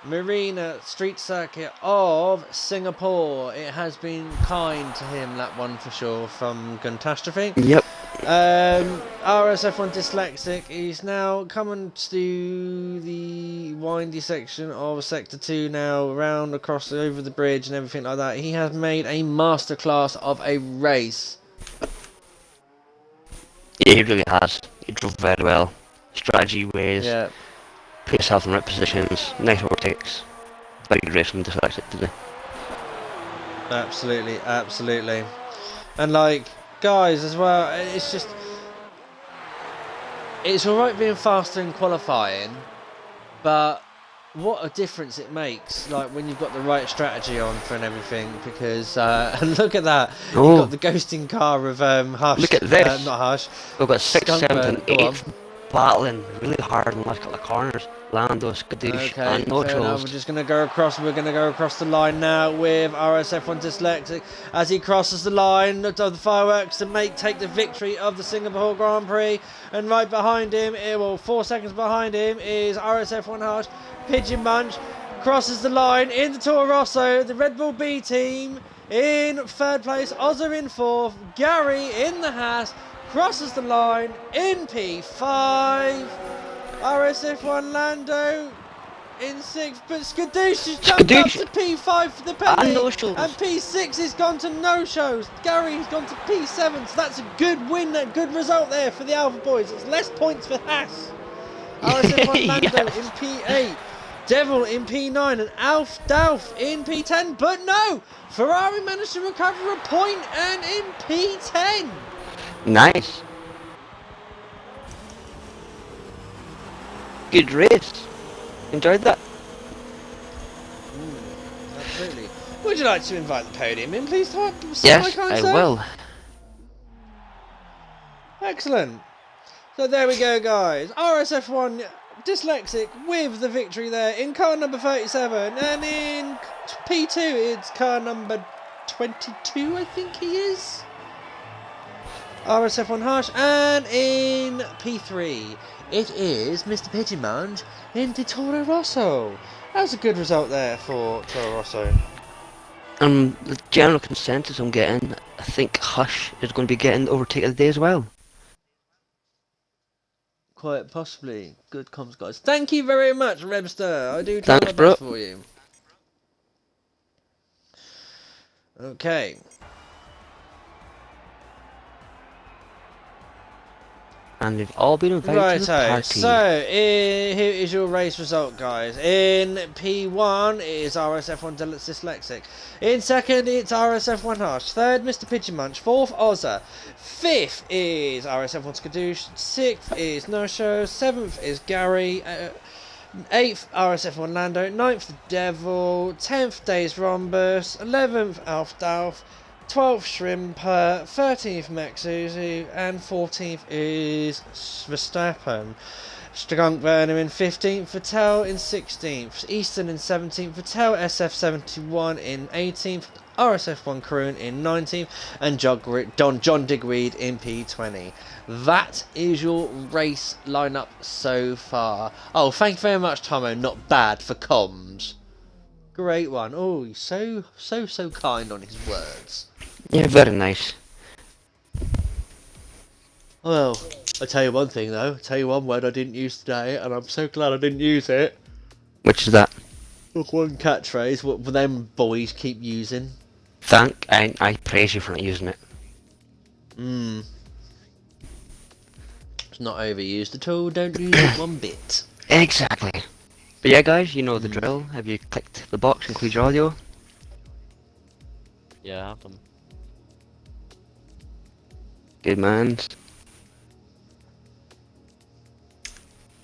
Marina Street Circuit of Singapore. It has been kind to him, lap one for sure, from Catastrophe. Yep. RSF1 Dyslexic is now coming to the windy section of Sector 2 now, round across over the bridge and everything like that. He has made a masterclass of a race. Yeah, he really has. He drove very well. Strategy ways, Yeah. put himself in the right positions, nice overtakes. Very good race from Dyslexic today. Absolutely, absolutely. And like, guys as well, it's just, it's alright being faster in qualifying, but what a difference it makes, like when you've got the right strategy on for and everything, because and look at that, you've got the ghosting car of Hush. Look at this. Not Hush. We've got 6th, Skunk 7th Burn, and go on. 8th battling really hard in the last couple of corners. Lando, Skadoosh Okay, and No fair enough. Trolls. We're just going to go across. We're going to go across the line now with RSF1 Dyslexic as he crosses the line of the fireworks to take the victory of the Singapore Grand Prix. And right behind him, 4 seconds behind him, is RSF1 Hush. Pigeon Munch crosses the line in the Toro Rosso. The Red Bull B team in 3rd place. Ozza in 4th. Gary in the Haas crosses the line in P5. RSF1 Lando in 6th, but Skadoosh has jumped up to P5 for the penalty, and P6 has gone to no-shows. Gary's gone to P7, so that's a good win, a good result there for the Alpha Boys. It's less points for Haas. RSF1 Lando in P8, Devil in P9, and Alf Dalf in P10, but no! Ferrari managed to recover a point and in P10. Nice. Good race. Enjoyed that. Absolutely. Would you like to invite the podium in, please, Tom? Yes, I will. Excellent. So there we go, guys. RSF1 Dyslexic with the victory there in car number 37, and in P2 it's car number 22, I think he is. RSF1 Hush, and in P3 it is Mr. Pigeon Munch in the Toro Rosso. That was a good result there for Toro Rosso. The general consensus I'm getting, I think Hush is going to be getting the overtake of the day as well. Quite possibly. Good comms, guys. Thank you very much, Rebster. I do try my bro. best for you. Okay. And they've all been invited to the party. So here is your race result, guys. In P1 it is RSF1 Dyslexic. In 2nd it's RSF1 Hush. 3rd Mr. Pigeon Munch. 4th Ozza. 5th is RSF1 Skadoosh. 6th is No Show. 7th is Gary. 8th RSF1 Lando. 9th the Devil. 10th Days Rhombus. 11th Alf Dalf. 12th Shrimper, 13th Maxuzu, and 14th is Verstappen. Skunk Burner in 15th, Vettel in 16th, Easton in 17th, Vettel SF71 in 18th, RSF1 Karun in 19th, and John Digweed in P20. That is your race lineup so far. Oh, thank you very much, Tomo. Not bad for comms. Great one. Oh, he's so kind on his words. Yeah, very nice. Well, I tell you one thing though. I tell you one word I didn't use today, and I'm so glad I didn't use it. Which is that? Look, one catchphrase what them boys keep using. I praise you for not using it. It's not overused at all. Don't use it one bit. Exactly. But yeah, guys, you know the drill. Have you clicked the box, include your audio? Yeah, I have them. Good man.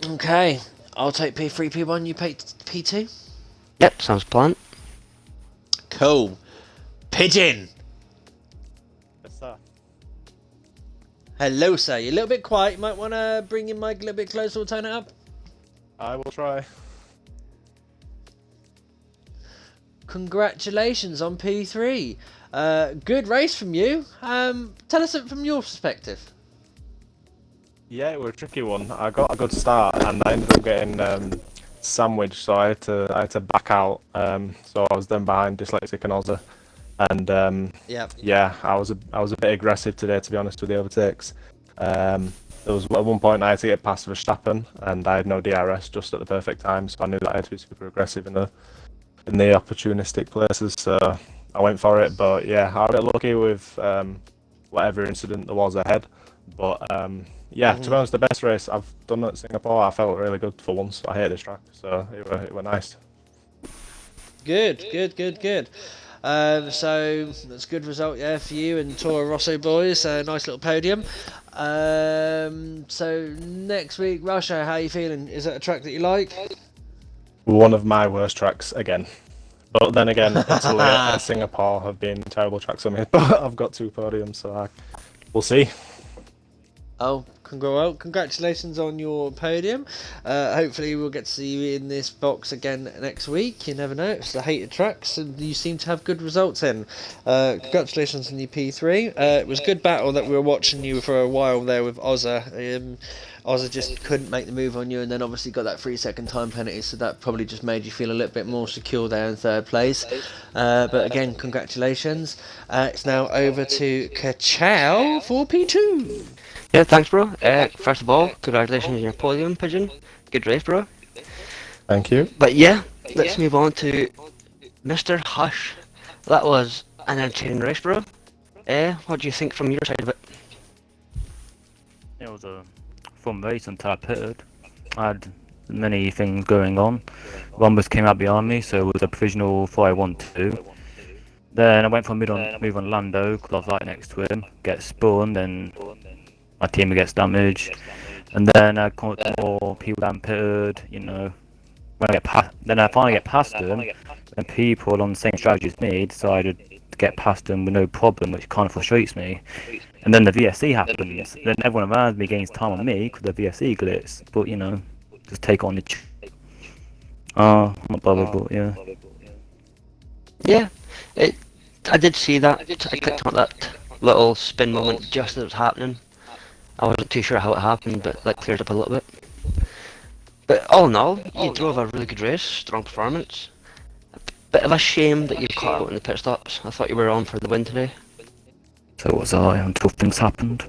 Okay, I'll take P3, P1. You take P2. Yep, sounds planned. Cool. Pigeon. Yes, sir. Hello, sir. You're a little bit quiet. You might want to bring your mic a little bit closer or turn it up. I will try. Congratulations on P3. Good race from you. Tell us it from your perspective. Yeah, it was a tricky one. I got a good start and I ended up getting sandwiched, so I had to back out. So I was then behind Dyslexic and Ozza, and yeah, I was a bit aggressive today, to be honest, with the overtakes. There was at one point I had to get past Verstappen, and I had no DRS just at the perfect time, so I knew that I had to be super aggressive in the opportunistic places. So I went for it, but yeah, I was a bit lucky with whatever incident there was ahead. But yeah, to be honest, the best race I've done at Singapore, I felt really good for once. I hate this track, so it were nice. Good. So that's a good result, yeah, for you and Toro Rosso boys. Nice little podium. So next week, Russia, how are you feeling? Is that a track that you like? One of my worst tracks again. But then again, Italy and Singapore have been terrible tracks for me. But I've got 2 podiums, so we'll see. Oh, congratulations on your podium. Hopefully we'll get to see you in this box again next week. You never know, it's the hated tracks and you seem to have good results in. Congratulations on your P3. It was a good battle that we were watching you for a while there with Ozza. Ozza just couldn't make the move on you, and then obviously got that 3-second time penalty, so that probably just made you feel a little bit more secure there in 3rd place. But again, congratulations. It's now over to Kachow for P2. Yeah, thanks, bro. First of all, congratulations on your podium, Pigeon. Good race, bro. Thank you. But yeah, let's move on to Mr. Hush. That was an entertaining race, bro. What do you think from your side of it? It was a fun race until I pitted. I had many things going on. Rombus came out behind me, so it was a provisional 4-1-2. Then I went for a move on Lando, because I was right next to him, get spun, then my team gets damaged. And then I come up to more people that pitted, you know. Then I finally get past them, and people on the same strategy as me decided to get past them with no problem, which kind of frustrates me. And then the VSC happens. Then everyone around me gains time on me because the VSC glitch. But you know, just take on the. I'm not bothered, but yeah. Yeah, I did see that. I clicked on that little spin moment just as it was happening. I wasn't too sure how it happened, but that cleared up a little bit. But all in all, you drove a really good race, strong performance. Bit of a shame that you caught out in the pit stops. I thought you were on for the win today. So was I until things happened.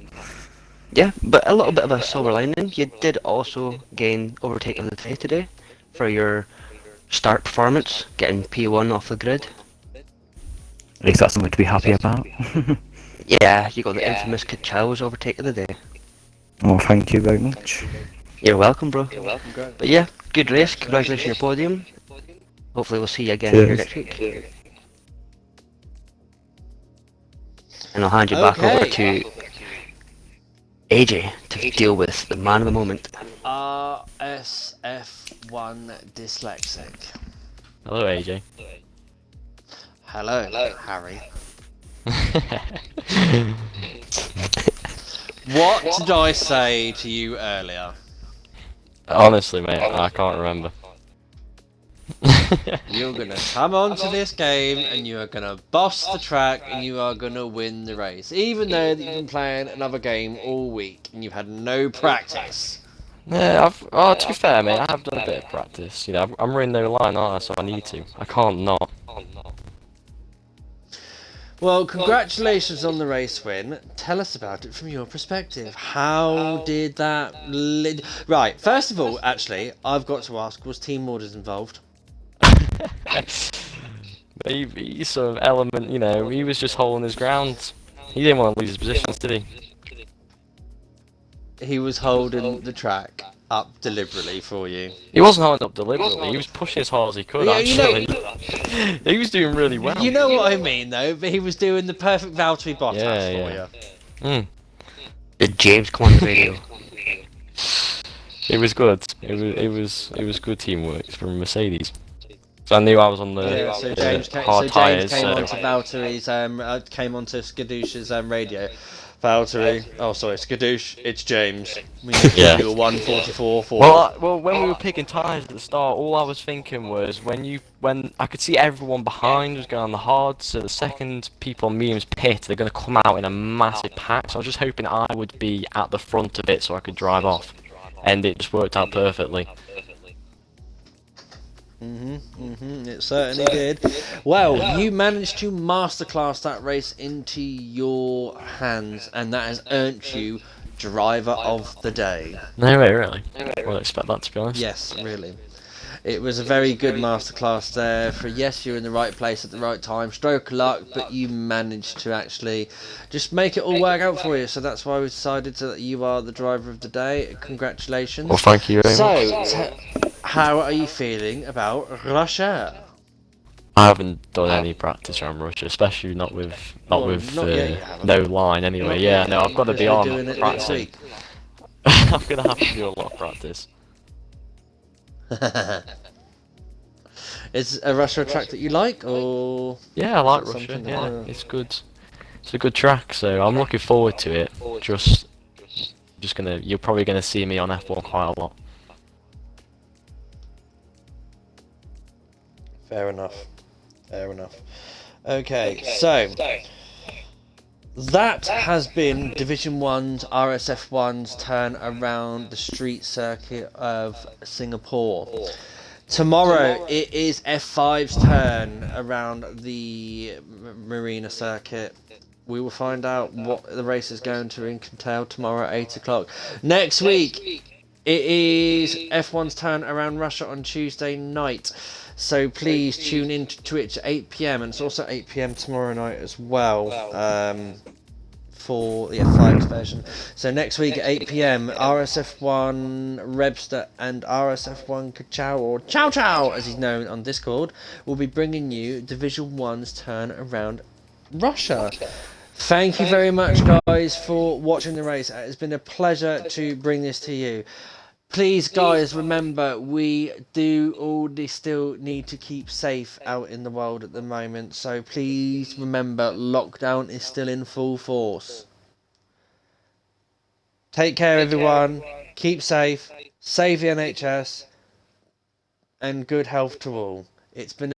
Yeah, but a little bit of a silver lining. You did also gain overtake of the day today for your start performance, getting P1 off the grid. At least that's something to be happy about. Yeah, you got the infamous Kachow's overtake of the day. Oh, thank you very much. You're welcome, bro. But yeah, good race. Congratulations on your podium. Hopefully we'll see you again here next week. And I'll hand you back over to AJ to deal with the man of the moment. RSF1 Dyslexic. Hello, AJ. Hello, Harry. What did I say to you earlier? Honestly, mate, I can't remember. You're gonna come onto this game and you are gonna boss the track and you are gonna win the race, even though you've been playing another game all week and you've had no practice. Yeah, to be fair, mate, I have done a bit of practice. You know, I'm running no line, aren't I? So I need to. I can't not. Well, congratulations on the race win. Tell us about it from your perspective. How did that... Right, first of all, actually, I've got to ask, was team orders involved? Maybe sort of element, you know, he was just holding his ground. He didn't want to lose his positions, did he? He was holding the track up deliberately for you. He wasn't holding up deliberately. He was pushing as hard as he could. Yeah, Actually, he was doing really well. You know what I mean, though. But he was doing the perfect Valtteri Bottas for you. Mm. Did James come on the radio? It was good. It was good teamwork from Mercedes. So I knew I was on the Yeah, so James came hard tyres. onto Valtteri's came onto Skadoosh's radio. Valtteri, oh sorry, Skadoosh, it's James. We need to Yeah. do a 144 for. Well, when we were picking tyres at the start, all I was thinking was when I could see everyone behind was going on the hard, so the second people on mediums pit, they're going to come out in a massive pack. So I was just hoping I would be at the front of it so I could drive off, and it just worked out perfectly. It certainly did. Well, you managed to masterclass that race into your hands, and that has earned you Driver of the Day. No way, really. I wouldn't expect that, to be honest. Yes, really. It was a very good masterclass there. For yes, you're in the right place at the right time. Stroke of luck, but you managed to actually just make it all work out for you. So that's why we decided that you are the Driver of the Day. Congratulations. Well, thank you very much. So, how are you feeling about Russia? I haven't done any practice around Russia, especially not with Not yet, you haven't. no line anyway. Yeah, no, I've got to be Because on we're doing it next practicing. week. I'm gonna have to do a lot of practice. Is Russia a track that you like, or Yeah, I like is it Russia. something Yeah, that- it's good. It's a good track, so I'm looking forward to it. Just you're probably gonna see me on F1 quite a lot. Fair enough. Fair enough. Okay, so that has been Division 1's RSF1's turn around the street circuit of Singapore. Tomorrow it is F5's turn around the Marina circuit. We will find out what the race is going to entail tomorrow at 8 o'clock. Next week it is F1's turn around Russia on Tuesday night. So please tune in to Twitch at 8 PM, and it's also 8 PM tomorrow night as well, for the F5's version. So next week at 8 PM, RSF1 Rebster and RSF1 Kachow, or Chow Chow as he's known on Discord, will be bringing you Division 1's turn around Russia. Thank you very much, guys, for watching the race. It's been a pleasure to bring this to you. Please, guys, remember, we do all still need to keep safe out in the world at the moment. So please remember, lockdown is still in full force. Take care, everyone. Keep safe. Save the NHS. And good health to all. It's been